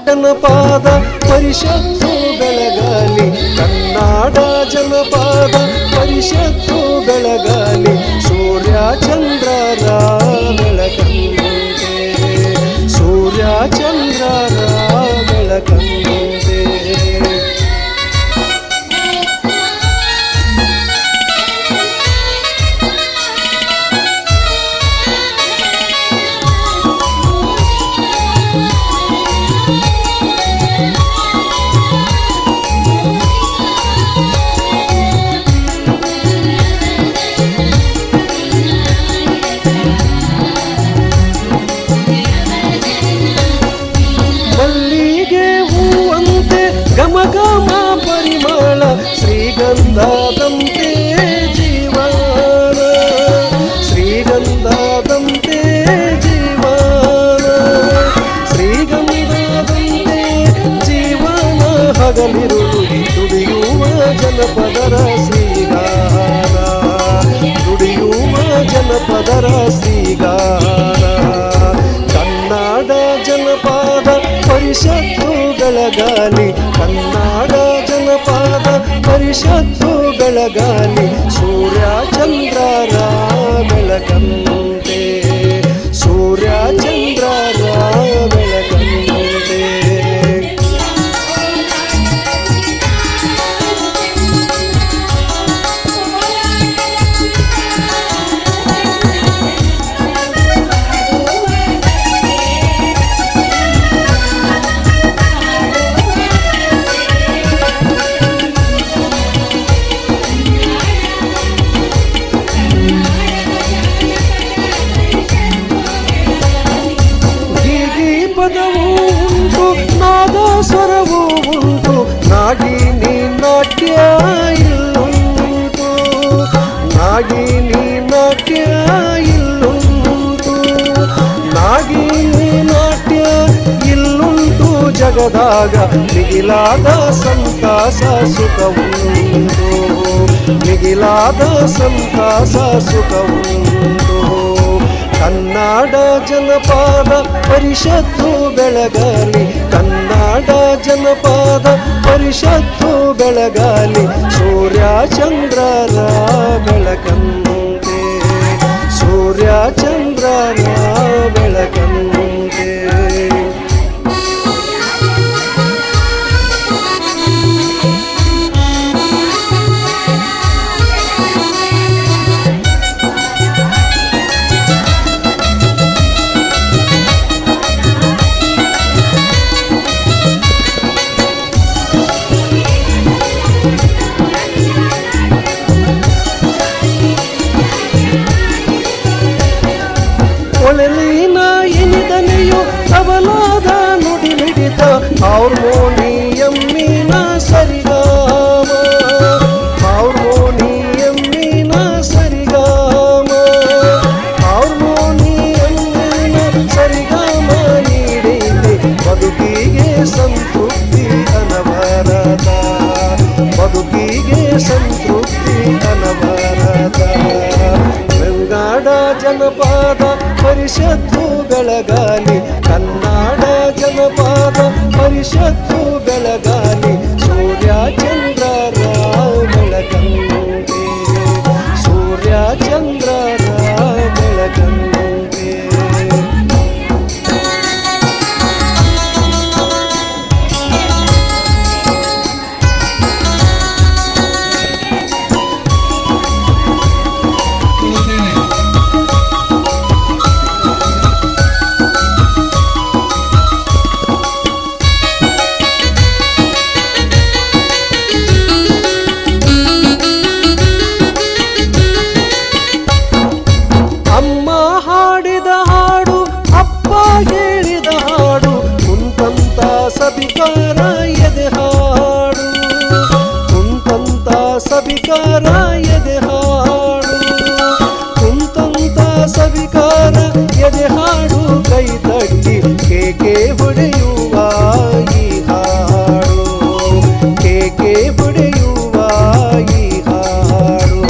ಜನಪದ ಪರಿಷತ್ತು ಬೆಳಗಾಲಿ, ಕನ್ನಡ ಜನಪದ ಪರಿಷತ್ತು ಬೆಳಗಾಲಿ, ಸೂರ್ಯ ಚಂದ್ರರ ಬೆಳಕಂತೆ, ಸೂರ್ಯ ಚಂದ್ರರ ಬೆಳಕಂತೆ. ಘಮ ಘಮ ಪರಿಮಳ ಶ್ರೀಗಂಧದಂತೆ ಜೀವನ, ಶ್ರೀಗಂಧದಂತೆ ಜೀವನ, ಶ್ರೀಗಂಧದಂತೆ ಜೀವನ, ಹಗಲಿರುಳು ದುಡಿಯುವ ಜನಪದರ ಶ್ರೀಗಾನ, ದುಡಿಯುವ ಜನಪದರ ಶ್ರೀಗಾನ. ಕನ್ನಡ ಜನಪದ ಪರಿಷತ್ತು ಬೆಳಗಾಲಿ, ಕನ್ನಡ ಜನಪದ ಪರಿಷತ್ತು ಬೆಳಗಾಲಿ, ಸೂರ್ಯ ಚಂದ್ರರ ಬೆಳಕಂತೆ, ಸೂರ್ಯ ಚಂದ್ರರ ಬೆಳಕಂತೆ. ಪದವೂ ಉಂಟು, ನಾದ ಸ್ವರವೂ ಉಂಟು, ನಾಗಿನಿ ನಾಟ್ಯ ಇಲ್ಲುಂಟು, ನಾಗಿನಿ ನಾಟ್ಯ ಇಲ್ಲುಂಟು, ನಾಗಿನಿ ನಾಟ್ಯ ಇಲ್ಲುಂಟು, ಜಗದಾಗ ಮಿಗಿಲಾದ ಸಂತಾಸ ಸುಖವುಂಟು, ಮಿಗಿಲಾದ ಸಂತಾಸ ಸುಖವುಂಟು. ಕನ್ನಡ ಜನಪದ ಪರಿಷತ್ತು ಬೆಳಗಾಲಿ, ಕನ್ನಡ ಜನಪದ ಪರಿಷತ್ತು ಬೆಳಗಾಲಿ, ಸೂರ್ಯ ಚಂದ್ರರ ಬೆಳಕಂತೆ, ಸೂರ್ಯ ಚಂದ್ರರ ಬೆಳಕಂತೆ. ಒಳಲಿನ ಎನಿದನೆಯು ತಬಲಾದ ನುಡಿ ಮಿಡಿತ, ಹಾರ್ಮೋನಿಯಮ್ಮಿನ ಸರಿಗಾಮ, ಹಾರ್ಮೋನಿಯಮ್ಮಿನ ಸರಿಗಾಮ, ಹಾರ್ಮೋನಿಯಮ್ಮಿನ ಸರಿಗಾಮ ನೀಡಿದೆ ಬದುಕಿಗೆ ಸಂತೃಪ್ತಿ ಅನವರತ, ಬದುಕಿಗೆ ಸಂತೃಪ್ತಿ ಅನವರತ. ಕನ್ನಡ ಜನಪದ ಪರಿಷತ್ತು ಬೆಳಗಾಲಿ, ಕನ್ನಡ ಜನಪದ ಪರಿಷತ್ತು ಬೆಳಗಾಲಿ, ಸೂರ್ಯ ಚಂದ್ರರ ಬೆಳಕಂತೆ, ಸೂರ್ಯ ಚಂದ್ರರ ಬೆಳಕಂತೆ. ಸಬಿಕಾರ ಎದೆ ಹಾಡು, ಕುಂತಂತ ಸಬಿಕಾರ ಎದೆ ಹಾಡು, ಕುಂತಂತ ಸಬಿಕಾರ ಎದೆ ಹಾಡು, ಕೈ ತಟ್ಟಿ ಕೇಕೆ ಹೊಡೆಯುವ ಈ ಹಾಡು, ಕೇಕೆ ಹೊಡೆಯುವ ಈ ಹಾಡು.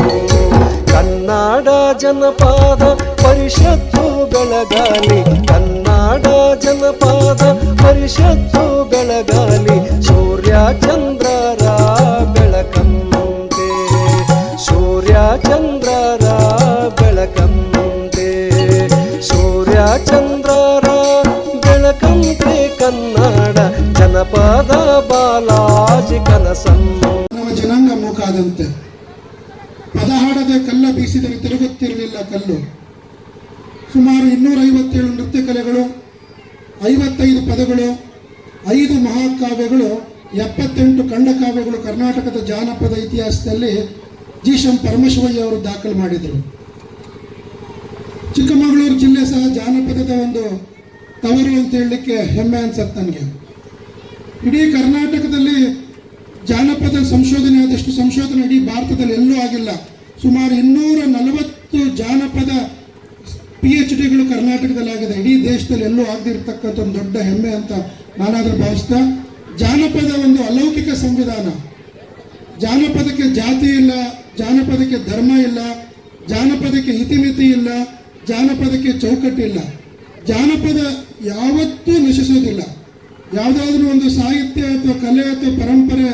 ಕನ್ನಡ ಜನಪದ ಪರಿಷತ್ತು ಬೆಳಗಾಲಿ ಕನ್ನಡ ಜನಪದ ಪರಿಷತ್ತು ಬೆಳಗಾಲಿ ಸೂರ್ಯ ಚಂದ್ರರ ಬೆಳಕಂತೆ ಸೂರ್ಯ ಚಂದ್ರರ ಬೆಳಕಂತೆ ಸೂರ್ಯ ಚಂದ್ರರ ಬೆಳಕಂತೆ ಕನ್ನಡ ಜನಪದ ಬಾಲಾಜಿ ಕನಸನ್ನು ಜನಾಂಗ ಮೂಕಾದಂತೆ ಪದ ಹಾಡದೆ ಕಲ್ಲ ಬೀಸಿದರೆ ತಿರುಗುತ್ತಿರಲಿಲ್ಲ ಕಲ್ಲು. ಸುಮಾರು 257 ನೃತ್ಯ ಕಲೆಗಳು, 55 ಪದಗಳು, 5 ಮಹಾಕಾವ್ಯಗಳು, 78 ಖಂಡಕಾವ್ಯಗಳು ಕರ್ನಾಟಕದ ಜಾನಪದ ಇತಿಹಾಸದಲ್ಲಿ ಜಿ.ಶಂ ಪರಮಶಿವಯ್ಯ ಅವರು ದಾಖಲು ಮಾಡಿದರು. ಚಿಕ್ಕಮಗಳೂರು ಜಿಲ್ಲೆ ಸಹ ಜಾನಪದದ ಒಂದು ತವರು ಅಂತ ಹೇಳಲಿಕ್ಕೆ ಹೆಮ್ಮೆ ಅನ್ಸತ್ತೆ ನನಗೆ. ಇಡೀ ಕರ್ನಾಟಕದಲ್ಲಿ ಜಾನಪದ ಸಂಶೋಧನೆ ಆದಷ್ಟು ಸಂಶೋಧನೆ ಇಡೀ ಭಾರತದಲ್ಲಿ ಎಲ್ಲೂ ಆಗಿಲ್ಲ. ಸುಮಾರು 240 ಜಾನಪದ PhDಗಳು ಕರ್ನಾಟಕದಲ್ಲಿ ಆಗಿದೆ. ಇಡೀ ದೇಶದಲ್ಲಿ ಎಲ್ಲೂ ಆಗದಿರ್ತಕ್ಕಂಥ ಒಂದು ದೊಡ್ಡ ಹೆಮ್ಮೆ ಅಂತ ನಾನಾದರೂ ಭಾವಿಸ್ತಾ, ಜಾನಪದ ಒಂದು ಅಲೌಕಿಕ ಸಂವಿಧಾನ. ಜಾನಪದಕ್ಕೆ ಜಾತಿ ಇಲ್ಲ, ಜಾನಪದಕ್ಕೆ ಧರ್ಮ ಇಲ್ಲ, ಜಾನಪದಕ್ಕೆ ಇತಿಮಿತಿ ಇಲ್ಲ, ಜಾನಪದಕ್ಕೆ ಚೌಕಟ್ಟಿಲ್ಲ. ಜಾನಪದ ಯಾವತ್ತೂ ನಶಿಸೋದಿಲ್ಲ. ಯಾವುದಾದ್ರೂ ಒಂದು ಸಾಹಿತ್ಯ ಅಥವಾ ಕಲೆ ಅಥವಾ ಪರಂಪರೆ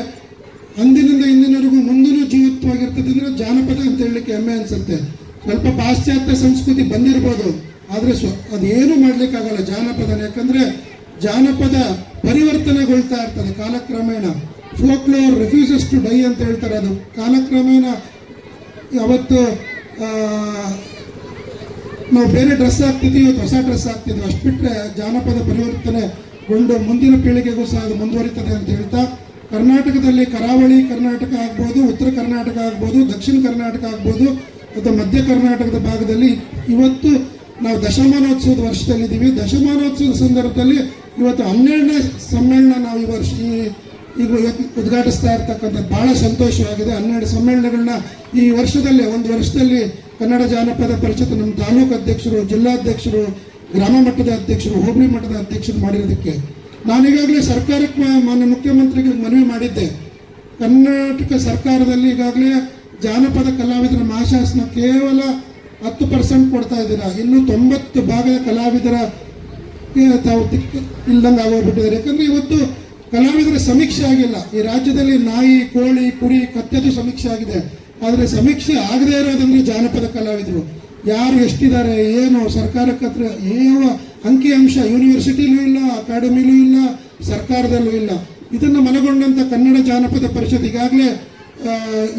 ಅಂದಿನಿಂದ ಇಂದಿನವರೆಗೂ ಮುಂದೂ ಜೀವಿತವಾಗಿರ್ತದೆ ಅಂದರೆ ಜಾನಪದ ಅಂತ ಹೇಳಲಿಕ್ಕೆ ಹೆಮ್ಮೆ ಅನಿಸುತ್ತೆ. ಸ್ವಲ್ಪ ಪಾಶ್ಚಾತ್ಯ ಸಂಸ್ಕೃತಿ ಬಂದಿರ್ಬೋದು, ಆದರೆ ಅದೇನು ಮಾಡಲಿಕ್ಕಾಗಲ್ಲ ಜಾನಪದನ. ಯಾಕಂದರೆ ಜಾನಪದ ಪರಿವರ್ತನೆಗೊಳ್ತಾ ಇರ್ತದೆ ಕಾಲಕ್ರಮೇಣ. ಫೋಕ್ಲೋರ್ ರಿಫ್ಯೂಸಸ್ ಟು ಡೈ ಅಂತ ಹೇಳ್ತಾರೆ. ಅದು ಕಾಲಕ್ರಮೇಣ ಯಾವತ್ತು ನಾವು ಬೇರೆ ಡ್ರೆಸ್ ಹಾಕ್ತಿದ್ವಿ, ಇವತ್ತು ಹೊಸ ಡ್ರೆಸ್ ಹಾಕ್ತಿದ್ವಿ. ಅಷ್ಟು ಬಿಟ್ಟರೆ ಜಾನಪದ ಪರಿವರ್ತನೆಗೊಂಡು ಮುಂದಿನ ಪೀಳಿಗೆಗೂ ಸಹ ಅದು ಮುಂದುವರಿತದೆ ಅಂತ ಹೇಳ್ತಾ, ಕರ್ನಾಟಕದಲ್ಲಿ ಕರಾವಳಿ ಕರ್ನಾಟಕ ಆಗ್ಬೋದು, ಉತ್ತರ ಕರ್ನಾಟಕ ಆಗ್ಬೋದು, ದಕ್ಷಿಣ ಕರ್ನಾಟಕ ಆಗ್ಬೋದು, ಅಥವಾ ಮಧ್ಯ ಕರ್ನಾಟಕದ ಭಾಗದಲ್ಲಿ ಇವತ್ತು ನಾವು ದಶಮಾನೋತ್ಸವದ ವರ್ಷದಲ್ಲಿದ್ದೀವಿ. ದಶಮಾನೋತ್ಸವದ ಸಂದರ್ಭದಲ್ಲಿ ಇವತ್ತು 12ನೇ ಸಮ್ಮೇಳನ ನಾವು ಈಗ ಉದ್ಘಾಟಿಸ್ತಾ ಇರ್ತಕ್ಕಂಥದ್ದು ಭಾಳ ಸಂತೋಷವಾಗಿದೆ. 12 ಸಮ್ಮೇಳನಗಳನ್ನ ಈ ವರ್ಷದಲ್ಲಿ, ಒಂದು ವರ್ಷದಲ್ಲಿ ಕನ್ನಡ ಜಾನಪದ ಪರಿಷತ್ ನಮ್ಮ ತಾಲೂಕು ಅಧ್ಯಕ್ಷರು, ಜಿಲ್ಲಾಧ್ಯಕ್ಷರು, ಗ್ರಾಮ ಮಟ್ಟದ ಅಧ್ಯಕ್ಷರು, ಹೋಬಳಿ ಮಟ್ಟದ ಅಧ್ಯಕ್ಷರು ಮಾಡಿರೋದಕ್ಕೆ ನಾನೀಗಾಗಲೇ ಸರ್ಕಾರಕ್ಕೆ ಮಾನ್ಯ ಮುಖ್ಯಮಂತ್ರಿಗಳಿಗೆ ಮನವಿ ಮಾಡಿದ್ದೆ. ಕರ್ನಾಟಕ ಸರ್ಕಾರದಲ್ಲಿ ಈಗಾಗಲೇ ಜಾನಪದ ಕಲಾವಿದರ ಮಹಾಶಾಸನ ಕೇವಲ 10% ಕೊಡ್ತಾ ಇದ್ದೀರಾ. ಇನ್ನು 90 ಭಾಗದ ಕಲಾವಿದರ ತಾವು ಇಲ್ದಂಗೆ ಆಗೋಗ್ಬಿಟ್ಟಿದ್ದಾರೆ. ಯಾಕಂದರೆ ಇವತ್ತು ಕಲಾವಿದರ ಸಮೀಕ್ಷೆ ಆಗಿಲ್ಲ. ಈ ರಾಜ್ಯದಲ್ಲಿ ನಾಯಿ, ಕೋಳಿ, ಕುರಿ, ಕತ್ತೆದು ಸಮೀಕ್ಷೆ ಆಗಿದೆ. ಆದರೆ ಸಮೀಕ್ಷೆ ಆಗದೇ ಇರೋದಂದ್ರೆ ಜಾನಪದ ಕಲಾವಿದರು ಯಾರು ಎಷ್ಟಿದ್ದಾರೆ, ಏನು ಸರ್ಕಾರಕ್ಕೆ ಹತ್ರ ಯಾವ ಅಂಕಿಅಂಶ ಯೂನಿವರ್ಸಿಟಿಲೂ ಇಲ್ಲ, ಅಕಾಡೆಮಿಲೂ ಇಲ್ಲ, ಸರ್ಕಾರದಲ್ಲೂ ಇಲ್ಲ. ಇದನ್ನು ಮನಗೊಂಡಂಥ ಕನ್ನಡ ಜಾನಪದ ಪರಿಷತ್ ಈಗಾಗಲೇ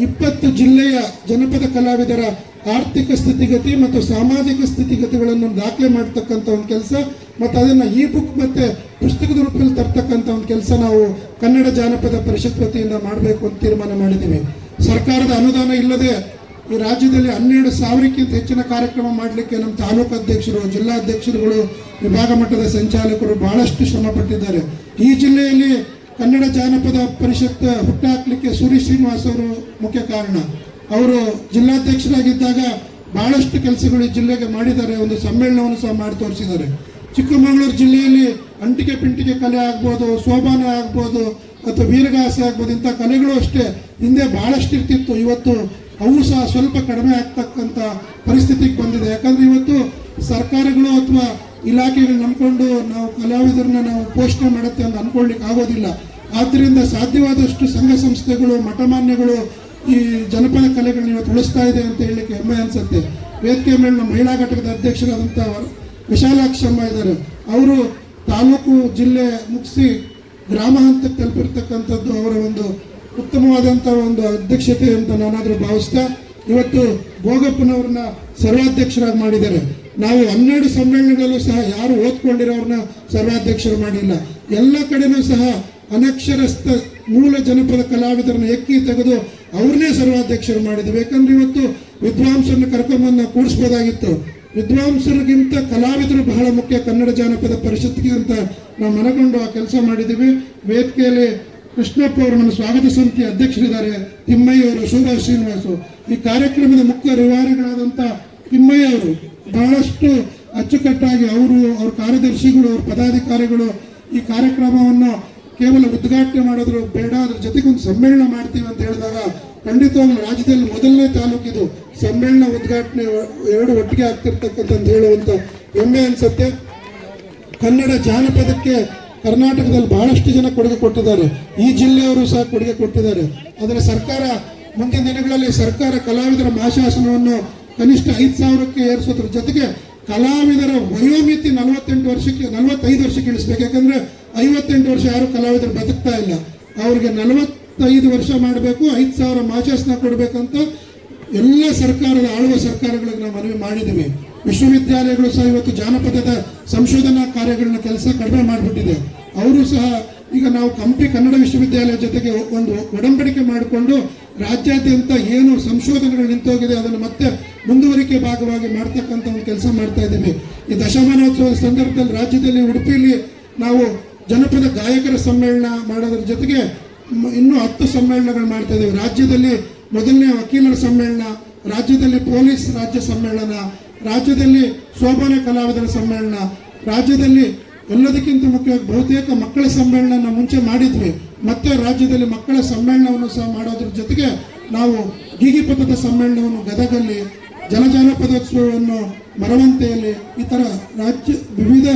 20 ಜಿಲ್ಲೆಯ ಜನಪದ ಕಲಾವಿದರ ಆರ್ಥಿಕ ಸ್ಥಿತಿಗತಿ ಮತ್ತು ಸಾಮಾಜಿಕ ಸ್ಥಿತಿಗತಿಗಳನ್ನು ದಾಖಲೆ ಮಾಡ್ತಕ್ಕಂಥ ಒಂದು ಕೆಲಸ, ಮತ್ತು ಅದನ್ನು ಇ ಬುಕ್ ಮತ್ತು ಪುಸ್ತಕದ ರೂಪದಲ್ಲಿ ತರ್ತಕ್ಕಂಥ ಒಂದು ಕೆಲಸ ನಾವು ಕನ್ನಡ ಜಾನಪದ ಪರಿಷತ್ ವತಿಯಿಂದ ಮಾಡಬೇಕು ಅಂತ ತೀರ್ಮಾನ ಮಾಡಿದ್ದೀವಿ. ಸರ್ಕಾರದ ಅನುದಾನ ಇಲ್ಲದೆ ಈ ರಾಜ್ಯದಲ್ಲಿ 12,000ಕ್ಕಿಂತ ಹೆಚ್ಚಿನ ಕಾರ್ಯಕ್ರಮ ಮಾಡಲಿಕ್ಕೆ ನಮ್ಮ ತಾಲೂಕು ಅಧ್ಯಕ್ಷರು, ಜಿಲ್ಲಾಧ್ಯಕ್ಷರುಗಳು, ವಿಭಾಗ ಮಟ್ಟದ ಸಂಚಾಲಕರು ಬಹಳಷ್ಟು ಶ್ರಮ ಪಟ್ಟಿದ್ದಾರೆ. ಈ ಜಿಲ್ಲೆಯಲ್ಲಿ ಕನ್ನಡ ಜಾನಪದ ಪರಿಷತ್ ಹುಟ್ಟಾಕಲಿಕ್ಕೆ ಸೂರಿ ಶ್ರೀನಿವಾಸ್ ಅವರು ಮುಖ್ಯ ಕಾರಣ. ಅವರು ಜಿಲ್ಲಾಧ್ಯಕ್ಷರಾಗಿದ್ದಾಗ ಬಹಳಷ್ಟು ಕೆಲಸಗಳು ಈ ಜಿಲ್ಲೆಗೆ ಮಾಡಿದ್ದಾರೆ. ಒಂದು ಸಮ್ಮೇಳನವನ್ನು ಸಹ ಮಾಡಿ ತೋರಿಸಿದ್ದಾರೆ. ಚಿಕ್ಕಮಗಳೂರು ಜಿಲ್ಲೆಯಲ್ಲಿ ಅಂಟಿಕೆ ಪಿಂಟಿಕೆ ಕಲೆ ಆಗ್ಬೋದು, ಸೋಬಾನೆ ಆಗ್ಬೋದು, ಅಥವಾ ವೀರಗಾಸೆ ಆಗ್ಬೋದು, ಇಂಥ ಕಲೆಗಳು ಅಷ್ಟೇ ಹಿಂದೆ ಬಹಳಷ್ಟು ಇರ್ತಿತ್ತು. ಇವತ್ತು ಅವು ಸಹ ಸ್ವಲ್ಪ ಕಡಿಮೆ ಆಗ್ತಕ್ಕಂಥ ಪರಿಸ್ಥಿತಿಗೆ ಬಂದಿದೆ. ಯಾಕಂದರೆ ಇವತ್ತು ಸರ್ಕಾರಗಳು ಅಥವಾ ಇಲಾಖೆಗಳು ನಂಬಿಕೊಂಡು ನಾವು ಕಲಾವಿದರನ್ನ ನಾವು ಪೋಷಣೆ ಮಾಡುತ್ತೆ ಅಂತ ಅಂದ್ಕೊಳ್ಳಿಕ್ಕೆ ಆಗೋದಿಲ್ಲ. ಆದ್ದರಿಂದ ಸಾಧ್ಯವಾದಷ್ಟು ಸಂಘ ಸಂಸ್ಥೆಗಳು, ಮಠಮಾನ್ಯಗಳು ಈ ಜನಪದ ಕಲೆಗಳನ್ನ ಇವತ್ತು ಉಳಿಸ್ತಾ ಇದೆ ಅಂತ ಹೇಳಲಿಕ್ಕೆ ಹೆಮ್ಮೆ ಅನಿಸುತ್ತೆ. ವೇದಿಕೆ ಮೇಲೆ ನಮ್ಮ ಮಹಿಳಾ ಘಟಕದ ಅಧ್ಯಕ್ಷರಾದಂಥ ವಿಶಾಲಾಕ್ಷಮ್ಮ ಇದ್ದಾರೆ. ಅವರು ತಾಲೂಕು ಜಿಲ್ಲೆ ಮುಗಿಸಿ ಗ್ರಾಮ ಹಂತಕ್ಕೆ ತಲುಪಿರ್ತಕ್ಕಂಥದ್ದು ಅವರ ಒಂದು ಉತ್ತಮವಾದಂಥ ಒಂದು ಅಧ್ಯಕ್ಷತೆ ಅಂತ ನಾನಾದರೂ ಭಾವಿಸ್ತಾ, ಇವತ್ತು ಭೋಗಪ್ಪನವ್ರನ್ನ ಸರ್ವಾಧ್ಯಕ್ಷರಾಗಿ ಮಾಡಿದ್ದಾರೆ. ನಾವು 12 ಸಮ್ಮೇಳನಗಳಲ್ಲೂ ಸಹ ಯಾರು ಓದ್ಕೊಂಡಿರೋರನ್ನ ಸರ್ವಾಧ್ಯಕ್ಷರು ಮಾಡಿಲ್ಲ. ಎಲ್ಲ ಕಡೆನೂ ಸಹ ಅನಕ್ಷರಸ್ಥ ಮೂಲ ಜನಪದ ಕಲಾವಿದರನ್ನ ಎಕ್ಕಿ ತೆಗೆದು ಅವ್ರನ್ನೇ ಸರ್ವಾಧ್ಯಕ್ಷರು ಮಾಡಿದ್ದೀವಿ. ಯಾಕಂದ್ರೆ ಇವತ್ತು ವಿದ್ವಾಂಸರನ್ನ ಕರ್ಕೊಂಬಂದು ಕೂಡಿಸ್ಬೋದಾಗಿತ್ತು. ವಿದ್ವಾಂಸರಿಗಿಂತ ಕಲಾವಿದರು ಬಹಳ ಮುಖ್ಯ ಕನ್ನಡ ಜಾನಪದ ಪರಿಷತ್ಗೆ ಅಂತ ನಾವು ಮನಗೊಂಡು ಆ ಕೆಲಸ ಮಾಡಿದ್ದೀವಿ. ವೇದಿಕೆಯಲ್ಲಿ ಕೃಷ್ಣಪ್ಪ ಅವರು ನಮ್ಮ ಸ್ವಾಗತ ಸಮಿತಿ ಅಧ್ಯಕ್ಷರಿದ್ದಾರೆ, ತಿಮ್ಮಯ್ಯ ಅವರು, ಶೋಭಾ ಶ್ರೀನಿವಾಸು. ಈ ಕಾರ್ಯಕ್ರಮದ ಮುಖ್ಯ ರೂವಾರಿಗಳಾದಂಥ ತಿಮ್ಮಯ್ಯ ಅವರು ಬಹಳಷ್ಟು ಅಚ್ಚುಕಟ್ಟಾಗಿ ಅವ್ರ ಕಾರ್ಯದರ್ಶಿಗಳು, ಅವ್ರ ಪದಾಧಿಕಾರಿಗಳು ಈ ಕಾರ್ಯಕ್ರಮವನ್ನು ಕೇವಲ ಉದ್ಘಾಟನೆ ಮಾಡೋದ್ರು ಬೇಡ, ಅದ್ರ ಜೊತೆಗೆ ಒಂದು ಸಮ್ಮೇಳನ ಮಾಡ್ತೀವಿ ಅಂತ ಹೇಳಿದಾಗ ಖಂಡಿತವಾಗ್ಲೂ ರಾಜ್ಯದಲ್ಲಿ ಮೊದಲನೇ ತಾಲೂಕಿದು ಸಮ್ಮೇಳನ ಉದ್ಘಾಟನೆ ಎರಡು ಒಟ್ಟಿಗೆ ಆಗ್ತಿರ್ತಕ್ಕಂಥ ಹೇಳುವಂತ ಹೆಮ್ಮೆ ಅನ್ಸುತ್ತೆ. ಕನ್ನಡ ಜಾನಪದಕ್ಕೆ ಕರ್ನಾಟಕದಲ್ಲಿ ಬಹಳಷ್ಟು ಜನ ಕೊಡುಗೆ ಕೊಟ್ಟಿದ್ದಾರೆ. ಈ ಜಿಲ್ಲೆಯವರು ಸಹ ಕೊಡುಗೆ ಕೊಟ್ಟಿದ್ದಾರೆ. ಅದರ ಸರ್ಕಾರ ಮುಂದಿನ ದಿನಗಳಲ್ಲಿ ಸರ್ಕಾರ ಕಲಾವಿದರ ಮಾಶಾಸನವನ್ನು ಕನಿಷ್ಠ 5,000ಕ್ಕೆ ಏರಿಸೋದ್ರ ಜೊತೆಗೆ ಕಲಾವಿದರ ವಯೋಮಿತಿ 45 ವರ್ಷಕ್ಕೆ ಇಳಿಸ್ಬೇಕು. ಯಾಕಂದ್ರೆ 58 ವರ್ಷ ಯಾರು ಕಲಾವಿದರು ಬದುಕ್ತಾ ಇಲ್ಲ. ಅವ್ರಿಗೆ 45 ವರ್ಷ ಮಾಡಬೇಕು, 5,000 ಮಾಶಾಸನ ಕೊಡಬೇಕಂತ ಎಲ್ಲ ಆಳುವ ಸರ್ಕಾರಗಳಿಗೆ ನಾವು ಮನವಿ ಮಾಡಿದ್ದೀವಿ. ವಿಶ್ವವಿದ್ಯಾಲಯಗಳು ಸಹ ಇವತ್ತು ಜಾನಪದದ ಸಂಶೋಧನಾ ಕಾರ್ಯಗಳನ್ನ ಕೆಲಸ ಕಡಿಮೆ ಮಾಡಿಬಿಟ್ಟಿದೆ. ಅವರು ಸಹ ಈಗ ನಾವು ಹಂಪಿ ಕನ್ನಡ ವಿಶ್ವವಿದ್ಯಾಲಯ ಜೊತೆಗೆ ಒಂದು ಒಡಂಬಡಿಕೆ ಮಾಡಿಕೊಂಡು ರಾಜ್ಯಾದ್ಯಂತ ಏನು ಸಂಶೋಧನೆಗಳು ನಿಂತೋಗಿದೆ ಅದನ್ನು ಮತ್ತೆ ಮುಂದುವರಿಕೆ ಭಾಗವಾಗಿ ಮಾಡ್ತಕ್ಕಂಥ ಒಂದು ಕೆಲಸ ಮಾಡ್ತಾ ಇದ್ದೀವಿ. ಈ ದಶಮಾನೋತ್ಸವದ ಸಂದರ್ಭದಲ್ಲಿ ರಾಜ್ಯದಲ್ಲಿ ಉಡುಪಿಯಲ್ಲಿ ನಾವು ಜನಪದ ಗಾಯಕರ ಸಮ್ಮೇಳನ ಮಾಡೋದ್ರ ಜೊತೆಗೆ ಇನ್ನೂ 10 ಸಮ್ಮೇಳನಗಳು ಮಾಡ್ತಾ ಇದ್ದೀವಿ. ರಾಜ್ಯದಲ್ಲಿ ಮೊದಲನೇ ವಕೀಲರ ಸಮ್ಮೇಳನ, ರಾಜ್ಯದಲ್ಲಿ ಪೊಲೀಸ್ ರಾಜ್ಯ ಸಮ್ಮೇಳನ, ರಾಜ್ಯದಲ್ಲಿ ಸೋಪಾನ ಕಲಾವಿದರ ಸಮ್ಮೇಳನ, ರಾಜ್ಯದಲ್ಲಿ ಎಲ್ಲದಕ್ಕಿಂತ ಮುಖ್ಯವಾಗಿ ಬಹುತೇಕ ಮಕ್ಕಳ ಸಮ್ಮೇಳನ ಮುಂಚೆ ಮಾಡಿದ್ವಿ. ಮತ್ತೆ ರಾಜ್ಯದಲ್ಲಿ ಮಕ್ಕಳ ಸಮ್ಮೇಳನವನ್ನು ಸಹ ಮಾಡೋದ್ರ ಜೊತೆಗೆ ನಾವು ಗೀಗಿಪಥದ ಸಮ್ಮೇಳನವನ್ನು ಗದಗಲ್ಲಿ, ಜನಜಾನಪದೋತ್ಸವವನ್ನು ಮರವಂತೆಯಲ್ಲಿ, ಈ ಥರ ರಾಜ್ಯ ವಿವಿಧ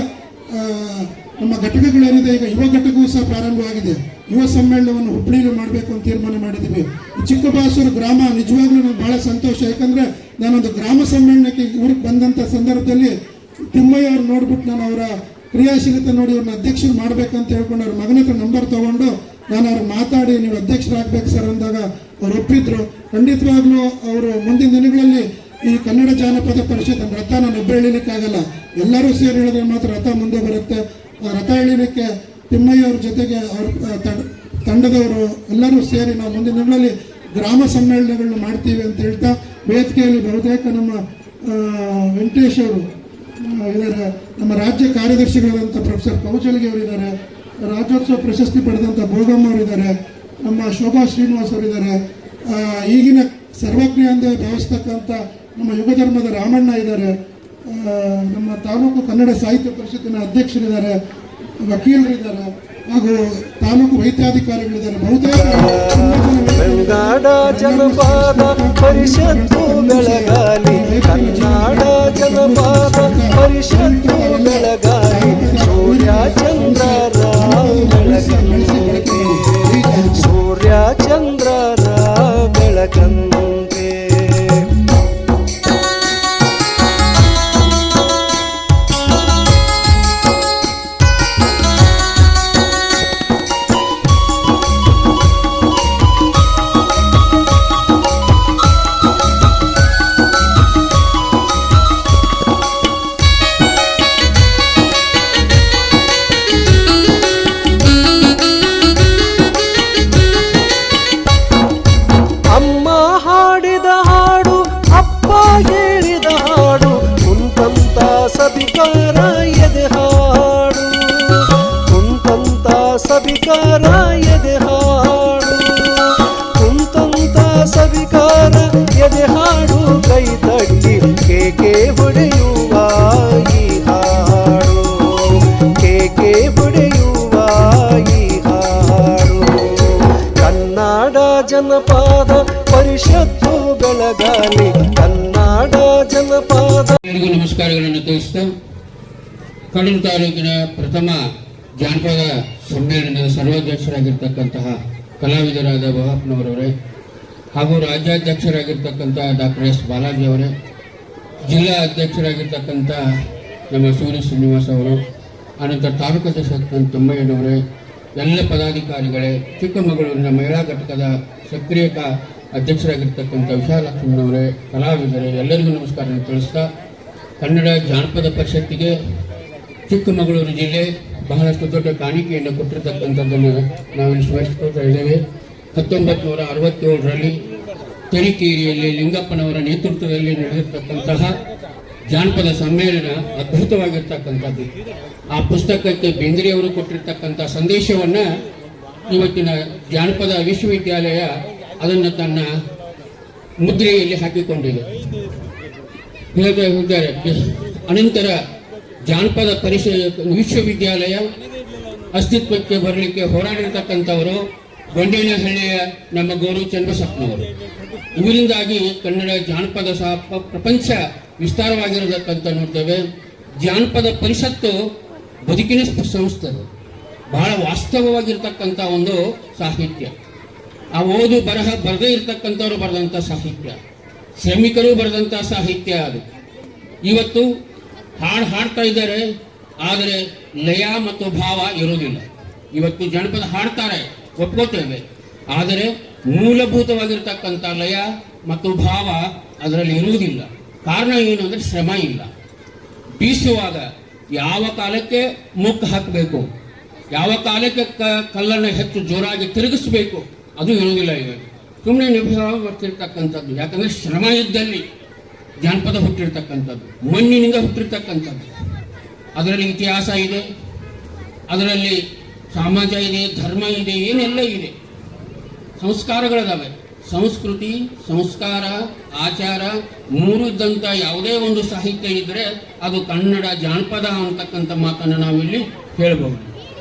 ನಮ್ಮ ಘಟಕಗಳೇನಿದೆ. ಈಗ ಯುವ ಘಟಕವೂ ಸಹ ಪ್ರಾರಂಭವಾಗಿದೆ. ಯುವ ಸಮ್ಮೇಳನವನ್ನು ಹುಬ್ಬಳ್ಳಿಯಲ್ಲಿ ಮಾಡಬೇಕು ಅಂತ ತೀರ್ಮಾನ ಮಾಡಿದ್ದೀವಿ. ಈ ಚಿಕ್ಕಬಾಸೂರು ಗ್ರಾಮ ನಿಜವಾಗ್ಲೂ ನನಗೆ ಬಹಳ ಸಂತೋಷ. ಯಾಕಂದ್ರೆ ನಾನೊಂದು ಗ್ರಾಮ ಸಮ್ಮೇಳನಕ್ಕೆ ಊರಿಗೆ ಬಂದಂಥ ಸಂದರ್ಭದಲ್ಲಿ ತಿಮ್ಮಯ್ಯ ಅವ್ರು ನೋಡ್ಬಿಟ್ಟು ನಾನು ಅವರ ಕ್ರಿಯಾಶೀಲತೆ ನೋಡಿ ಅವ್ರನ್ನ ಅಧ್ಯಕ್ಷರು ಮಾಡ್ಬೇಕಂತ ಹೇಳ್ಕೊಂಡು ಅವ್ರ ಮಗನ ಹತ್ರ ನಂಬರ್ ತಗೊಂಡು ನಾನು ಅವ್ರು ಮಾತಾಡಿ ನೀವು ಅಧ್ಯಕ್ಷರಾಗಬೇಕು ಸರ್ ಅಂದಾಗ ಅವ್ರು ಒಪ್ಪಿದ್ರು. ಖಂಡಿತವಾಗ್ಲೂ ಅವರು ಮುಂದಿನ ದಿನಗಳಲ್ಲಿ ಈ ಕನ್ನಡ ಜಾನಪದ ಪರಿಷತ್ ರಥ ನಾನು ಒಬ್ಬ ಎಳಿಲಿಕ್ಕಾಗಲ್ಲ, ಎಲ್ಲರೂ ಸೇರಿ ಹೇಳಿದ್ರೆ ಮಾತ್ರ ರಥ ಮುಂದೆ ಬರುತ್ತೆ. ಆ ರಥ ಎಳಿಲಿಕ್ಕೆ ತಿಮ್ಮಯ್ಯ ಅವ್ರ ಜೊತೆಗೆ ಅವ್ರ ತಂಡದವರು ಎಲ್ಲರೂ ಸೇರಿ ನಾವು ಮುಂದಿನ ದಿನಗಳಲ್ಲಿ ಗ್ರಾಮ ಸಮ್ಮೇಳನಗಳನ್ನ ಮಾಡ್ತೀವಿ ಅಂತ ಹೇಳ್ತಾ, ವೇದಿಕೆಯಲ್ಲಿ ಬಹುತೇಕ ನಮ್ಮ ವೆಂಕಟೇಶ್ ಅವರು ಇದ್ದಾರೆ, ನಮ್ಮ ರಾಜ್ಯ ಕಾರ್ಯದರ್ಶಿಗಳಾದಂಥ ಪ್ರೊಫೆಸರ್ ಕೌಚಲ್ಗಿ ಅವರಿದ್ದಾರೆ, ರಾಜ್ಯೋತ್ಸವ ಪ್ರಶಸ್ತಿ ಪಡೆದಂಥ ಭೋಗಮ್ಮ ಅವರಿದ್ದಾರೆ, ನಮ್ಮ ಶೋಭಾ ಶ್ರೀನಿವಾಸ್ ಅವರಿದ್ದಾರೆ, ಈಗಿನ ಸರ್ವಜ್ಞ ಅಂತ ಭಾವಿಸ್ತಕ್ಕಂಥ ನಮ್ಮ ಯುಗಧರ್ಮದ ರಾಮಣ್ಣ ಇದ್ದಾರೆ, ನಮ್ಮ ತಾಲೂಕು ಕನ್ನಡ ಸಾಹಿತ್ಯ ಪರಿಷತ್ತಿನ ಅಧ್ಯಕ್ಷರಿದ್ದಾರೆ, ವಕೀಲರಿದ್ದಾರೆ, ಹಾಗೂ ತಾಲೂಕು ವೈದ್ಯಾಧಿಕಾರಿಗಳಿದ್ದಾರೆ. ಬಹುತೇಕ ಕನ್ನಡ ಜನಪದ ಪರಿಷತ್ತು ಬೆಳಗಾಲಿ, ಕನ್ನಡ ಜನಪದ ಪರಿಷತ್ತು ಬೆಳಗಾಲಿ, ಸೂರ್ಯ ಚಂದ್ರರ ಬೆಳಕಂತೆ, ಸೂರ್ಯ ಚಂದ್ರರ ಬೆಳಕಂತೆ. ಸಭಿಕಾರ ಎದೆ ಹಾಡು, ಕುಂತಂತ ಸಭಿಕಾರ ಎದೆ ಹಾಡು, ಕುಂತಂತ ಸಭಿಕಾರ ಎದೆ ಹಾಡು, ಕೈ ತಟ್ಟಿ ಕೇಕೆ ಹೊಡೆಯುವ ಈ ಹಾಡು, ಕೇಕೆ ಹೊಡೆಯುವ ಈ ಹಾಡು. ಕನ್ನಡ ಜನಪದ ಪರಿಷತ್ತು ಬೆಳಗಾಲಿ, ಕನ್ನಡ ಜನಪದ. ಎಲ್ಲರಿಗೂ ನಮಸ್ಕಾರಗಳನ್ನು ತಿಳಿಸ್ತಾ, ಕಡೂರು ತಾಲೂಕಿನ ಪ್ರಥಮ ಜಾನಪದ ಸಮ್ಮೇಳನದ ಸರ್ವಾಧ್ಯಕ್ಷರಾಗಿರ್ತಕ್ಕಂತಹ ಕಲಾವಿದರಾದ ಬಹಪ್ಪನವರವರೇ, ಹಾಗೂ ರಾಜ್ಯಾಧ್ಯಕ್ಷರಾಗಿರ್ತಕ್ಕಂಥ ಡಾಕ್ಟರ್ ಎಸ್ ಬಾಲಾಜಿ ಅವರೇ, ಜಿಲ್ಲಾ ಅಧ್ಯಕ್ಷರಾಗಿರ್ತಕ್ಕಂಥ ನಮ್ಮ ಸೂರ್ಯ ಶ್ರೀನಿವಾಸ್ ಅವರು, ಅನಂತರ ತಾಲೂಕು ಅಧ್ಯಕ್ಷ ತಿಮ್ಮಯ್ಯನವರೇ, ಎಲ್ಲ ಪದಾಧಿಕಾರಿಗಳೇ, ಚಿಕ್ಕಮಗಳೂರಿನ ಮಹಿಳಾ ಘಟಕದ ಸಕ್ರಿಯ ಅಧ್ಯಕ್ಷರಾಗಿರ್ತಕ್ಕಂಥ ವಿಶಾಲಕ್ಷ್ಮಣವರೇ, ಕಲಾವಿದರೇ, ಎಲ್ಲರಿಗೂ ನಮಸ್ಕಾರ ತಿಳಿಸ್ತಾ, ಕನ್ನಡ ಜಾನಪದ ಪರಿಷತ್ತಿಗೆ ಚಿಕ್ಕಮಗಳೂರು ಜಿಲ್ಲೆ ಬಹಳಷ್ಟು ದೊಡ್ಡ ಕಾಣಿಕೆಯನ್ನು ಕೊಟ್ಟಿರ್ತಕ್ಕಂಥದ್ದನ್ನು ನಾವಿಲ್ಲಿ ಸ್ಮರಿಸ್ಕೊಳ್ತಾ ಇದ್ದೇವೆ. 1967ರಲ್ಲಿ ತರೀಕೆರೆಯಲ್ಲಿ ಲಿಂಗಪ್ಪನವರ ನೇತೃತ್ವದಲ್ಲಿ ನಡೆದಿರ್ತಕ್ಕಂತಹ ಜಾನಪದ ಸಮ್ಮೇಳನ ಅದ್ಭುತವಾಗಿರ್ತಕ್ಕಂಥದ್ದು. ಆ ಪುಸ್ತಕಕ್ಕೆ ಬೇಂದ್ರೆಯವರು ಕೊಟ್ಟಿರ್ತಕ್ಕಂಥ ಸಂದೇಶವನ್ನು ಇವತ್ತಿನ ಜಾನಪದ ವಿಶ್ವವಿದ್ಯಾಲಯ ಅದನ್ನು ತನ್ನ ಮುದ್ರೆಯಲ್ಲಿ ಹಾಕಿಕೊಂಡಿದೆ. ಹೇಳಿದ್ದಾರೆ, ಅನಂತರ ಜಾನಪದ ವಿಶ್ವವಿದ್ಯಾಲಯ ಅಸ್ತಿತ್ವಕ್ಕೆ ಬರಲಿಕ್ಕೆ ಹೋರಾಡಿರ್ತಕ್ಕಂಥವರು ಗೊಂಡೇನಹಳ್ಳಿಯ ನಮ್ಮ ಗೌರವ್ ಚನ್ನಬಸಪ್ಪನವರು. ಇವರಿಂದಾಗಿ ಕನ್ನಡ ಜಾನಪದ ಸಹ ಪ್ರಪಂಚ ವಿಸ್ತಾರವಾಗಿರತಕ್ಕಂತ ನೋಡ್ತೇವೆ. ಜಾನಪದ ಪರಿಷತ್ತು ಬದುಕಿನ ಸಂಸ್ಥೆ, ಬಹಳ ವಾಸ್ತವವಾಗಿರ್ತಕ್ಕಂಥ ಒಂದು ಸಾಹಿತ್ಯ. ಆ ಓದು ಬರಹ ಬರದೇ ಇರ್ತಕ್ಕಂಥವ್ರು ಬರೆದಂಥ ಸಾಹಿತ್ಯ, ಶ್ರಮಿಕರು ಬರೆದಂಥ ಸಾಹಿತ್ಯ ಅದು. ಇವತ್ತು ಹಾಡ್ತಾ ಇದ್ದಾರೆ, ಆದರೆ ಲಯ ಮತ್ತು ಭಾವ ಇರೋದಿಲ್ಲ. ಇವತ್ತು ಜನಪದ ಹಾಡ್ತಾರೆ, ಒಪ್ಕೋತೇವೆ, ಆದರೆ ಮೂಲಭೂತವಾಗಿರ್ತಕ್ಕಂಥ ಲಯ ಮತ್ತು ಭಾವ ಅದರಲ್ಲಿ ಇರುವುದಿಲ್ಲ. ಕಾರಣ ಏನು ಅಂದರೆ ಶ್ರಮ ಇಲ್ಲ. ಬೀಸುವಾಗ ಯಾವ ಕಾಲಕ್ಕೆ ಮುಕ್ಕು ಹಾಕಬೇಕು, ಯಾವ ಕಾಲಕ್ಕೆ ಕಲ್ಲನ್ನು ಹೆಚ್ಚು ಜೋರಾಗಿ ತಿರುಗಿಸಬೇಕು, ಅದು ಇರುವುದಿಲ್ಲ. ಇವಾಗ ಸುಮ್ಮನೆ ನಿಭಾವ ಬರ್ತಿರ್ತಕ್ಕಂಥದ್ದು. ಯಾಕಂದರೆ ಶ್ರಮ ಇದ್ದಲ್ಲಿ ಜಾನಪದ ಹುಟ್ಟಿರ್ತಕ್ಕಂಥದ್ದು, ಮಣ್ಣಿನಿಂದ ಹುಟ್ಟಿರ್ತಕ್ಕಂಥದ್ದು. ಅದರಲ್ಲಿ ಇತಿಹಾಸ ಇದೆ, ಅದರಲ್ಲಿ ಸಮಾಜ ಇದೆ, ಧರ್ಮ ಇದೆ, ಏನೆಲ್ಲ ಇದೆ, ಸಂಸ್ಕಾರಗಳಿದಾವೆ. ಸಂಸ್ಕೃತಿ, ಸಂಸ್ಕಾರ, ಆಚಾರ ಮೂರು ಇದ್ದಂಥ ಯಾವುದೇ ಒಂದು ಸಾಹಿತ್ಯ ಇದ್ದರೆ ಅದು ಕನ್ನಡ ಜಾನಪದ ಅಂತಕ್ಕಂಥ ಮಾತನ್ನು ನಾವಿಲ್ಲಿ ಹೇಳ್ಬೋದು.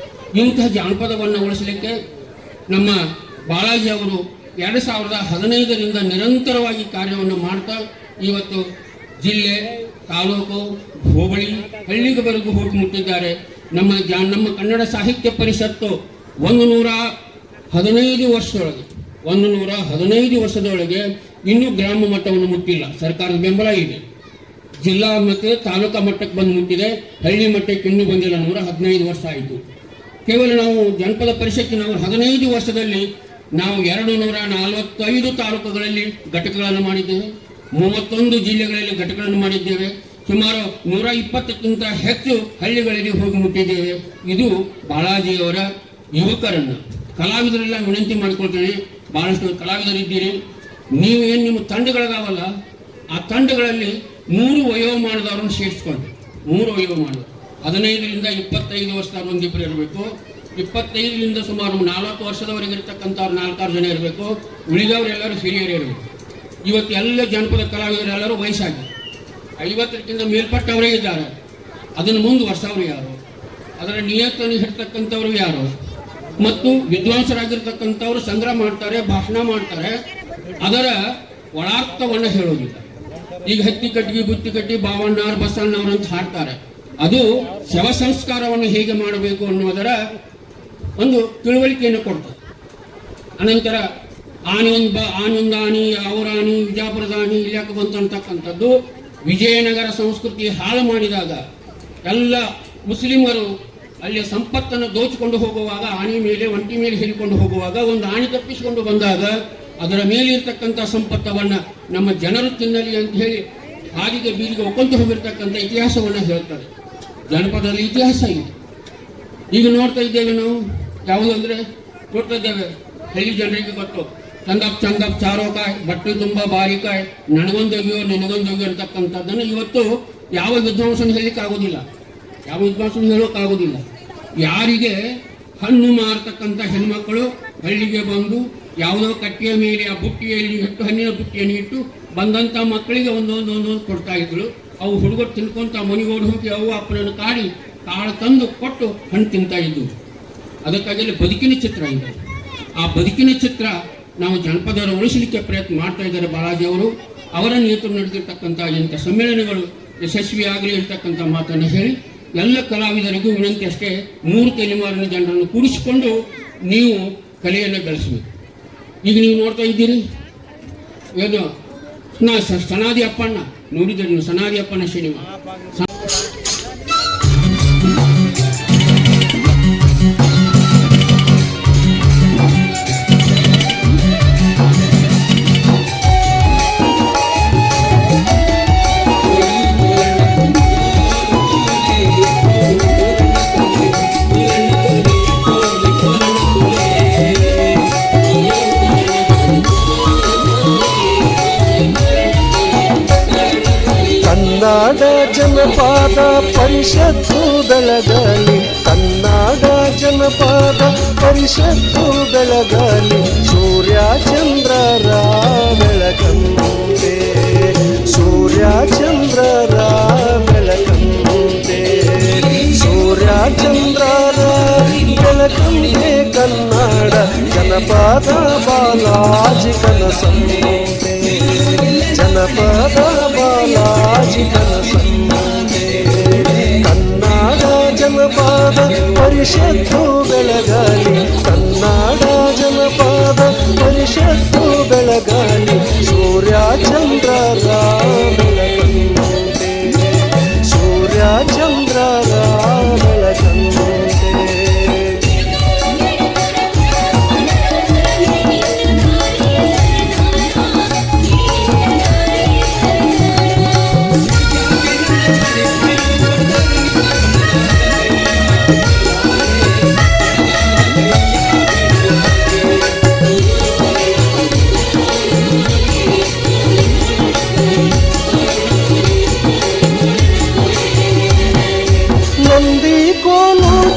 ಇಂತಹ ಜಾನಪದವನ್ನು ಉಳಿಸಲಿಕ್ಕೆ ನಮ್ಮ ಬಾಲಾಜಿ ಅವರು 2015ರಿಂದ ನಿರಂತರವಾಗಿ ಕಾರ್ಯವನ್ನು ಮಾಡ್ತಾ ಇವತ್ತು ಜಿಲ್ಲೆ, ತಾಲೂಕು, ಹೋಬಳಿ, ಹಳ್ಳಿಯವರೆಗೂ ಹೋಗಿ ಮುಟ್ಟಿದ್ದಾರೆ. ನಮ್ಮ ಕನ್ನಡ ಸಾಹಿತ್ಯ ಪರಿಷತ್ತು 115 ವರ್ಷದೊಳಗೆ ಇನ್ನೂ ಗ್ರಾಮ ಮಟ್ಟವನ್ನು ಮುಟ್ಟಿಲ್ಲ. ಸರ್ಕಾರದ ಬೆಂಬಲ ಇದೆ. ಜಿಲ್ಲಾ ಮತ್ತು ತಾಲೂಕಾ ಮಟ್ಟಕ್ಕೆ ಬಂದು ಮುಟ್ಟಿದೆ, ಹಳ್ಳಿ ಮಟ್ಟಕ್ಕೆ ಇನ್ನೂ ಬಂದಿಲ್ಲ. 115 ವರ್ಷ ಆಯಿತು. ಕೇವಲ ನಾವು ಜನಪದ ಪರಿಷತ್ತಿನ 15 ವರ್ಷದಲ್ಲಿ ನಾವು 245 ತಾಲೂಕುಗಳಲ್ಲಿ ಘಟಕಗಳನ್ನು ಮಾಡಿದ್ದೇವೆ, 31 ಜಿಲ್ಲೆಗಳಲ್ಲಿ ಘಟಕಗಳನ್ನು ಮಾಡಿದ್ದೇವೆ, ಸುಮಾರು 120ಕ್ಕಿಂತ ಹೆಚ್ಚು ಹಳ್ಳಿಗಳಿಗೆ ಹೋಗಿ ಮುಟ್ಟಿದ್ದೇವೆ. ಇದು ಬಾಲಾಜಿಯವರ ಯುವಕರನ್ನು, ಕಲಾವಿದರೆಲ್ಲ ವಿನಂತಿ ಮಾಡಿಕೊಳ್ತೇನೆ. ಬಹಳಷ್ಟು ಕಲಾವಿದರಿದ್ದೀರಿ, ನೀವು ಏನು ನಿಮ್ಮ ತಂಡಗಳಿದಾವಲ್ಲ, ಆ ತಂಡಗಳಲ್ಲಿ 3 ವಯೋಮಾನದವರನ್ನು ಸೇರಿಸ್ಕೊಂಡು, 3 ವಯೋಮಾನದವರು 15ರಿಂದ 25 ವರ್ಷದವರು ಒಂದಿಬ್ಬರು ಇರಬೇಕು, 25ರಿಂದ ಸುಮಾರು 40 ವರ್ಷದವರೆಗೆ ಇರತಕ್ಕಂಥವ್ರು 4-6 ಜನ ಇರಬೇಕು, ಉಳಿದವರೆಲ್ಲರೂ ಹಿರಿಯರು ಇರಬೇಕು. ಇವತ್ತು ಎಲ್ಲ ಜನಪದ ಕಲಾವಿದರೆಲ್ಲರೂ ವಯಸ್ಸಾಗಿ 50ಕ್ಕಿಂತ ಮೇಲ್ಪಟ್ಟವರೇ ಇದ್ದಾರೆ. ಅದನ್ನು ಮುಂದುವರ್ಸೋರು ಯಾರು, ಅದರ ನಿಯತನ್ನು ಹಿಡ್ತಕ್ಕಂಥವ್ರು ಯಾರು, ಮತ್ತು ವಿದ್ವಾಂಸರಾಗಿರ್ತಕ್ಕಂಥವ್ರು ಸಂಗ್ರಹ ಮಾಡ್ತಾರೆ, ಭಾಷಣ ಮಾಡ್ತಾರೆ, ಅದರ ಒಳಾರ್ಥವನ್ನು ಹೇಳೋದಿಲ್ಲ. ಈಗ ಹತ್ತಿ ಕಟ್ಟಿಗೆ, ಬುತ್ತಿ ಕಟ್ಟಿ, ಬಾವಣ್ಣವ್ರು, ಬಸಣ್ಣವ್ರು ಅಂತ ಹಾಡ್ತಾರೆ. ಅದು ಶವ ಸಂಸ್ಕಾರವನ್ನು ಹೇಗೆ ಮಾಡಬೇಕು ಅನ್ನೋದರ ಒಂದು ತಿಳುವಳಿಕೆಯನ್ನು ಕೊಡ್ತದೆ. ಅನಂತರ ಆನೊಂದು ಆನಿ, ಅವರಾನಿ, ವಿಜಾಪುರದ ಆನಿ ಇಲ್ಯಾಕೆ ಬಂತು ಅಂತಕ್ಕಂಥದ್ದು ವಿಜಯನಗರ ಸಂಸ್ಕೃತಿ ಹಾಳು ಮಾಡಿದಾಗ ಎಲ್ಲ ಮುಸ್ಲಿಮರು ಅಲ್ಲಿ ಸಂಪತ್ತನ್ನು ದೋಚಿಕೊಂಡು ಹೋಗುವಾಗ, ಆಣಿ ಮೇಲೆ ಒಂಟಿ ಮೇಲೆ ಹೇರಿಕೊಂಡು ಹೋಗುವಾಗ, ಒಂದು ಆಣಿ ತಪ್ಪಿಸಿಕೊಂಡು ಬಂದಾಗ ಅದರ ಮೇಲಿರ್ತಕ್ಕಂಥ ಸಂಪತ್ತವನ್ನು ನಮ್ಮ ಜನರು ತಿನ್ನಲಿ ಅಂತ ಹೇಳಿ ಹಾದಿಗೆ ಬೀದಿಗೆ ಒಕ್ಕೊಂತು ಹೋಗಿರ್ತಕ್ಕಂಥ ಇತಿಹಾಸವನ್ನು ಹೇಳ್ತಾರೆ. ಜನಪದದಲ್ಲಿ ಇತಿಹಾಸ ಇದೆ. ಈಗ ನೋಡ್ತಾ ಇದ್ದೇವೆ ನಾವು, ಯಾವುದು ಅಂದರೆ ನೋಡ್ತಾ ಇದ್ದೇವೆ, ಹಳ್ಳಿ ಜನರಿಗೆ ಗೊತ್ತು, ಚಂದಪ್ ಚಾರೋಕಾಯ್, ಬಟ್ಟೆ ತುಂಬ ಬಾರಿಕಾಯ್, ನನಗೊಂದೋಗ್ಯೋ ನಿನಗೊಂದೋಗ್ಯೋ ಅಂತಕ್ಕಂಥದ್ದನ್ನು ಇವತ್ತು ಯಾವ ವಿದ್ವಾಂಸನ ಹೇಳಲಿಕ್ಕಾಗೋದಿಲ್ಲ, ಯಾವ ವಿದ್ವಾಂಸನ ಹೇಳೋಕ್ಕಾಗೋದಿಲ್ಲ. ಯಾರಿಗೆ ಹಣ್ಣು ಮಾರತಕ್ಕಂಥ ಹೆಣ್ಮಕ್ಕಳು ಹಳ್ಳಿಗೆ ಬಂದು ಯಾವುದೋ ಕಟ್ಟೆಯ ಮೇಲೆ ಆ ಬುಟ್ಟಿಯಲ್ಲಿ ಇಟ್ಟು, ಹಣ್ಣಿನ ಬುಟ್ಟಿಯನ್ನು ಇಟ್ಟು ಬಂದಂಥ ಮಕ್ಕಳಿಗೆ ಒಂದೊಂದು ಕೊಡ್ತಾ ಇದ್ರು. ಅವು ಹುಡುಗರು ತಿನ್ಕೊಂತ ಮನೆಗೋಡು ಹೋಗಿ ಅವು ಅಪ್ಪನನ್ನು ಕಾಳು ತಂದು ಕೊಟ್ಟು ಹಣ್ಣು ತಿಂತಾ ಇದ್ವು. ಅದಕ್ಕಾಗಿ ಬದುಕಿನ ಚಿತ್ರ ಇದೆ. ಆ ಬದುಕಿನ ಚಿತ್ರ ನಾವು ಜನಪದರ ಉಳಿಸಲಿಕ್ಕೆ ಪ್ರಯತ್ನ ಮಾಡ್ತಾ ಇದ್ದಾರೆ ಬಾಲಾಜಿ ಅವರು. ಅವರ ನೇತೃತ್ವ ನಡೆದಿರ್ತಕ್ಕಂಥ ಇಂಥ ಸಮ್ಮೇಳನಗಳು ಯಶಸ್ವಿಯಾಗಲಿ ಇರ್ತಕ್ಕಂಥ ಮಾತನ್ನು ಹೇಳಿ ಎಲ್ಲ ಕಲಾವಿದರಿಗೂ ವಿನಂತಿ ಅಷ್ಟೇ, 3 ತಲೆಮಾರಿನ ಜನರನ್ನು ಕೂಡಿಸಿಕೊಂಡು ನೀವು ಕಲೆಯನ್ನು ಬೆಳೆಸಬೇಕು. ಈಗ ನೀವು ನೋಡ್ತಾ ಇದ್ದೀರಿ, ಏನು ಸನಾದಿ ಅಪ್ಪಣ್ಣ ನೋಡಿದ್ದೀರಿ ನೀವು, ಸನಾದಿ ಅಪ್ಪಣ್ಣ ಸಿನಿಮಾ. ಕನ್ನಡ ಜನಪದ ಪರಿಷತ್ತು ಬೆಳಗಲಿ, ಕನ್ನಡ ಜನಪದ ಪರಿಷತ್ತು ಬೆಳಗಲಿ, ಸೂರ್ಯ ಚಂದ್ರರ ಬೆಳಕಂತೆ, ಸೂರ್ಯ ಚಂದ್ರರ ಬೆಳಕಂತೆ, ಸೂರ್ಯ ಚಂದ್ರರ ಬೆಳಕಂತೆ ಕನ್ನಡ ಜನ ಜನಪದ ಬಾಲಾಜಿ ಕನಸಂತೆ ಜನಪದ ಬಾಲಾಜಿ ಕನಸಂತೆ ಕನ್ನಡ ಜನಪದ ಪರಿಷತ್ತು ಬೆಳಗಲಿ ಕನ್ನಡ ಜನಪದ ಪರಿಷತ್ತು ಬೆಳಗಲಿ ಸೂರ್ಯ ಚಂದ್ರರ ಬೆಳಕಂತೆ ಸೂರ್ಯ ಚಂದ್ರರ ಬೆಳಕಂತೆ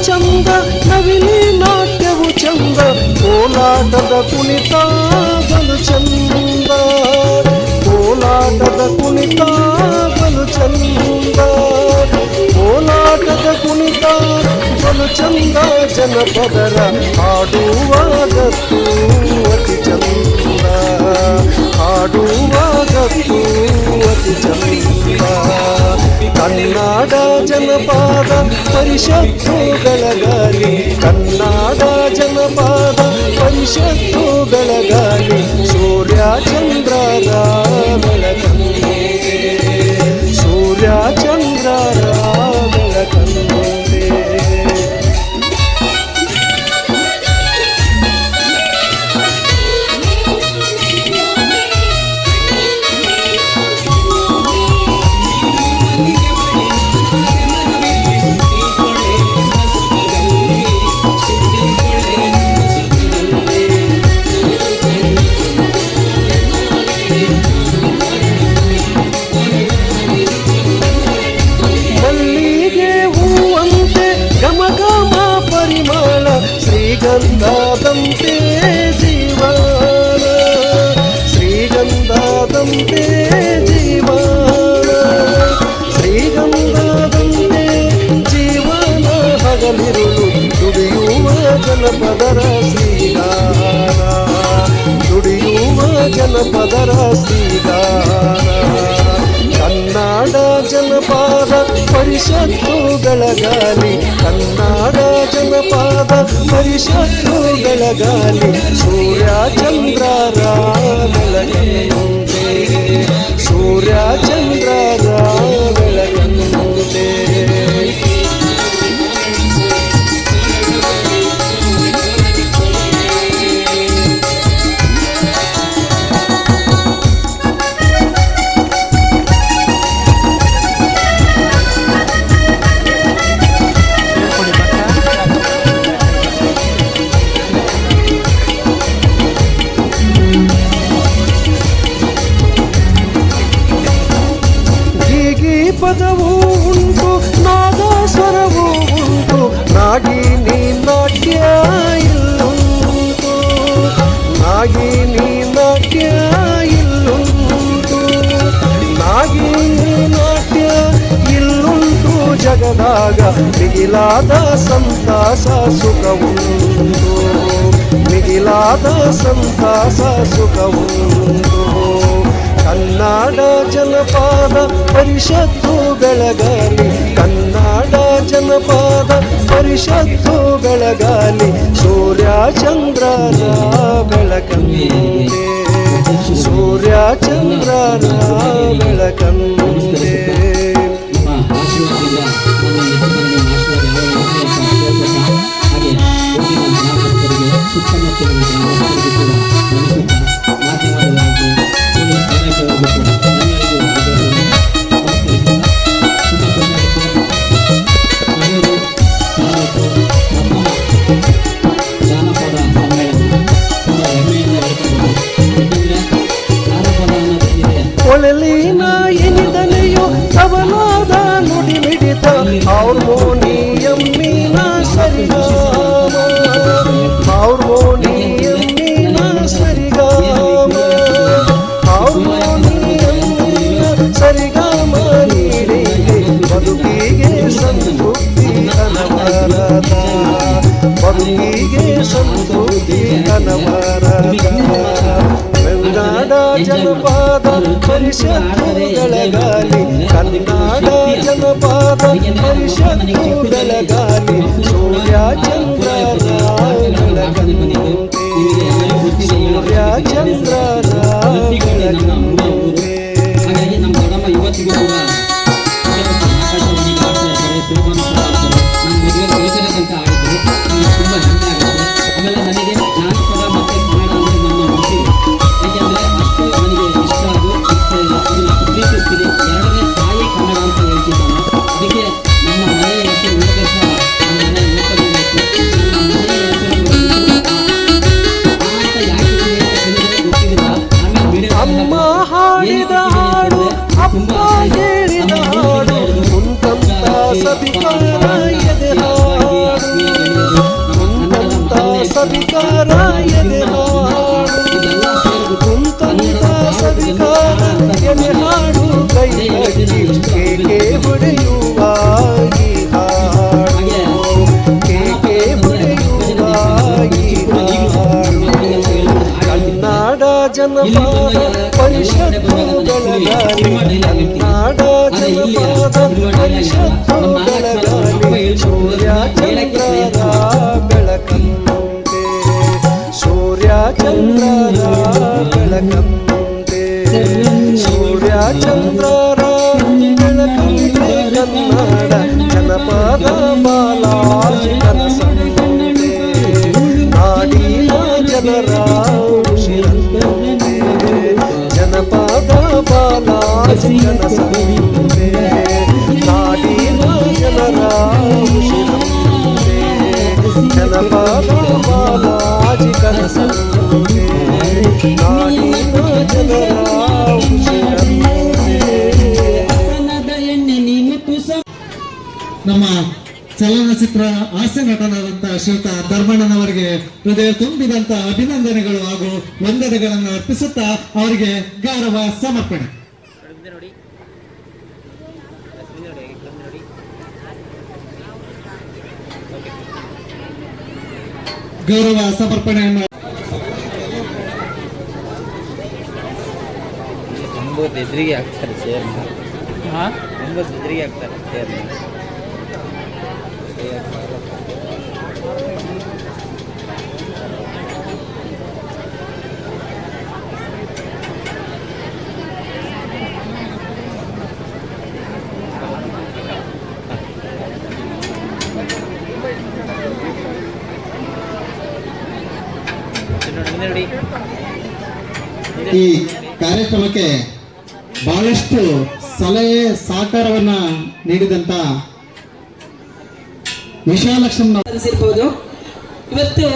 ಚಂದ ನವಿಲಿ ನಾಟ್ಯವು ಚಂದ ಕೋಲಾಟದ ಕುಣಿತಾಗಲು ಚಂದ ಕೋಲಾಟದ ಕುಣಿತಾಗಲು ಚಂದ ಕೋಲಾಟದ ಕುಣಿತಾಗಲು ಚಂದ ಜನಪದರ ಹಾಡುವಾಗತ್ತು ಅತಿ ಚಂದ ಹಾಡುವಾಗತ್ತು ಅತಿ ಚಂದ ಕನ್ನಡ ಜನಪದ ಪರಿಷತ್ತು ಬೆಳಗಲಿ ಕನ್ನಡ ಜನಪದ ಪರಿಷತ್ತು ಬೆಳಗಲಿ ಸೂರ್ಯ ಚಂದ್ರರ ಬೆಳಕಂತೆ ಸೂರ್ಯ ಚಂದ್ರರ ಬೆಳಕಂತೆ ಶ್ರೀಗಂಧದಂತೆ ಜೀವನ ಶ್ರೀಗಂಧದಂತೆ ಜೀವನ ಶ್ರೀಗಂಧದಂತೆ ಜೀವನ ಹಗಲಿರುಳು ದುಡಿಯುವ ಜನಪದರ ಶ್ರೀಗಾನ ದುಡಿಯುವ ಜನಪದರ ಶ್ರೀಗಾನ ಕನ್ನಡ ಜನಪದ ಪರಿಷತ್ತು ಬೆಳಗಲಿ ಕನ್ನಡ ಜನಪದ ಪರಿಷತ್ತು ಬೆಳಗಲಿ ಸೂರ್ಯ ಚಂದ್ರರ ಬೆಳಕಂತೆ ಸೂರ್ಯ ಚಂದ್ರರ ಬೆಳಕಂತೆ ಪದವೂ ಉಂಟು ನಾದ ಸ್ವರವೂ ಉಂಟು ನಾಗಿನಿ ನಾಟ್ಯ ಇಲ್ಲುಂಟು ನಾಗಿನಿ ನಾಟ್ಯ ಇಲ್ಲುಂಟು ನಾಗಿನಿ ನಾಟ್ಯ ಇಲ್ಲುಂಟು ಜಗದಾಗ ಮಿಗಿಲಾದ ಸಂತಾಸ ಸುಖವುಂಟು ಮಿಗಿಲಾದ ಸಂತಾಸ ಸುಖವುಂಟು ಕನ್ನಡ ಜನಪದ ಪರಿಷತ್ತು ಬೆಳಗಲಿ ಕನ್ನಡ ಜನಪದ ಪರಿಷತ್ತು ಬೆಳಗಲಿ ಸೂರ್ಯ ಚಂದ್ರರ ಬೆಳಕಂತೆ ಸೂರ್ಯ ಚಂದ್ರರ ಬೆಳಕಂತೆ ಕೊಳಲಿನ ಎನಿದನೆಯು ತಬಲಾದ ನುಡಿ ಮಿಡಿತ ಹಾರ್ಮೋನಿಯಮ್ಮಿನ ಸರಿಗಾಮ ಹಾರ್ಮೋನಿಯಮ್ಮಿನ ಸರಿಗಾಮ ಹಾರ್ಮೋನಿಯಮ್ಮಿನ ಸರಿಗಾಮ ನೀಡಿ ಬದುಕಿಗೆ ಸಂತೃಪ್ತಿ ಅನವರದ ಬದುಕಿಗೆ ಸಂತೃಪ್ತಿ ಅನವರದ ಪರಿಷತ್ತುಗಳಗಾಲಿ ಕನ್ನಡ ಜನಪದ ಪರಿಷತ್ತುಗಳಗಾಲಿ ಸೂರ್ಯ ಚಂದ್ರರ ಬೆಳಕಂತೆ ಸೂರ್ಯ ಚಂದ್ರರ ಬೆಳಕಂತೆ ಹಾಗಾಗಿ ನಮ್ಮ ದೊಡ್ಡಮ್ಮ ಇವತ್ತಿಗೂ ಕೂಡ ಆಕಾಶವಾಣಿಗೆ ಆಡ್ತಾ ಇರ್ತಾರೆ, ಸುಲಭನ ಕೂಡ ಆಡ್ತಾರೆ. ನಮ್ಮ ಮದುವೆ ಕಲಿಸಬೇಕಂತ ಆಡಿದ್ರು, ನನಗೆ ತುಂಬ ಹೆಮ್ಮೆ ಆಗುತ್ತೆ. ಆಮೇಲೆ ನನಗೆ ಜಾನಪದ ಮತ್ತು ಕನ್ನಡ ಅಂದರೆ ನನ್ನ ಹುಟ್ಟಿದೆ, ಯಾಕೆಂದರೆ ಅಷ್ಟು ನನಗೆ ಇಷ್ಟ ಅದು ಇದನ್ನ ಪ್ರೀತಿಸ್ತೀನಿ. ಎರಡನೇ ತಾಯಿ ಕನ್ನಡ ಅಂತ ಹೇಳ್ತೀನಿ ನಾನು. ಅದಕ್ಕೆ ನಮ್ಮ ಮನೆಯ ಹೆಸರು ಉಳಿದ ಸಹ ನಮ್ಮ ಮನೆ ಉಳಿಸಬೇಕು, ನಮ್ಮ ಮನೆಯ ಹೆಸರು ಅಂತ ಯಾಕೆ ಗೊತ್ತಿಲ್ಲ. ಆಮೇಲೆ ಅಮ್ಮ ಹಾಡಿದ ಹಾಡು ಅಪ್ಪ ಹೇಳಿದ ಹಾಡು ಕುಂತಂತ ಸಭಿಕಾರ ಎದೆ ಹಾಡು ಕುಂತಂತ ಸಭಿಕಾರ ಎದೆ ಹಾಡು ಕುಂತಂತ ಸಭಿಕಾರ ಎದೆ ಹಾಡು ಕೈ ಕಟ್ಟಿ ಕೇಕೆ ಹೊಡೆಯುವ ಈ ಹಾಡು ಕೇಕೆ ಹೊಡೆಯುವ ಈ ಹಾಡು ಕನ್ನಡ ಜನಪದ ಪರಿಷತ್ತುಗಳಗಾಲಿ ಕನ್ನಡ ಜನಪದ ಪರಿಷತ್ತುಗಳಗಾಲಿ ಸೂರ್ಯ ಚಂದ್ರರ ಬೆಳಕಂತೆ ಸೂರ್ಯ ಚಂದ್ರರ ಬೆಳಕಂತೆ ಸೂರ್ಯ ಚಂದ್ರರ ಬೆಳಕಂತೆ ಕನ್ನಡ ಜನಪದ ಬಾಲಾಜಿ ಕನಸಂತೆ ನಾಡಿನ ಜನರ ಉಸಿರಂತೆ ಜನಪದ ಬಾಲಾಜಿ ಕನಸಂತೆ ನಾಡಿನ ಜನರ ಉಸಿರಂತೆ ಜನಪದ ಬಾಲಾಜಿ ಕನಸಂತೆ ನಾಡಿನ ಜನರ ಉಸಿರಂತೆ. ನಮ್ಮ ಚಲನಚಿತ್ರ ಹಾಸ್ಯ ನಟನಾದಂತಹ ಶ್ರೀಯುತ ಧರ್ಮಣ್ಣನವರಿಗೆ ಹೃದಯ ತುಂಬಿದಂತ ಅಭಿನಂದನೆಗಳು ಹಾಗೂ ವಂದನೆಗಳನ್ನು ಅರ್ಪಿಸುತ್ತಾ ಅವರಿಗೆ ಗೌರವ ಸಮರ್ಪಣೆ. ಗೌರವ ಸಮರ್ಪಣೆಯನ್ನು ಎದುರಿಗೆ ಹಾಕ್ತಾರೆ ಚೇರ್ ಎದುರಿಗೆ ಹಾಕ್ತಾರೆ ಚೇರ್ ನೋಡಿ. ಈ ಕಾರ್ಯಕ್ರಮಕ್ಕೆ ಬಹಳಷ್ಟು ಸಲಹೆ ಸಹಕಾರವನ್ನ ನೀಡಿದಂತ ವಿಶಾಲಕ್ಷ್ಮಿ ಅನಿಸಿರ್ಬೋದು. ಇವತ್ತು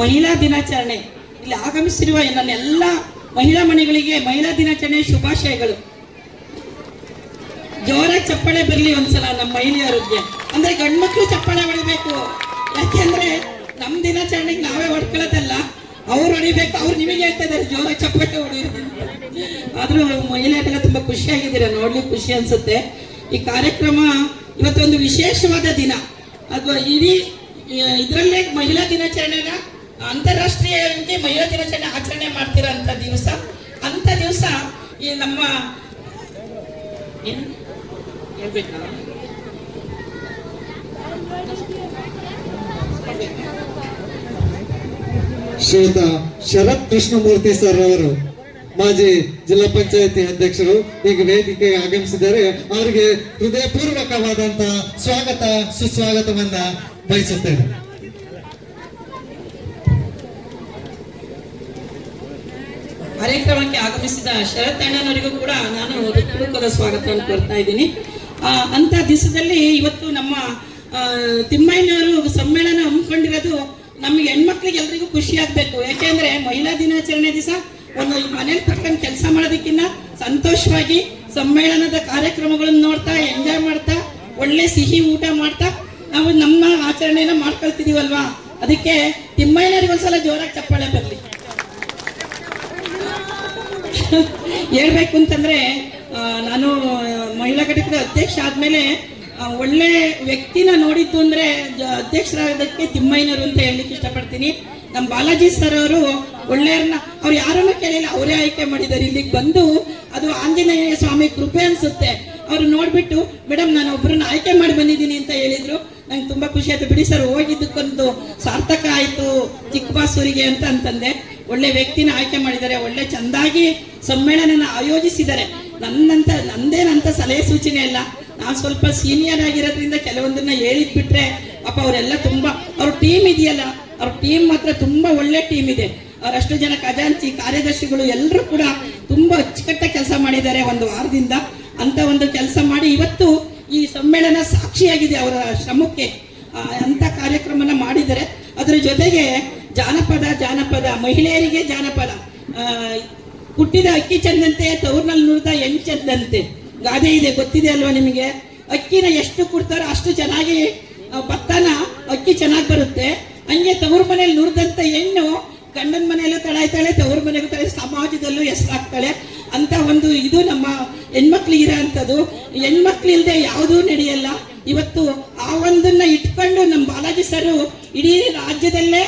ಮಹಿಳಾ ದಿನಾಚರಣೆ, ಇಲ್ಲಿ ಆಗಮಿಸಿರುವ ನನ್ನೆಲ್ಲ ಮಹಿಳಾ ಮನೆಗಳಿಗೆ ಮಹಿಳಾ ದಿನಾಚರಣೆ ಶುಭಾಶಯಗಳು. ಜೋರಾಗಿ ಚಪ್ಪಾಳೆ ಬರಲಿ ಒಂದ್ಸಲ ನಮ್ಮ ಮಹಿಳೆಯರಿಗೆ. ಅಂದ್ರೆ ಗಂಡು ಮಕ್ಕಳು ಚಪ್ಪಾಳೆ ಹೊಡಿಬೇಕು, ಯಾಕೆಂದ್ರೆ ನಮ್ಮ ದಿನಾಚರಣೆಗೆ ನಾವೇ ಹೊಡ್ಕೊಳ್ಳೋದಲ್ಲ, ಅವ್ರು ಹೊಡಿಬೇಕು. ಅವ್ರು ನಿಮಗೆ ಹೇಳ್ತಾ ಇದ್ದಾರೆ ಜೋರಾಗಿ ಚಪ್ಪಾಳೆ ಹೊಡಿಯೋದು. ಆದ್ರೂ ಮಹಿಳೆಯರೆಲ್ಲ ತುಂಬಾ ಖುಷಿಯಾಗಿದ್ದೀರಾ, ನೋಡ್ಲಿಕ್ಕೆ ಖುಷಿ ಅನ್ಸುತ್ತೆ. ಈ ಕಾರ್ಯಕ್ರಮ ಇವತ್ತೊಂದು ವಿಶೇಷವಾದ ದಿನ. ಅದು ಇಡೀ ಇದರಲ್ಲೇ ಮಹಿಳಾ ದಿನಾಚರಣೆನ ಅಂತಾರಾಷ್ಟ್ರೀಯ ಮಹಿಳಾ ದಿನಾಚರಣೆ ಆಚರಣೆ ಮಾಡ್ತಿರೋ ಅಂತ ದಿವಸ. ಅಂತ ದಿವಸ ಈ ನಮ್ಮ ಹೇಳ್ಬೇಕಾ ಶ್ರೀಯುತ ಶರತ್ ಕೃಷ್ಣಮೂರ್ತಿ ಸರ್ ಅವರು ಮಾಜಿ ಜಿಲ್ಲಾ ಪಂಚಾಯತಿ ಅಧ್ಯಕ್ಷರು ಈಗ ವೇದಿಕೆಗೆ ಆಗಮಿಸಿದ್ದಾರೆ. ಅವರಿಗೆ ಹೃದಯಪೂರ್ವಕವಾದಂತಹ ಸ್ವಾಗತ ಸುಸ್ವಾಗತವನ್ನ ಬಯಸುತ್ತೇನೆ. ಕಾರ್ಯಕ್ರಮಕ್ಕೆ ಆಗಮಿಸಿದ ಶರತ್ ಅಣ್ಣನವರಿಗೂ ಕೂಡ ನಾನು ಹೃತ್ಪೂರ್ವಕವಾದ ಸ್ವಾಗತವನ್ನು ಕೋರ್ತಾ ಇದ್ದೀನಿ. ಅಂತ ದಿವಸದಲ್ಲಿ ಇವತ್ತು ನಮ್ಮ ತಿಮ್ಮಯ್ಯನವರು ಸಮ್ಮೇಳನ ಹಮ್ಮಿಕೊಂಡಿರೋದು ನಮಗೆ ಹೆಣ್ಮಕ್ಳಿಗೆ ಎಲ್ರಿಗೂ ಖುಷಿ ಆಗ್ಬೇಕು. ಯಾಕೆಂದ್ರೆ ಮಹಿಳಾ ದಿನಾಚರಣೆ ದಿವಸ ಒಂದು ಮನೇಲಿ ಕರ್ಕೊಂಡು ಕೆಲಸ ಮಾಡೋದಕ್ಕಿಂತ ಸಂತೋಷವಾಗಿ ಸಮ್ಮೇಳನದ ಕಾರ್ಯಕ್ರಮಗಳನ್ನು ನೋಡ್ತಾ ಎಂಜಾಯ್ ಮಾಡ್ತಾ ಒಳ್ಳೆ ಸಿಹಿ ಊಟ ಮಾಡ್ತಾ ನಾವು ನಮ್ಮ ಆಚರಣೆನ ಮಾಡ್ಕೊಳ್ತಿದೀವಲ್ವಾ. ಅದಕ್ಕೆ ತಿಮ್ಮಯ್ಯನವರಿಗೆ ಒಂದ್ಸಲ ಜೋರಾಗಿ ಚಪ್ಪಾಳೆ ಬರಲಿ. ಹೇಳ್ಬೇಕು ಅಂತಂದ್ರೆ ನಾನು ಮಹಿಳಾ ಘಟಕದ ಅಧ್ಯಕ್ಷ ಆದ್ಮೇಲೆ ಒಳ್ಳೆ ವ್ಯಕ್ತಿನ ನೋಡಿದ್ದು ಅಂದ್ರೆ ಅಧ್ಯಕ್ಷರಾಗೋದಕ್ಕೆ ತಿಮ್ಮಯ್ಯನವರು ಅಂತ ಹೇಳಲಿಕ್ಕೆ ಇಷ್ಟಪಡ್ತೀನಿ. ನಮ್ಮ ಬಾಲಾಜಿ ಸರ್ ಅವರು ಒಳ್ಳೆಯವ್ರನ್ನ ಅವ್ರು ಯಾರನ್ನು ಕೇಳಿಲ್ಲ, ಅವರೇ ಆಯ್ಕೆ ಮಾಡಿದ್ದಾರೆ. ಇಲ್ಲಿಗೆ ಬಂದು ಅದು ಆಂಜನೇಯ ಸ್ವಾಮಿ ಕೃಪೆ ಅನ್ಸುತ್ತೆ. ಅವ್ರು ನೋಡ್ಬಿಟ್ಟು ಮೇಡಮ್ ನಾನು ಒಬ್ಬರನ್ನ ಆಯ್ಕೆ ಮಾಡಿ ಬಂದಿದ್ದೀನಿ ಅಂತ ಹೇಳಿದ್ರು. ನಂಗೆ ತುಂಬಾ ಖುಷಿ ಆಯ್ತು. ಬಿಡಿ ಸರ್, ಹೋಗಿದ್ದಕ್ಕೊಂದು ಸಾರ್ಥಕ ಆಯ್ತು ಚಿಕ್ಕಬಾಸೂರಿಗೆ ಅಂತಂದೆ. ಒಳ್ಳೆ ವ್ಯಕ್ತಿನ ಆಯ್ಕೆ ಮಾಡಿದ್ದಾರೆ, ಒಳ್ಳೆ ಚಂದಾಗಿ ಸಮ್ಮೇಳನನ ಆಯೋಜಿಸಿದ್ದಾರೆ. ನಂದೇನಂತ ಸಲಹೆ ಸೂಚನೆ ಇಲ್ಲ, ನಾನು ಸ್ವಲ್ಪ ಸೀನಿಯರ್ ಆಗಿರೋದ್ರಿಂದ ಕೆಲವೊಂದನ್ನ ಹೇಳಿದ್ಬಿಟ್ರೆ ಪಾಪ ಅವರೆಲ್ಲ ತುಂಬಾ, ಅವ್ರ ಟೀಮ್ ಇದೆಯಲ್ಲ, ಅವ್ರ ಟೀಮ್ ಮಾತ್ರ ತುಂಬಾ ಒಳ್ಳೆ ಟೀಮ್ ಇದೆ. ಅವರಷ್ಟು ಜನ ಖಜಾಂಚಿ ಕಾರ್ಯದರ್ಶಿಗಳು ಎಲ್ಲರೂ ಕೂಡ ತುಂಬಾ ಅಚ್ಚುಕಟ್ಟ ಕೆಲಸ ಮಾಡಿದ್ದಾರೆ ಒಂದು ವಾರದಿಂದ. ಅಂತ ಒಂದು ಕೆಲಸ ಮಾಡಿ ಇವತ್ತು ಈ ಸಮ್ಮೇಳನ ಸಾಕ್ಷಿಯಾಗಿದೆ ಅವರ ಶ್ರಮಕ್ಕೆ. ಅಂತ ಕಾರ್ಯಕ್ರಮನ ಮಾಡಿದರೆ ಅದರ ಜೊತೆಗೆ ಜಾನಪದ ಮಹಿಳೆಯರಿಗೆ ಜಾನಪದ, ಹುಟ್ಟಿದ ಅಕ್ಕಿ ಚಂದಂತೆ ತವರ್ನಲ್ಲಿ ನುರಿದ ಹೆಣ್ಣು ಚಂದಂತೆ ಗಾದೆ ಇದೆ, ಗೊತ್ತಿದೆ ಅಲ್ವಾ ನಿಮಗೆ? ಅಕ್ಕಿನ ಎಷ್ಟು ಕೊಡ್ತಾರೋ ಅಷ್ಟು ಚೆನ್ನಾಗಿ ಭತ್ತನ ಅಕ್ಕಿ ಚೆನ್ನಾಗಿ ಬರುತ್ತೆ. ಹಂಗೆ ತವರು ಮನೇಲಿ ನುರಿದಂತ ಹೆಣ್ಣು ಗಂಡನ ಮನೆಯಲ್ಲೂ ತಳಾಯ್ತಾಳೆ, ತವರು ಮನೆಗೂ ತಳೆ, ಸಮಾಜದಲ್ಲೂ ಹೆಸರಾಗ್ತಾಳೆ ಅಂತ ಒಂದು ಇದು ನಮ್ಮ ಹೆಣ್ಮಕ್ಳಿಗಿರೋ ಅಂಥದ್ದು. ಹೆಣ್ಮಕ್ಳು ಇಲ್ಲದೆ ಯಾವುದೂ ನಡೆಯಲ್ಲ. ಇವತ್ತು ಆ ಒಂದನ್ನ ಇಟ್ಕೊಂಡು ನಮ್ಮ ಬಾಲಾಜಿ ಸರ್ ಇಡೀ ರಾಜ್ಯದಲ್ಲೇ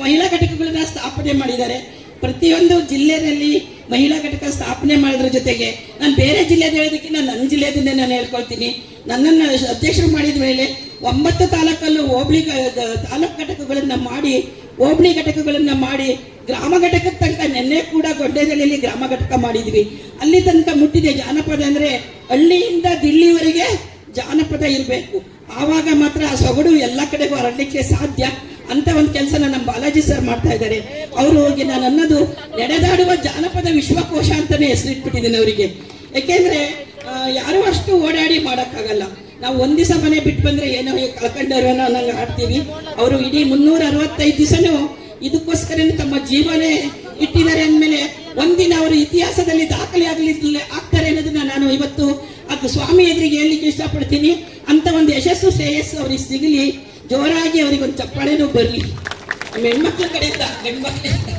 ಮಹಿಳಾ ಘಟಕಗಳನ್ನ ಸ್ಥಾಪನೆ ಮಾಡಿದ್ದಾರೆ. ಪ್ರತಿಯೊಂದು ಜಿಲ್ಲೆಯಲ್ಲಿ ಮಹಿಳಾ ಘಟಕ ಸ್ಥಾಪನೆ ಮಾಡೋದ್ರ ಜೊತೆಗೆ ನಾನು ಬೇರೆ ಜಿಲ್ಲೆದ ಹೇಳೋದಕ್ಕಿಂತ ನನ್ನ ಜಿಲ್ಲೆದಿಂದ ನಾನು ಹೇಳ್ಕೊಳ್ತೀನಿ. ನನ್ನನ್ನು ಅಧ್ಯಕ್ಷರು ಮಾಡಿದ ಮೇಲೆ 9 ತಾಲೂಕಲ್ಲೂ ತಾಲೂಕು ಘಟಕಗಳನ್ನ ಮಾಡಿ, ಹೋಬಳಿ ಘಟಕಗಳನ್ನ ಮಾಡಿ, ಗ್ರಾಮ ಘಟಕದ ತನಕ ನೆನ್ನೆ ಕೂಡ ಗೊಡ್ಡೆದಳ್ಳಿಯಲ್ಲಿ ಗ್ರಾಮ ಘಟಕ ಮಾಡಿದ್ವಿ. ಅಲ್ಲಿ ತನಕ ಮುಟ್ಟಿದೆ. ಜಾನಪದ ಅಂದ್ರೆ ಹಳ್ಳಿಯಿಂದ ದಿಲ್ಲಿವರೆಗೆ ಜಾನಪದ ಇರಬೇಕು. ಆವಾಗ ಮಾತ್ರ ಆ ಸೊಗಡು ಎಲ್ಲ ಕಡೆಗೂ ಹರಡಲಿಕ್ಕೆ ಸಾಧ್ಯ. ಅಂತ ಒಂದು ಕೆಲಸನ ನಮ್ಮ ಬಾಲಾಜಿ ಸರ್ ಮಾಡ್ತಾ ಇದ್ದಾರೆ. ಅವರು ಹೋಗಿ ನಾನು ಅನ್ನೋದು ನಡೆದಾಡುವ ಜಾನಪದ ವಿಶ್ವಕೋಶ ಅಂತಾನೆ ಹೆಸರಿಟ್ಬಿಟ್ಟಿದ್ದೀನಿ ಅವರಿಗೆ. ಯಾಕೆಂದ್ರೆ ಯಾರು ಅಷ್ಟು ಓಡಾಡಿ ಮಾಡೋಕ್ಕಾಗಲ್ಲ. ನಾವು ಒಂದ್ ದಿವಸ ಮನೆ ಬಿಟ್ಟು ಬಂದ್ರೆ ಏನೋ ಕಳ್ಕೊಂಡವ್ರು ಅನ್ನಂಗೆ ಆಡ್ತೀವಿ. ಅವರು ಇಡೀ 365 ದಿವಸನೂ ಇದಕ್ಕೋಸ್ಕರ ತಮ್ಮ ಜೀವನೇ ಇಟ್ಟಿದ್ದಾರೆ ಅಂದಮೇಲೆ ಒಂದಿನ ಅವರು ಇತಿಹಾಸದಲ್ಲಿ ದಾಖಲೆ ಆಗ್ತಾರೆ ಅನ್ನೋದನ್ನ ನಾನು ಇವತ್ತು ಅದು ಸ್ವಾಮಿ ಎದುರಿಗೆ ಹೇಳಲಿಕ್ಕೆ ಇಷ್ಟಪಡ್ತೀನಿ. ಅಂತ ಒಂದು ಯಶಸ್ಸು ಶ್ರೇಯಸ್ಸು ಅವ್ರಿಗೆ ಸಿಗಲಿ. ಜೋರಾಗಿ ಅವ್ರಿಗೆ ಒಂದು ಚಪ್ಪಾಳೆನೂ ಬರಲಿ ನಮ್ಮ ಹೆಣ್ಮಕ್ಳ ಕಡೆಯಿಂದ, ಗಂಡ್ಮಕ್ಳಿಂದ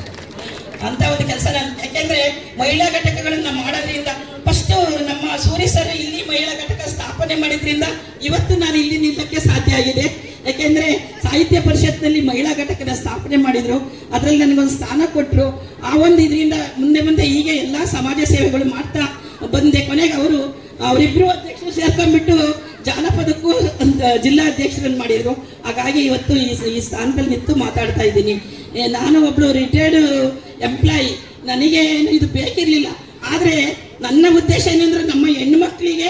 ಅಂತ ಒಂದು ಕೆಲಸ. ಯಾಕೆಂದ್ರೆ ಮಹಿಳಾ ಘಟಕಗಳನ್ನ ಮಾಡೋದ್ರಿಂದ ಫಸ್ಟ್ ನಮ್ಮ ಸೂರಿ ಸರ್ ಇಲ್ಲಿ ಮಹಿಳಾ ಘಟಕ ಸ್ಥಾಪನೆ ಮಾಡಿದ್ರಿಂದ ಇವತ್ತು ನಾನು ಇಲ್ಲಿ ನಿಲ್ಲಕ್ಕೆ ಸಾಧ್ಯ ಆಗಿದೆ. ಯಾಕೆಂದ್ರೆ ಸಾಹಿತ್ಯ ಪರಿಷತ್ನಲ್ಲಿ ಮಹಿಳಾ ಘಟಕದ ಸ್ಥಾಪನೆ ಮಾಡಿದ್ರು, ಅದರಲ್ಲಿ ನನಗೊಂದು ಸ್ಥಾನ ಕೊಟ್ಟರು. ಆ ಒಂದು ಇದರಿಂದ ಮುಂದೆ ಹೀಗೆ ಎಲ್ಲ ಸಮಾಜ ಸೇವೆಗಳು ಮಾಡ್ತಾ ಬಂದೆ. ಕೊನೆಗೆ ಅವರಿಬ್ರು ಅಧ್ಯಕ್ಷರು ಸೇರ್ಕೊಂಡ್ಬಿಟ್ಟು ಜಾನಪದಕ್ಕೂ ಜಿಲ್ಲಾ ಅಧ್ಯಕ್ಷರನ್ನು ಮಾಡಿದ್ರು. ಹಾಗಾಗಿ ಇವತ್ತು ಈ ಸ್ಥಾನದಲ್ಲಿ ನಿಂತು ಮಾತಾಡ್ತಾ ಇದ್ದೀನಿ. ನಾನು ಒಬ್ಳು ರಿಟೈರ್ಡ್ ಎಂಪ್ಲಾಯಿ, ನನಗೆ ಇದು ಬೇಕಿರಲಿಲ್ಲ. ಆದರೆ ನನ್ನ ಉದ್ದೇಶ ಏನಂದ್ರೆ ನಮ್ಮ ಹೆಣ್ಮಕ್ಳಿಗೆ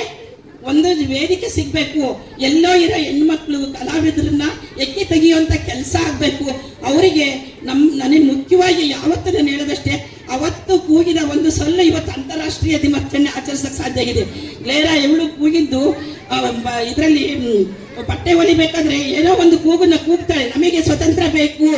ಒಂದು ವೇದಿಕೆ ಸಿಗಬೇಕು. ಎಲ್ಲೋ ಇರೋ ಹೆಣ್ಮಕ್ಳು ಕಲಾವಿದರನ್ನ ಎಕ್ಕಿ ತೆಗೆಯುವಂಥ ಕೆಲಸ ಆಗಬೇಕು. ಅವರಿಗೆ ನನಗೆ ಮುಖ್ಯವಾಗಿ ಯಾವತ್ತೂ ನಾನು ಹೇಳೋದಷ್ಟೇ, ಅವತ್ತು ಕೂಗಿದ ಒಂದು ಸೊಲ್ಲು ಇವತ್ತು ಅಂತಾರಾಷ್ಟ್ರೀಯ ದಿನಾಚರಣೆ ಆಚರಿಸಕ್ಕೆ ಸಾಧ್ಯ ಆಗಿದೆ. ಲೇರಾ ಎವಳು ಕೂಗಿದ್ದು ಇದರಲ್ಲಿ ಬಟ್ಟೆ ಹೊಲಿಬೇಕಾದ್ರೆ ಏನೋ ಒಂದು ಕೂಗನ್ನ ಕೂಗ್ತಾಳೆ, ನಮಗೆ ಸ್ವತಂತ್ರ ಬೇಕು,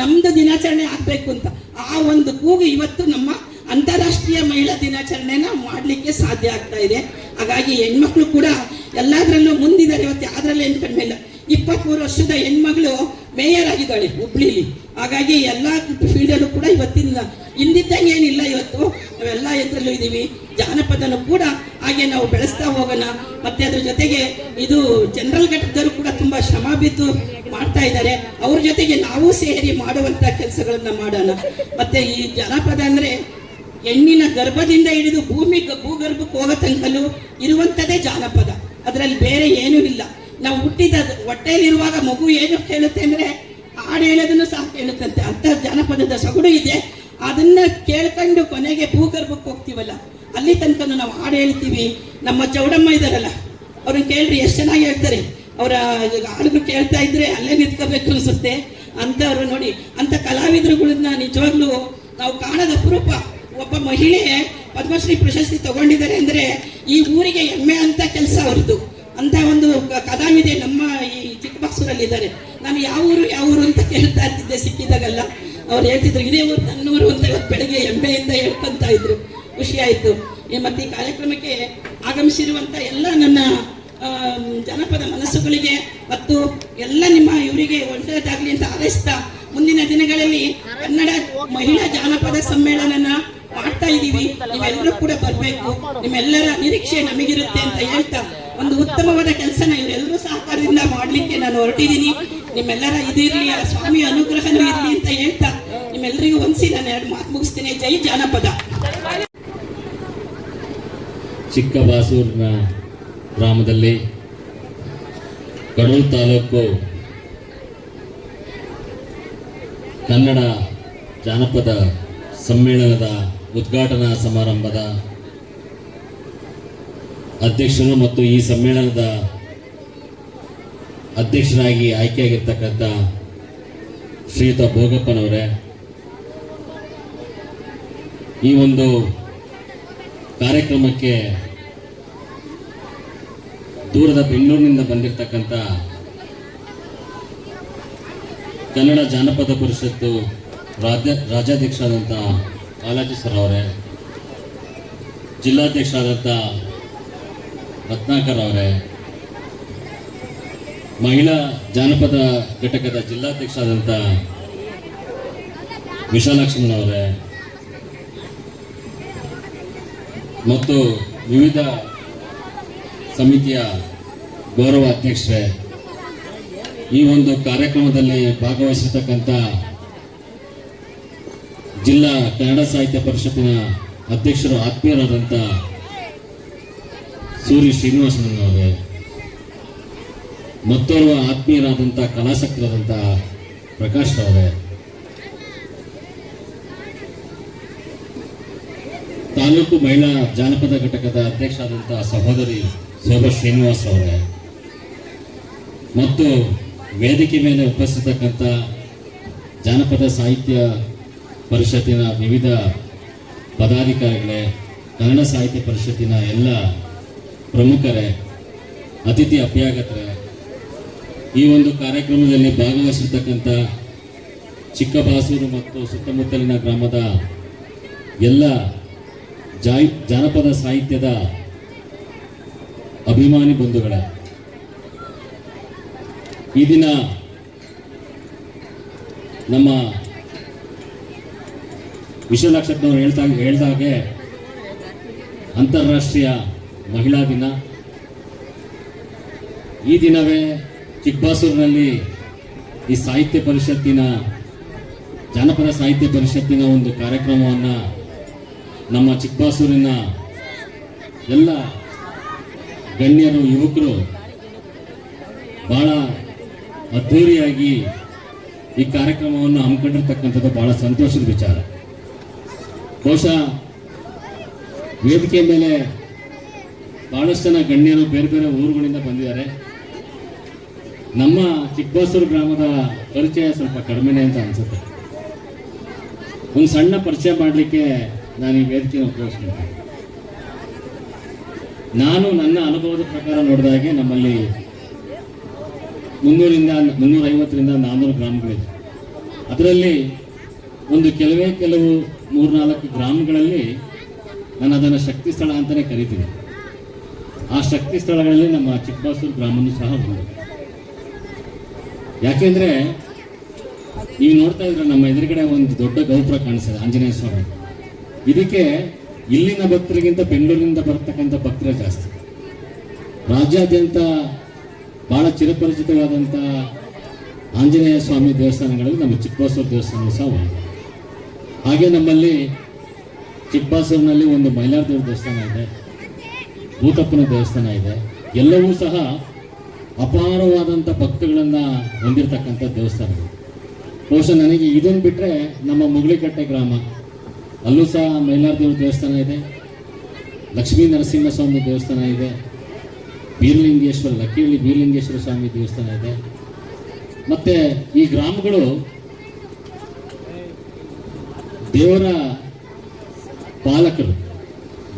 ನಮ್ದು ದಿನಾಚರಣೆ ಆಗ್ಬೇಕು ಅಂತ. ಆ ಒಂದು ಕೂಗು ಇವತ್ತು ನಮ್ಮ ಅಂತಾರಾಷ್ಟ್ರೀಯ ಮಹಿಳಾ ದಿನಾಚರಣೆನ ಮಾಡಲಿಕ್ಕೆ ಸಾಧ್ಯ ಆಗ್ತಾ ಇದೆ. ಹಾಗಾಗಿ ಹೆಣ್ಮಕ್ಳು ಕೂಡ ಎಲ್ಲದರಲ್ಲೂ ಮುಂದಿದ್ದಾರೆ. ಇವತ್ತು ಯಾವ್ದ್ರಲ್ಲೂ ಎನ್ಕಂಡಿಲ್ಲ. 23 ವರ್ಷದ ಹೆಣ್ಮಗಳು ಮೇಯರ್ ಆಗಿದ್ದಾಳೆ ಹುಬ್ಳಿಲಿ. ಹಾಗಾಗಿ ಎಲ್ಲ ಫೀಲ್ಡಲ್ಲೂ ಕೂಡ ಇವತ್ತಿನ ಹಿಂದಿದ್ದಂಗೆ ಏನಿಲ್ಲ. ಇವತ್ತು ನಾವೆಲ್ಲ ಎದ್ರಲ್ಲೂ ಇದ್ದೀವಿ. ಜಾನಪದನೂ ಕೂಡ ಹಾಗೆ ನಾವು ಬೆಳೆಸ್ತಾ ಹೋಗೋಣ. ಮತ್ತೆ ಅದ್ರ ಜೊತೆಗೆ ಇದು ಜನರಲ್ ಘಟಕದವರು ಕೂಡ ತುಂಬಾ ಶ್ರಮ ಬಿದ್ದು ಮಾಡ್ತಾ ಇದ್ದಾರೆ. ಅವ್ರ ಜೊತೆಗೆ ನಾವು ಸೇರಿ ಮಾಡುವಂತ ಕೆಲಸಗಳನ್ನ ಮಾಡೋಣ. ಮತ್ತೆ ಈ ಜಾನಪದ ಅಂದ್ರೆ ಹೆಣ್ಣಿನ ಗರ್ಭದಿಂದ ಹಿಡಿದು ಭೂಗರ್ಭಕ್ಕೆ ಹೋಗೋ ತನಕಲ್ಲೂ ಇರುವಂಥದ್ದೇ ಜಾನಪದ. ಅದರಲ್ಲಿ ಬೇರೆ ಏನೂ ಇಲ್ಲ. ನಾವು ಹುಟ್ಟಿದ ಹೊಟ್ಟೆಯಲ್ಲಿರುವಾಗ ಮಗು ಏನು ಕೇಳುತ್ತೆ ಅಂದ್ರೆ ಹಾಡು ಹೇಳೋದನ್ನು ಸಹ ಕೇಳುತ್ತಂತೆ. ಅಂತ ಜಾನಪದದ ಸೊಗಡು ಇದೆ. ಅದನ್ನ ಕೇಳ್ಕೊಂಡು ಕೊನೆಗೆ ಭೂಗರ್ಭಕ್ಕೆ ಹೋಗ್ತೀವಲ್ಲ, ಅಲ್ಲಿ ತನಕ ನಾವು ಹಾಡು ಹೇಳ್ತೀವಿ. ನಮ್ಮ ಚೌಡಮ್ಮ ಇದಾರಲ್ಲ, ಅವ್ರನ್ನ ಕೇಳ್ರಿ ಎಷ್ಟು ಚೆನ್ನಾಗಿ ಹೇಳ್ತಾರೆ. ಅವರ ಹಾಡುಗಳು ಕೇಳ್ತಾ ಇದ್ರೆ ಅಲ್ಲೇ ನಿಂತ್ಕೋಬೇಕು ಅನ್ಸುತ್ತೆ ಅಂತವ್ರು. ನೋಡಿ, ಅಂತ ಕಲಾವಿದರುಗಳನ್ನ ನಿಜವಾಗ್ಲೂ ನಾವು ಕಾಣದ ಅಪರೂಪ. ಒಬ್ಬ ಮಹಿಳೆ ಪದ್ಮಶ್ರೀ ಪ್ರಶಸ್ತಿ ತಗೊಂಡಿದ್ದಾರೆ ಅಂದ್ರೆ ಈ ಊರಿಗೆ ಹೆಮ್ಮೆ ಅಂತ ಕೆಲಸ ಅವ್ರದ್ದು. ಅಂತ ಒಂದು ಕಲಾವಿದೆ ನಮ್ಮ ಈ ಚಿಕ್ಕಬಾಸೂರಲ್ಲಿ ಇದ್ದಾರೆ. ನಾನು ಯಾವ ಊರು ಅಂತ ಕೇಳ್ತಾ ಇರ್ತಿದ್ದೆ ಸಿಕ್ಕಿದಾಗಲ್ಲ. ಅವ್ರು ಹೇಳ್ತಿದ್ರು ಇದೇ ಊರು ನನ್ನೂರು ಅಂತ. ಬೆಳಗ್ಗೆ ಹೆಮ್ಮೆಯಿಂದ ಹೇಳ್ಕೊಂತ ಇದ್ರು. ಖುಷಿ ಆಯ್ತು. ಮತ್ತೆ ಈ ಕಾರ್ಯಕ್ರಮಕ್ಕೆ ಆಗಮಿಸಿರುವಂತ ಎಲ್ಲ ನನ್ನ ಜನಪದ ಮನಸ್ಸುಗಳಿಗೆ ಮತ್ತು ಎಲ್ಲ ನಿಮ್ಮ ಇವರಿಗೆ ಒಳ್ಳೆಯದಾಗಲಿ ಅಂತ ಹಾರೈಸ್ತಾ, ಮುಂದಿನ ದಿನಗಳಲ್ಲಿ ಕನ್ನಡ ಮಹಿಳಾ ಜಾನಪದ ಸಮ್ಮೇಳನನ ಮಾಡ್ತಾ ಇದ್ದೀವಿ. ನೀವೆಲ್ಲರೂ ಕೂಡ ಬರಬೇಕು. ನಿಮ್ಮೆಲ್ಲರ ನಿರೀಕ್ಷೆ ನಮಗಿರುತ್ತೆ ಅಂತ ಹೇಳ್ತಾ ಒಂದು ಉತ್ತಮವಾದ ಕೆಲಸನ ಇವರೆಲ್ಲರೂ ಸಹಕಾರದಿಂದ ಮಾಡಲಿಕ್ಕೆ ನಾನು ಹೊರಟಿದ್ದೀನಿ. ನಿಮ್ಮೆಲ್ಲರ ಇದಿರ್ಲಿ, ಆ ಸ್ವಾಮಿ ಅನುಗ್ರಹನೂ ಇರ್ಲಿ ಅಂತ ಹೇಳ್ತಾ ನಿಮ್ಮೆಲ್ಲರಿಗೂ ಒಂದ್ಸಿ ನಾನು 2 ಮಾತು ಮುಗಿಸ್ತೀನಿ. ಜೈ ಜಾನಪದ. ಚಿಕ್ಕಬಾಸೂರಿನ ಗ್ರಾಮದಲ್ಲಿ ಕಡೂರು ತಾಲೂಕು ಕನ್ನಡ ಜಾನಪದ ಸಮ್ಮೇಳನದ ಉದ್ಘಾಟನಾ ಸಮಾರಂಭದ ಅಧ್ಯಕ್ಷರು ಮತ್ತು ಈ ಸಮ್ಮೇಳನದ ಅಧ್ಯಕ್ಷರಾಗಿ ಆಯ್ಕೆಯಾಗಿರ್ತಕ್ಕಂಥ ಶ್ರೀಯುತ ಭೋಗಪ್ಪನವರೇ, ಈ ಒಂದು ಕಾರ್ಯಕ್ರಮಕ್ಕೆ ದೂರದ ಬೆಂಗಳೂರಿನಿಂದ ಬಂದಿರತಕ್ಕಂಥ ಕನ್ನಡ ಜಾನಪದ ಪರಿಷತ್ತು ರಾಜ್ಯಾಧ್ಯಕ್ಷರಾದಂಥ ಬಾಲಾಜಿ ಸರ್ ಅವರೇ, ಜಿಲ್ಲಾಧ್ಯಕ್ಷರಾದಂಥ ರತ್ನಾಕರ್ ಅವರೇ, ಮಹಿಳಾ ಜಾನಪದ ಘಟಕದ ಜಿಲ್ಲಾಧ್ಯಕ್ಷರಾದಂಥ ವಿಶಾಲಕ್ಷ್ಮಣ ಅವರೇ ಮತ್ತು ವಿವಿಧ ಸಮಿತಿಯ ಗೌರವ ಅಧ್ಯಕ್ಷರೇ, ಈ ಒಂದು ಕಾರ್ಯಕ್ರಮದಲ್ಲಿ ಭಾಗವಹಿಸಿರ್ತಕ್ಕಂಥ ಜಿಲ್ಲಾ ಕನ್ನಡ ಸಾಹಿತ್ಯ ಪರಿಷತ್ತಿನ ಅಧ್ಯಕ್ಷರು ಆತ್ಮೀಯರಾದಂಥ ಸೂರಿ ಶ್ರೀನಿವಾಸನವರೇ, ಮತ್ತೋರ್ವ ಆತ್ಮೀಯರಾದಂಥ ಕಲಾಸಕ್ತರಾದಂಥ ಪ್ರಕಾಶ್ ಅವರೇ, ತಾಲೂಕು ಮಹಿಳಾ ಜಾನಪದ ಘಟಕದ ಅಧ್ಯಕ್ಷರಾದಂಥ ಸಹೋದರಿ ಶೋಭಾ ಶ್ರೀನಿವಾಸ್ ಅವರೇ ಮತ್ತು ವೇದಿಕೆ ಮೇಲೆ ಉಪಸ್ಥಿತಕ್ಕಂಥ ಜಾನಪದ ಸಾಹಿತ್ಯ ಪರಿಷತ್ತಿನ ವಿವಿಧ ಪದಾಧಿಕಾರಿಗಳೇ, ಕನ್ನಡ ಸಾಹಿತ್ಯ ಪರಿಷತ್ತಿನ ಎಲ್ಲ ಪ್ರಮುಖರೇ, ಅತಿಥಿ ಅಭ್ಯಾಗತರೇ, ಈ ಒಂದು ಕಾರ್ಯಕ್ರಮದಲ್ಲಿ ಭಾಗವಹಿಸಿರ್ತಕ್ಕಂಥ ಚಿಕ್ಕಬಾಸೂರು ಮತ್ತು ಸುತ್ತಮುತ್ತಲಿನ ಗ್ರಾಮದ ಎಲ್ಲ ಜಾನಪದ ಸಾಹಿತ್ಯದ ಅಭಿಮಾನಿ ಬಂಧುಗಳೇ, ಈ ದಿನ ನಮ್ಮ ವಿಶಾಲಾಕ್ಷಪ್ಪನವರು ಹೇಳ್ದಾಗೆ ಅಂತಾರಾಷ್ಟ್ರೀಯ ಮಹಿಳಾ ದಿನ. ಈ ದಿನವೇ ಚಿಕ್ಕಬಾಸೂರಿನಲ್ಲಿ ಈ ಸಾಹಿತ್ಯ ಪರಿಷತ್ತಿನ ಜಾನಪದ ಸಾಹಿತ್ಯ ಪರಿಷತ್ತಿನ ಒಂದು ಕಾರ್ಯಕ್ರಮವನ್ನು ನಮ್ಮ ಚಿಕ್ಕಬಾಸೂರಿನ ಎಲ್ಲ ಗಣ್ಯರು, ಯುವಕರು ಬಹಳ ಅದ್ಧೂರಿಯಾಗಿ ಈ ಕಾರ್ಯಕ್ರಮವನ್ನು ಹಮ್ಮಿಕೊಂಡಿರ್ತಕ್ಕಂಥದ್ದು ಬಹಳ ಸಂತೋಷದ ವಿಚಾರ. ಬಹುಶಃ ವೇದಿಕೆ ಮೇಲೆ ಬಹಳಷ್ಟು ಜನ ಗಣ್ಯರು ಬೇರೆ ಬೇರೆ ಊರುಗಳಿಂದ ಬಂದಿದ್ದಾರೆ. ನಮ್ಮ ಚಿಕ್ಕಬಾಸೂರು ಗ್ರಾಮದ ಪರಿಚಯ ಸ್ವಲ್ಪ ಕಡಿಮೆನೇ ಅಂತ ಅನ್ಸುತ್ತೆ. ಒಂದು ಸಣ್ಣ ಪರಿಚಯ ಮಾಡಲಿಕ್ಕೆ ನಾನು ಈ ವೇದಿಕೆಯನ್ನು ಉಪಯೋಗಿಸ್ತೀನಿ. ನಾನು ನನ್ನ ಅನುಭವದ ಪ್ರಕಾರ ನೋಡಿದಾಗೆ ನಮ್ಮಲ್ಲಿ 350ರಿಂದ 400 ಗ್ರಾಮಗಳಿದೆ. ಅದರಲ್ಲಿ ಒಂದು ಕೆಲವು 3-4 ಗ್ರಾಮಗಳಲ್ಲಿ ನಾನು ಅದನ್ನು ಶಕ್ತಿ ಸ್ಥಳ ಅಂತಲೇ ಕರಿತೀನಿ. ಆ ಶಕ್ತಿ ಸ್ಥಳಗಳಲ್ಲಿ ನಮ್ಮ ಚಿಕ್ಕಬಾಸೂರು ಗ್ರಾಮನೂ ಸಹ ಒಂದು. ಯಾಕೆಂದರೆ ನೀವು ನೋಡ್ತಾ ಇದ್ರೆ ನಮ್ಮ ಎದುರುಗಡೆ ಒಂದು ದೊಡ್ಡ ಗೋಪುರ ಕಾಣಿಸ್ತದೆ, ಆಂಜನೇಯ ಸ್ವಾಮಿ. ಇದಕ್ಕೆ ಇಲ್ಲಿನ ಭಕ್ತರಿಗಿಂತ ಬೆಂಗಳೂರಿನಿಂದ ಬರ್ತಕ್ಕಂಥ ಭಕ್ತರೇ ಜಾಸ್ತಿ. ರಾಜ್ಯಾದ್ಯಂತ ಬಹಳ ಚಿರಪರಿಚಿತವಾದಂಥ ಆಂಜನೇಯ ಸ್ವಾಮಿ ದೇವಸ್ಥಾನಗಳಲ್ಲಿ ನಮ್ಮ ಚಿಕ್ಕಬಾಸೂರು ದೇವಸ್ಥಾನ ಸಹ ಒಂದು. ಹಾಗೆ ನಮ್ಮಲ್ಲಿ ಚಿಕ್ಕಬಾಸೂರಿನಲ್ಲಿ ಒಂದು ಮೈಲಾರದೇವ್ರ ದೇವಸ್ಥಾನ ಇದೆ, ಭೂತಪ್ಪನ ದೇವಸ್ಥಾನ ಇದೆ. ಎಲ್ಲವೂ ಸಹ ಅಪಾರವಾದಂಥ ಭಕ್ತಗಳನ್ನು ಹೊಂದಿರತಕ್ಕಂಥ ದೇವಸ್ಥಾನಗಳು. ಬಹುಶಃ ನನಗೆ ಇದನ್ನು ಬಿಟ್ಟರೆ ನಮ್ಮ ಮುಗುಳಿಕಟ್ಟೆ ಗ್ರಾಮ, ಅಲ್ಲೂ ಸಹ ಮೈಲಾರದೇವ್ರ ದೇವಸ್ಥಾನ ಇದೆ, ಲಕ್ಷ್ಮೀ ನರಸಿಂಹಸ್ವಾಮಿ ದೇವಸ್ಥಾನ ಇದೆ, ಲಕ್ಕಿಹಳ್ಳಿ ಬೀರಲಿಂಗೇಶ್ವರ ಸ್ವಾಮಿ ದೇವಸ್ಥಾನ ಇದೆ. ಮತ್ತು ಈ ಗ್ರಾಮಗಳು ದೇವರ ಪಾಲಕರು.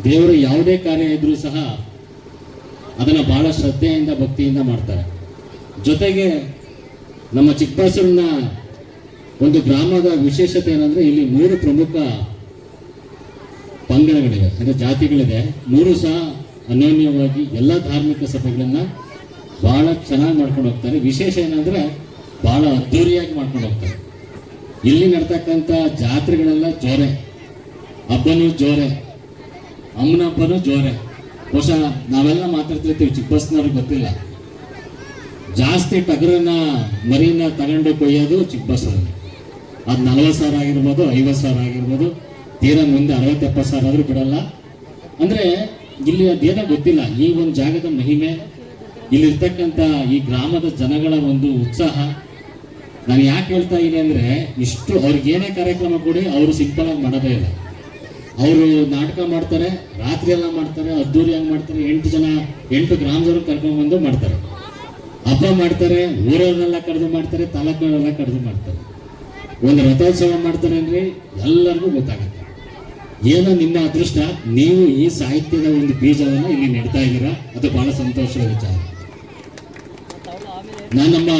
ದೇವರ ಯಾವುದೇ ಕಾರ್ಯ ಇದ್ರೂ ಸಹ ಅದನ್ನು ಬಹಳ ಶ್ರದ್ಧೆಯಿಂದ ಭಕ್ತಿಯಿಂದ ಮಾಡ್ತಾರೆ. ಜೊತೆಗೆ ನಮ್ಮ ಚಿಕ್ಕಬಾಸೂರಿನ ಒಂದು ಗ್ರಾಮದ ವಿಶೇಷತೆ ಏನಂದರೆ ಇಲ್ಲಿ 3 ಪ್ರಮುಖ ಪಂಗಡಗಳಿವೆ, ಅಂದರೆ ಜಾತಿಗಳಿದೆ. 3 ಸಹ ಅನ್ಯೋನ್ಯವಾಗಿ ಎಲ್ಲ ಧಾರ್ಮಿಕ ಸಭೆಗಳನ್ನು ಬಹಳ ಚೆನ್ನಾಗಿ ಮಾಡ್ಕೊಂಡು ಹೋಗ್ತಾರೆ. ವಿಶೇಷ ಏನಂದರೆ ಬಹಳ ಅದ್ಧೂರಿಯಾಗಿ ಮಾಡ್ಕೊಂಡು ಹೋಗ್ತಾರೆ. ಇಲ್ಲಿ ನಡ್ತಕ್ಕಂಥ ಜಾತ್ರೆಗಳೆಲ್ಲ ಜೋರೆ, ಹಬ್ಬನೂ ಜೋರೆ, ಅಮ್ಮನ ಹಬ್ಬನೂ ಜೋರೆ. ಬಹುಶಃ ನಾವೆಲ್ಲ ಮಾತಾಡ್ತಿರ್ತೀವಿ, ಚಿಕ್ಕಬಾಸೂರಿನವ್ರಿಗೆ ಗೊತ್ತಿಲ್ಲ. ಜಾಸ್ತಿ ಟಗರನ್ನ ಮರಿನ ತಗೊಂಡು ಕೊಯ್ಯೋದು ಚಿಕ್ಕಬಸವಲ್ಲಿ. ಅದು 40,000 ಆಗಿರ್ಬೋದು, 50,000 ಆಗಿರ್ಬೋದು, ತೀರಾ ಮುಂದೆ 60-70 ಸಾವಿರ ಆದರೂ ಬಿಡಲ್ಲ. ಅಂದರೆ ಇಲ್ಲಿ ಅದೇನೋ ಗೊತ್ತಿಲ್ಲ, ಈ ಒಂದು ಜಾಗದ ಮಹಿಮೆ, ಇಲ್ಲಿರ್ತಕ್ಕಂಥ ಈ ಗ್ರಾಮದ ಜನಗಳ ಒಂದು ಉತ್ಸಾಹ. ನಾನು ಯಾಕೆ ಹೇಳ್ತಾ ಇದ್ದೀನಿ ಅಂದರೆ, ಇಷ್ಟು ಅವ್ರಿಗೆ ಏನೇ ಕಾರ್ಯಕ್ರಮ ಕೊಡಿ ಅವರು ಸಿಂಪಲ್ ಆಗಿ ಮಾಡೋದೇ ಇಲ್ಲ. ಅವರು ನಾಟಕ ಮಾಡ್ತಾರೆ, ರಾತ್ರಿ ಎಲ್ಲ ಮಾಡ್ತಾರೆ, ಅದ್ದೂರಿಯಾಗಿ ಮಾಡ್ತಾರೆ, 8 ಗ್ರಾಮದವರು ಕರ್ಕೊಂಡ್ಬಂದು ಮಾಡ್ತಾರೆ. ಹಬ್ಬ ಮಾಡ್ತಾರೆ, ಊರವರೆಲ್ಲ ಕರೆದು ಮಾಡ್ತಾರೆ, ತಾಲೂಕಿನವರೆಲ್ಲ ಕರೆದು ಮಾಡ್ತಾರೆ. ಒಂದು ರಥೋತ್ಸವ ಮಾಡ್ತಾರೆ ಅಂದರೆ ಎಲ್ಲರಿಗೂ ಗೊತ್ತಾಗುತ್ತೆ. ಏನೋ ನಿಮ್ಮ ಅದೃಷ್ಟ, ನೀವು ಈ ಸಾಹಿತ್ಯದ ಒಂದು ಬೀಜವನ್ನು ಇಲ್ಲಿ ನೆಡ್ತಾ ಇದ್ದೀರಾ, ಅದು ಬಹಳ ಸಂತೋಷದ ವಿಚಾರ. ನಾನು ನಮ್ಮ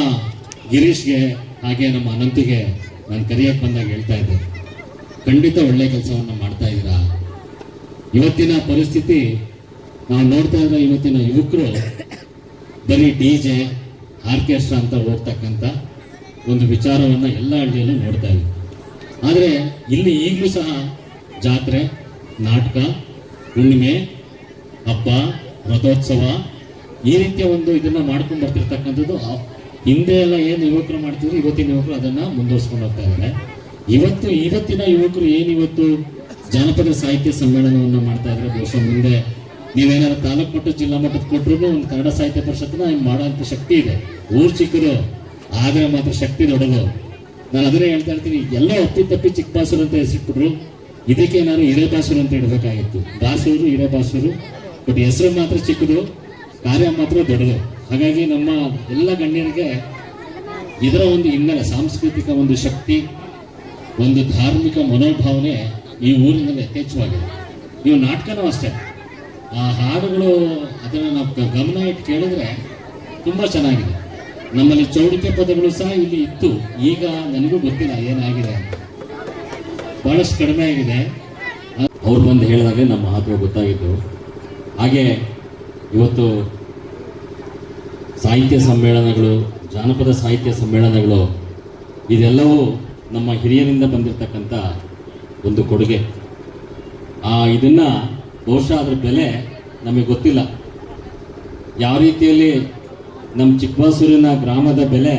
ಗಿರೀಶ್ಗೆ ಹಾಗೆ ನಮ್ಮ ಅನಂತಿಗೆ ನಾನು ಕರೆಯಕ್ಕೆ ಬಂದಾಗ ಹೇಳ್ತಾ ಇದ್ದೆ, ಖಂಡಿತ ಒಳ್ಳೆ ಕೆಲಸವನ್ನು ಮಾಡ್ತಾ ಇದ್ದೀರಾ. ಇವತ್ತಿನ ಪರಿಸ್ಥಿತಿ ನಾವು ನೋಡ್ತಾ ಇದ್ದ ಇವತ್ತಿನ ಯುವಕರು ಬರೀ DJ, ಆರ್ಕೆಸ್ಟ್ರಾ ಅಂತ ಹೋಗ್ತಕ್ಕಂಥ ಒಂದು ವಿಚಾರವನ್ನು ಎಲ್ಲ ಹಳ್ಳಿಯಲ್ಲೂ ನೋಡ್ತಾ ಇದ್ವಿ. ಆದರೆ ಇಲ್ಲಿ ಈಗಲೂ ಸಹ ಜಾತ್ರೆ, ನಾಟಕ, ಹುಣ್ಣಿಮೆ, ಹಬ್ಬ, ರಥೋತ್ಸವ ಈ ರೀತಿಯ ಒಂದು ಇದನ್ನ ಮಾಡ್ಕೊಂಡು ಬರ್ತಿರ್ತಕ್ಕಂಥದ್ದು. ಹಿಂದೆ ಎಲ್ಲ ಏನು ಯುವಕರು ಮಾಡ್ತಿದ್ರು, ಇವತ್ತಿನ ಯುವಕರು ಅದನ್ನ ಮುಂದುವರ್ಸ್ಕೊಂಡು ಹೋಗ್ತಾ ಇದ್ದಾರೆ. ಇವತ್ತಿನ ಯುವಕರು ಏನಿವತ್ತು ಜಾನಪದ ಸಾಹಿತ್ಯ ಸಮ್ಮೇಳನವನ್ನು ಮಾಡ್ತಾ ಇದ್ದಾರೆ, ಬಹುಶಃ ಮುಂದೆ ನೀವೇನಾದ್ರು ತಾಲೂಕು ಮಟ್ಟದ ಜಿಲ್ಲಾ ಮಟ್ಟದ ಕೊಟ್ಟರು ಒಂದು ಕನ್ನಡ ಸಾಹಿತ್ಯ ಪರಿಷತ್ನ ಮಾಡೋಂಥ ಶಕ್ತಿ ಇದೆ. ಊರು ಚಿಕ್ಕದು ಆದರೆ ಮಾತ್ರ ಶಕ್ತಿ ದೊಡ್ಡದು. ನಾನು ಅದನ್ನೇ ಹೇಳ್ತಾ ಇರ್ತೀನಿ, ಎಲ್ಲ ತಪ್ಪಿ ಚಿಕ್ಕಬಾಸೂರು ಅಂತ ಹೆಸರಿಟ್ಬಿಟ್ರು, ಇದಕ್ಕೆ ನಾನು ಹಿರೇಬಾಸೂರು ಅಂತ ಇಡಬೇಕಾಗಿತ್ತು. ಬಾಸೂರು ಹಿರೇಬಾಸೂರು, ಬಟ್ ಹೆಸರು ಮಾತ್ರ ಚಿಕ್ಕದು, ಕಾರ್ಯ ಮಾತ್ರ ದೊಡ್ಡದು. ಹಾಗಾಗಿ ನಮ್ಮ ಎಲ್ಲ ಗಣ್ಯರಿಗೆ ಇದರ ಒಂದು ಹಿನ್ನೆಲೆ, ಸಾಂಸ್ಕೃತಿಕ ಒಂದು ಶಕ್ತಿ, ಒಂದು ಧಾರ್ಮಿಕ ಮನೋಭಾವನೆ ಈ ಊರಿನಲ್ಲಿ ಯಥೇಚ್ಛವಾಗಿದೆ. ನೀವು ನಾಟಕನೂ ಅಷ್ಟೇ, ಆ ಹಾಡುಗಳು ಅದನ್ನು ನಾವು ಗಮನ ಇಟ್ಟು ಕೇಳಿದ್ರೆ ತುಂಬ ಚೆನ್ನಾಗಿದೆ. ನಮ್ಮಲ್ಲಿ ಚೌಡಿಕೆ ಪದಗಳು ಸಹ ಇಲ್ಲಿ ಇತ್ತು, ಈಗ ನನಗೂ ಗೊತ್ತಿಲ್ಲ ಏನಾಗಿದೆ ಅಂತ, ಬಹಳಷ್ಟು ಕಡಿಮೆ ಆಗಿದೆ. ಅವ್ರು ಬಂದು ಹೇಳಿದಾಗ ನಮ್ಮ ಮಹತ್ವ ಗೊತ್ತಾಗಿತ್ತು. ಹಾಗೆ ಇವತ್ತು ಸಾಹಿತ್ಯ ಸಮ್ಮೇಳನಗಳು, ಜಾನಪದ ಸಾಹಿತ್ಯ ಸಮ್ಮೇಳನಗಳು ಇದೆಲ್ಲವೂ ನಮ್ಮ ಹಿರಿಯರಿಂದ ಬಂದಿರತಕ್ಕಂಥ ಒಂದು ಕೊಡುಗೆ. ಇದನ್ನು ಬಹುಶಃ ಅದರ ಬೆಲೆ ನಮಗೆ ಗೊತ್ತಿಲ್ಲ. ಯಾವ ರೀತಿಯಲ್ಲಿ ನಮ್ಮ ಚಿಕ್ಕಬಾಸೂರಿನ ಗ್ರಾಮದ ಬೆಲೆ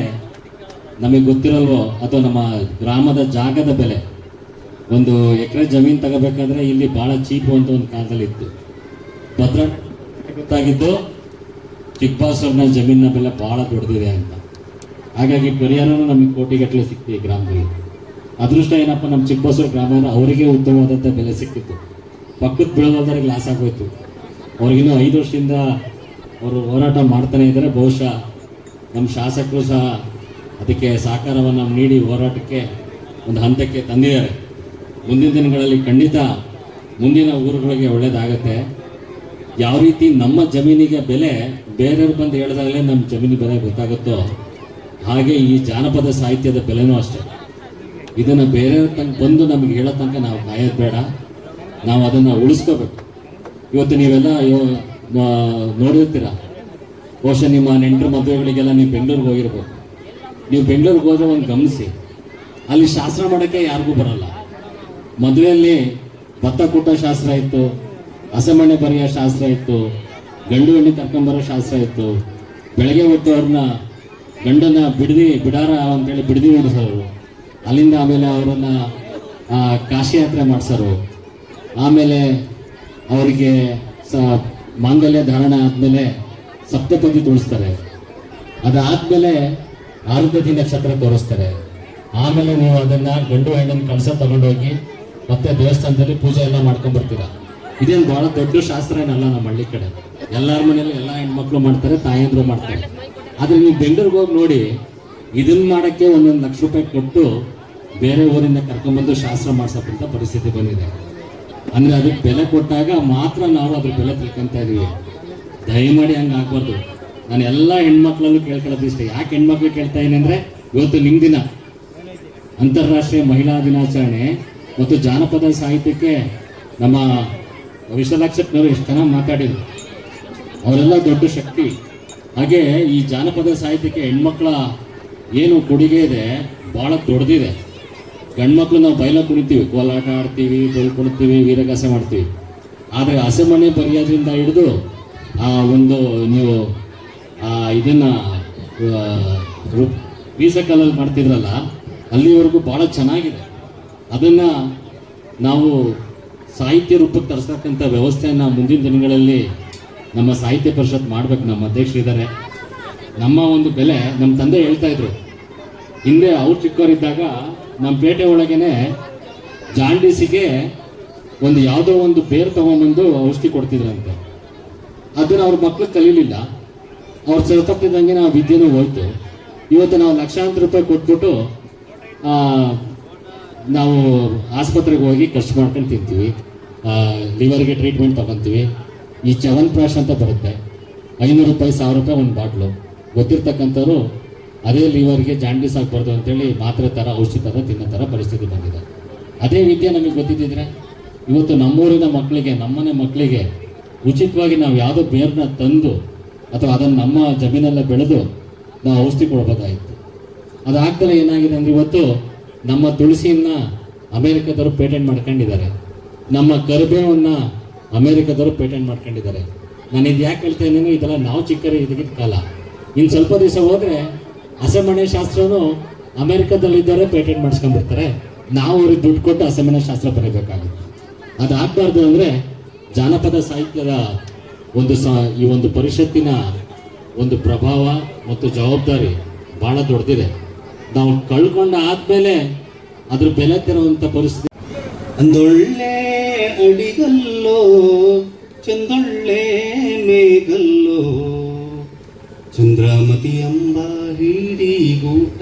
ನಮಗೆ ಗೊತ್ತಿರಲ್ವೋ, ಅಥವಾ ನಮ್ಮ ಗ್ರಾಮದ ಜಾಗದ ಬೆಲೆ. ಒಂದು ಎಕರೆ ಜಮೀನು ತಗೋಬೇಕಾದ್ರೆ ಇಲ್ಲಿ ಭಾಳ ಚೀಪು ಅಂತ ಒಂದು ಕಾಲದಲ್ಲಿ ಇತ್ತು. ಭದ್ರ ಗೊತ್ತಾಗಿದ್ದು ಚಿಕ್ಕಬಾಸೂರಿನ ಜಮೀನಿನ ಬೆಲೆ ಭಾಳ ದೊಡ್ಡದಿದೆ ಅಂತ. ಹಾಗಾಗಿ ಪರಿಹಾರನೂ ನಮಗೆ ಕೋಟಿಗಟ್ಟಲೆ ಸಿಕ್ತು ಈ ಗ್ರಾಮದಲ್ಲಿ. ಅದೃಷ್ಟ ಏನಪ್ಪ, ನಮ್ಮ ಚಿಕ್ಕಬಾಸೂರು ಗ್ರಾಮವನ್ನು ಅವರಿಗೆ ಉತ್ತಮವಾದಂಥ ಬೆಲೆ ಸಿಕ್ತಿತ್ತು. ಪಕ್ಕದ ಬೆಳೆದವರಿಗೆ ಲಾಸ್ ಆಗೋಯ್ತು. ಅವ್ರಿಗಿನ್ನೂ 5 ವರ್ಷದಿಂದ ಅವರು ಹೋರಾಟ ಮಾಡ್ತಾನೆ ಇದ್ದಾರೆ. ಬಹುಶಃ ನಮ್ಮ ಶಾಸಕರು ಸಹ ಅದಕ್ಕೆ ಸಹಕಾರವನ್ನು ನೀಡಿ ಹೋರಾಟಕ್ಕೆ ಒಂದು ಹಂತಕ್ಕೆ ತಂದಿದ್ದಾರೆ. ಮುಂದಿನ ದಿನಗಳಲ್ಲಿ ಖಂಡಿತ ಮುಂದಿನ ಊರುಗಳಿಗೆ ಒಳ್ಳೆಯದಾಗತ್ತೆ. ಯಾವ ರೀತಿ ನಮ್ಮ ಜಮೀನಿಗೆ ಬೆಲೆ ಬೇರೆಯವ್ರು ಬಂದು ಹೇಳಿದಾಗಲೇ ನಮ್ಮ ಜಮೀನಿಗೆ ಬೆಲೆ ಗೊತ್ತಾಗುತ್ತೋ, ಹಾಗೆ ಈ ಜಾನಪದ ಸಾಹಿತ್ಯದ ಬೆಲೆನೂ ಅಷ್ಟೇ. ಇದನ್ನು ಬೇರೆಯವ್ರ ತನಕ ಬಂದು ನಮಗೆ ಹೇಳೋ ತನಕ ನಾವು ಕಾಯೋದು ಬೇಡ, ನಾವು ಅದನ್ನು ಉಳಿಸ್ಕೋಬೇಕು. ಇವತ್ತು ನೀವೆಲ್ಲ ನೋಡಿರ್ತೀರ, ಬಹುಶಃ ನಿಮ್ಮ ನೆಂಟರು ಮದುವೆಗಳಿಗೆಲ್ಲ ನೀವು ಬೆಂಗಳೂರಿಗೆ ಹೋಗಿರ್ಬೇಕು. ನೀವು ಬೆಂಗಳೂರಿಗೆ ಹೋದ್ರೆ ಒಂದು ಗಮನಿಸಿ, ಅಲ್ಲಿ ಶಾಸ್ತ್ರ ಮಾಡೋಕ್ಕೆ ಯಾರಿಗೂ ಬರಲ್ಲ. ಮದುವೆಯಲ್ಲಿ ಭತ್ತ ಕೂಟ ಶಾಸ್ತ್ರ ಇತ್ತು, ಹಸೆಮಣೆ ಬರೆಯೋ ಶಾಸ್ತ್ರ ಇತ್ತು, ಗಂಡು ಹೆಣ್ಣು ಕರ್ಕೊಂಬರೋ ಶಾಸ್ತ್ರ ಇತ್ತು. ಬೆಳಗ್ಗೆ ಹೊತ್ತು ಅವ್ರನ್ನ ಗಂಡನ ಬಿಡಾರ ಅಂತೇಳಿ ಬಿಡದಿ ಓಡಿಸೋರು. ಅಲ್ಲಿಂದ ಆಮೇಲೆ ಅವರನ್ನು ಕಾಶಿ ಯಾತ್ರೆ ಮಾಡಿಸೋರು. ಆಮೇಲೆ ಅವರಿಗೆ ಮಾಂಗಲ್ಯ ಧಾರಣೆ ಆದಮೇಲೆ ಸಪ್ತಪದಿ ತುಳಿಸ್ತಾರೆ. ಅದಾದಮೇಲೆ ಆರುದ್ಧತಿ ನಕ್ಷತ್ರ ತೋರಿಸ್ತಾರೆ. ಆಮೇಲೆ ನೀವು ಅದನ್ನು ಗಂಡು ಹೆಣ್ಣನ್ನು ಕಳಸ ತಗೊಂಡೋಗಿ ಮತ್ತೆ ದೇವಸ್ಥಾನದಲ್ಲಿ ಪೂಜೆ ಎಲ್ಲ ಮಾಡ್ಕೊಂಡ್ಬರ್ತೀರ. ಇದೇನು ಭಾಳ ದೊಡ್ಡ ಶಾಸ್ತ್ರ ಏನಲ್ಲ ನಮ್ಮ ಹಳ್ಳಿ ಕಡೆ. ಎಲ್ಲರ ಮನೇಲಿ ಎಲ್ಲ ಹೆಣ್ಮಕ್ಳು ಮಾಡ್ತಾರೆ, ತಾಯಂದ್ರು ಮಾಡ್ತಾರೆ. ಆದರೆ ನೀವು ಬೆಂಗಳೂರಿಗೆ ಹೋಗಿ ನೋಡಿ, ಇದನ್ನ ಮಾಡೋಕ್ಕೆ 1 ಲಕ್ಷ ರೂಪಾಯಿ ಕೊಟ್ಟು ಬೇರೆ ಊರಿಂದ ಕರ್ಕೊಂಡ್ಬಂದು ಶಾಸ್ತ್ರ ಮಾಡಿಸೋಕ್ಕಂಥ ಪರಿಸ್ಥಿತಿ ಬಂದಿದೆ. ಅಂದರೆ ಅದಕ್ಕೆ ಬೆಲೆ ಕೊಟ್ಟಾಗ ಮಾತ್ರ ನಾವು ಅದ್ರ ಬೆಲೆ ತಿಳ್ಕೊತಾ ಇದೀವಿ. ದಯಮಾಡಿ ಹಂಗೆ ಆಗ್ಬಾರ್ದು. ನಾನು ಎಲ್ಲ ಹೆಣ್ಮಕ್ಳಲ್ಲೂ ಕೇಳ್ಕೊಳ್ಳೋದು ಇಷ್ಟ. ಯಾಕೆ ಹೆಣ್ಮಕ್ಳು ಕೇಳ್ತಾ ಇದ್ದೀನಿ ಅಂದರೆ, ಇವತ್ತು ನಿಮ್ಮ ದಿನ, ಅಂತಾರಾಷ್ಟ್ರೀಯ ಮಹಿಳಾ ದಿನಾಚರಣೆ ಮತ್ತು ಜಾನಪದ ಸಾಹಿತ್ಯಕ್ಕೆ ನಮ್ಮ ವಿಶ್ವಲಕ್ಷಕ್ನವರು ಎಷ್ಟು ಚೆನ್ನಾಗಿ ಮಾತಾಡಿದ್ರು. ಅವರೆಲ್ಲ ದೊಡ್ಡ ಶಕ್ತಿ. ಹಾಗೆ ಈ ಜಾನಪದ ಸಾಹಿತ್ಯಕ್ಕೆ ಹೆಣ್ಮಕ್ಳ ಏನು ಕೊಡುಗೆ ಇದೆ ಭಾಳ ದೊಡ್ಡದಿದೆ. ಗಂಡ್ಮಕ್ಳು ನಾವು ಬಯಲ ಕುಣಿತೀವಿ, ಕೋಲಾಟ ಆಡ್ತೀವಿ, ಡೊಳ್ಳು ಕುಣಿತೀವಿ, ವೀರಗಾಸೆ ಮಾಡ್ತೀವಿ. ಆದರೆ ಹಸೆಮಣೆ ಬರೆಯೋದ್ರಿಂದ ಹಿಡಿದು ಆ ಒಂದು ನೀವು ಇದನ್ನು ಬೀಸಕಲ್ಲಲ್ಲಿ ಮಾಡ್ತಿದ್ರಲ್ಲ, ಅಲ್ಲಿವರೆಗೂ ಭಾಳ ಚೆನ್ನಾಗಿದೆ. ಅದನ್ನು ನಾವು ಸಾಹಿತ್ಯ ರೂಪಕ್ಕೆ ತರಿಸ್ತಕ್ಕಂಥ ವ್ಯವಸ್ಥೆಯನ್ನು ಮುಂದಿನ ದಿನಗಳಲ್ಲಿ ನಮ್ಮ ಸಾಹಿತ್ಯ ಪರಿಷತ್ ಮಾಡ್ಬೇಕು. ನಮ್ಮ ಅಧ್ಯಕ್ಷರಿದ್ದಾರೆ. ನಮ್ಮ ಒಂದು ಬೆಲೆ ನಮ್ಮ ತಂದೆ ಹೇಳ್ತಾ ಇದ್ರು, ಹಿಂದೆ ಅವ್ರು ಚಿಕ್ಕವರಿದ್ದಾಗ ನಮ್ಮ ಪೇಟೆ ಒಳಗೇನೆ ಜಾಂಡೀಸಿಗೆ ಒಂದು ಯಾವುದೋ ಒಂದು ಬೇರು ತೊಗೊಂಬಂದು ಔಷಧಿ ಕೊಡ್ತಿದ್ರಂತೆ. ಅದನ್ನು ಅವ್ರ ಮಕ್ಳು ಕಲೀಲಿಲ್ಲ. ಅವ್ರು ಸತ್ತಪ್ಪಿದ್ದಂಗೆ ನಾವು ವಿದ್ಯೆನೂ ಹೋಯ್ತು. ಇವತ್ತು ನಾವು ಲಕ್ಷಾಂತರ ರೂಪಾಯಿ ಕೊಟ್ಬಿಟ್ಟು ನಾವು ಆಸ್ಪತ್ರೆಗೆ ಹೋಗಿ ಖರ್ಚು ಮಾಡ್ಕೊಂಡು ತಿಂತೀವಿ. ಲಿವರ್ಗೆ ಟ್ರೀಟ್ಮೆಂಟ್ ತೊಗೊತೀವಿ. ಈ ಚ್ಯವನ್ಪ್ರಾಶ್ ಅಂತ ಬರುತ್ತೆ, 500 ರೂಪಾಯಿ 1000 ರೂಪಾಯಿ ಒಂದು ಬಾಟ್ಲು. ಗೊತ್ತಿರ್ತಕ್ಕಂಥವ್ರು ಅದೇ ಲಿವರ್ಗೆ ಜಾಂಡೀಸ್ ಆಗಬಾರ್ದು ಅಂತೇಳಿ ಮಾತ್ರೆ ಥರ ಔಷಧಿ ಥರ ತಿನ್ನೋ ಥರ ಪರಿಸ್ಥಿತಿ ಬಂದಿದೆ. ಅದೇ ವಿದ್ಯೆ ನಮಗೆ ಗೊತ್ತಿದ್ದಿದ್ರೆ ಇವತ್ತು ನಮ್ಮೂರಿನ ಮಕ್ಕಳಿಗೆ, ನಮ್ಮನೆ ಮಕ್ಕಳಿಗೆ ಉಚಿತವಾಗಿ ನಾವು ಯಾವುದೋ ಬೇರನ್ನ ತಂದು ಅಥವಾ ಅದನ್ನು ನಮ್ಮ ಜಮೀನಲ್ಲೇ ಬೆಳೆದು ನಾವು ಔಷಧಿ ಕೊಡ್ಬೋದಾಯಿತು. ಅದಾಗ್ತಲೇ ಏನಾಗಿದೆ ಅಂದರೆ ಇವತ್ತು ನಮ್ಮ ತುಳಸಿಯನ್ನು ಅಮೇರಿಕದವರು ಪೇಟೆಂಟ್ ಮಾಡ್ಕೊಂಡಿದ್ದಾರೆ, ನಮ್ಮ ಕರಿಬೇವನ್ನು ಅಮೇರಿಕದವರು ಪೇಟೆಂಟ್ ಮಾಡ್ಕೊಂಡಿದ್ದಾರೆ. ನಾನು ಇದು ಯಾಕೆ ಹೇಳ್ತಾ ಇದ್ದೀನಿ, ಇದೆಲ್ಲ ನಾವು ಚಿಕ್ಕರೆ ಇದಕ್ಕಿದ್ದ ಕಾಲ. ಇನ್ನು ಸ್ವಲ್ಪ ದಿವಸ ಹೋದರೆ ಹಸೆಮಣೆ ಶಾಸ್ತ್ರನೂ ಅಮೇರಿಕದಲ್ಲಿದ್ದಾರೆ ಪೇಟೆಂಟ್ ಮಾಡಿಸ್ಕೊಂಡ್ಬಿಡ್ತಾರೆ. ನಾವು ಅವ್ರಿಗೆ ದುಡ್ಡು ಕೊಟ್ಟು ಹಸೆಮಣೆ ಶಾಸ್ತ್ರ ಬರೀಬೇಕಾಗುತ್ತೆ. ಅದಾಗಬಾರ್ದು ಅಂದರೆ ಜಾನಪದ ಸಾಹಿತ್ಯದ ಈ ಒಂದು ಪರಿಷತ್ತಿನ ಒಂದು ಪ್ರಭಾವ ಮತ್ತು ಜವಾಬ್ದಾರಿ ಭಾಳ ದೊಡ್ಡದಿದೆ. ನಾವು ಕಳ್ಕೊಂಡು ಆದಮೇಲೆ ಅದ್ರ ಬೆಲೆ ತೆರುವಂಥ ಪರಿಸ್ಥಿತಿ. ಅಂದೊಳ್ಳೆ ಅಡಿಗಲ್ಲೋ ಚಂದೊಳ್ಳೆ ಮೇಗಲ್ಲೋ, ಚಂದ್ರಮತಿ ಎಂಬ ಹಿಡಿಗೂಟ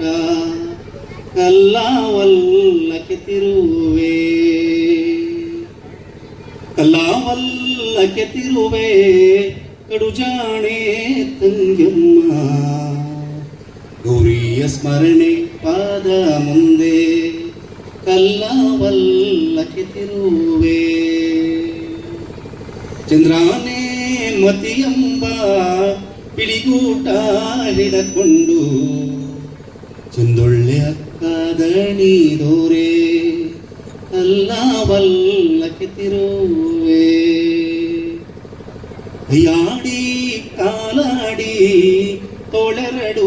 ಕಲ್ಲಾವಲ್ಲಕ್ಕೆ ತಿರುವೆ, ಕಲ್ಲಾವಲ್ಲಕ್ಕೆ ತಿರುವೆ ಕಡುಜಾಣೆ ತಂಗ್ಯಮ್ಮ, ಗೌರಿಯ ಸ್ಮರಣೆ ಪಾದ ಮುಂದೆ ಕಲ್ಲಾವಲ್ಲಕ್ಕೆ ತಿರುವೆ, ಚಂದ್ರಾನೇ ಮತಿಯಂಬ ಪಿಡಿಗೂಟ ಹಿಡಕೊಂಡು ಚಂದೊಳ್ಳೆ ಅಕ್ಕ ದಣಿದೋರೆ ಕಲ್ಲಾವಲ್ಲಕ್ಕೆ ತಿರುವೆ, ಅಯ್ಯಾಡಿ ಕಾಲಾಡಿ ತೋಳೆರಡು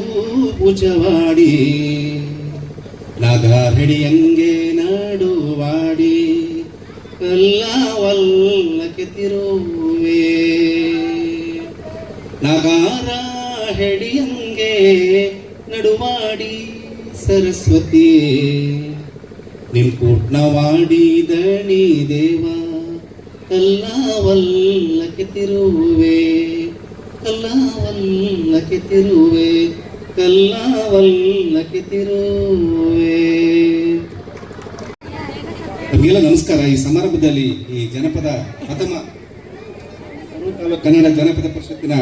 ಭುಜವಾಡಿ ನಾಗಾರಡಿಯಂಗೆ ನಾಡುವಾಡಿ ಕಲ್ಲಾವಲ್ಲಕ್ಕೆ ತಿರುವೆ, ನಾಗಾರ ಹೆಡಿಯಂಗೆ ನಡುವಾಡಿ ಸರಸ್ವತಿ ನಿನ್ಕೂಟ್ನವಾಡಿ ದಣಿ ದೇವ ಕಲ್ಲಾವಲ್ಲಕ್ಕೆ ತಿರುವೆ, ಕಲ್ಲಾವಲ್ಲಕ್ಕೆ ತಿರುವೆ, ಕಲ್ಲಾವಲ್ಲಕ್ಕೆ ತಿರುವೆ. ತಮಗೆಲ್ಲ ನಮಸ್ಕಾರ. ಈ ಸಮಾರಂಭದಲ್ಲಿ ಈ ಜನಪದ ಪ್ರಥಮ ಕನ್ನಡ ಜನಪದ ಪರಿಷತ್ತಿನ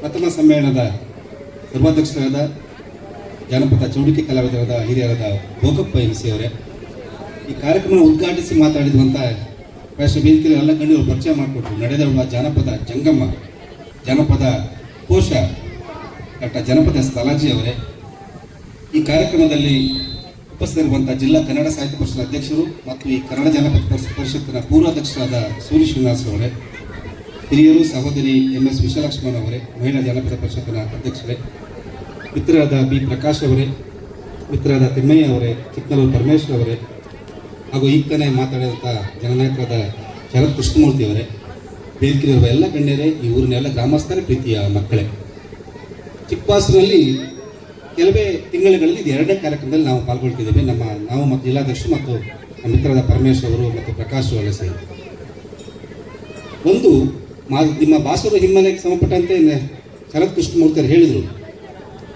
ಪ್ರಥಮ ಸಮ್ಮೇಳನದ ಸರ್ವಾಧ್ಯಕ್ಷರಾದ ಜಾನಪದ ಚೌಡಿಕೆ ಕಲಾವಿದರಾದ ಹಿರಿಯರಾದ ಭೋಗಪ್ಪ MC ಅವರೇ, ಈ ಕಾರ್ಯಕ್ರಮ ಉದ್ಘಾಟಿಸಿ ಮಾತಾಡಿರುವಂಥ ವೇದಿಕೆಯಲ್ಲಿ ಎಲ್ಲ ಗಣ್ಯರು ಪರಿಚಯ ಮಾಡಿಕೊಟ್ರು. ನಡೆದಿರುವ ಜಾನಪದ ಜಂಗಮ್ಮ, ಜಾನಪದ ಕೋಶ ಡಾಕ್ಟರ್ ಜನಪದ ಸ್ಥಲಾಜಿ ಅವರೇ, ಈ ಕಾರ್ಯಕ್ರಮದಲ್ಲಿ ಉಪಸ್ಥಿತರಿರುವಂಥ ಜಿಲ್ಲಾ ಕನ್ನಡ ಸಾಹಿತ್ಯ ಪರಿಷತ್ ಅಧ್ಯಕ್ಷರು ಮತ್ತು ಈ ಕನ್ನಡ ಜನಪದ ಪರಿಷತ್ತಿನ ಪೂರ್ವಾಧ್ಯಕ್ಷರಾದ ಸೂರ್ಯ ಶ್ರೀನಿವಾಸ್ ಅವರೇ, ಹಿರಿಯರು ಸಹೋದರಿ MS ವಿಶಾಲಕ್ಷ್ಮಣ್ ಅವರೇ, ಮಹಿಳಾ ಜನಪದ ಪರಿಷತ್ತಿನ ಅಧ್ಯಕ್ಷರೇ, ಮಿತ್ರರಾದ B ಪ್ರಕಾಶ್ ಅವರೇ, ಮಿತ್ರರಾದ ತಿಮ್ಮಯ್ಯ ಅವರೇ, ಚಿಕ್ಕನೂರು ಪರಮೇಶ್ವರ್ ಅವರೇ, ಹಾಗೂ ಈಗ ತಾನೇ ಮಾತಾಡಿದಂಥ ಜನನಾಯಕರಾದ ಶರತ್ ಕೃಷ್ಣಮೂರ್ತಿ ಅವರೇ, ವೇದಿಕೆಯಲ್ಲಿರುವ ಎಲ್ಲ ಗಣ್ಯರೇ, ಈ ಊರಿನ ಎಲ್ಲ ಗ್ರಾಮಸ್ಥರ ಪ್ರೀತಿಯ ಮಕ್ಕಳೇ, ಚಿಕ್ಕಬಾಸೂರಿನಲ್ಲಿ ಕೆಲವೇ ತಿಂಗಳುಗಳಲ್ಲಿ ಇದು 2ನೇ ಕಾರ್ಯಕ್ರಮದಲ್ಲಿ ನಾವು ಪಾಲ್ಗೊಳ್ತಿದ್ದೇವೆ. ನಾವು ಮತ್ತು ಜಿಲ್ಲಾಧ್ಯಕ್ಷರು ಮತ್ತು ನಮ್ಮ ಮಿತ್ರರಾದ ಪರಮೇಶ್ವರ್ ಅವರು ಮತ್ತು ಪ್ರಕಾಶ್ ಅವರ ಸೇರಿ ಒಂದು ನಿಮ್ಮ ಬಾಸೂರು ಹಿನ್ನೆಲೆಗೆ ಸಂಬಂಧಪಟ್ಟಂತೆ ಶರತ್ ಕೃಷ್ಣಮೂರ್ತಿ ಅವರು ಹೇಳಿದರು,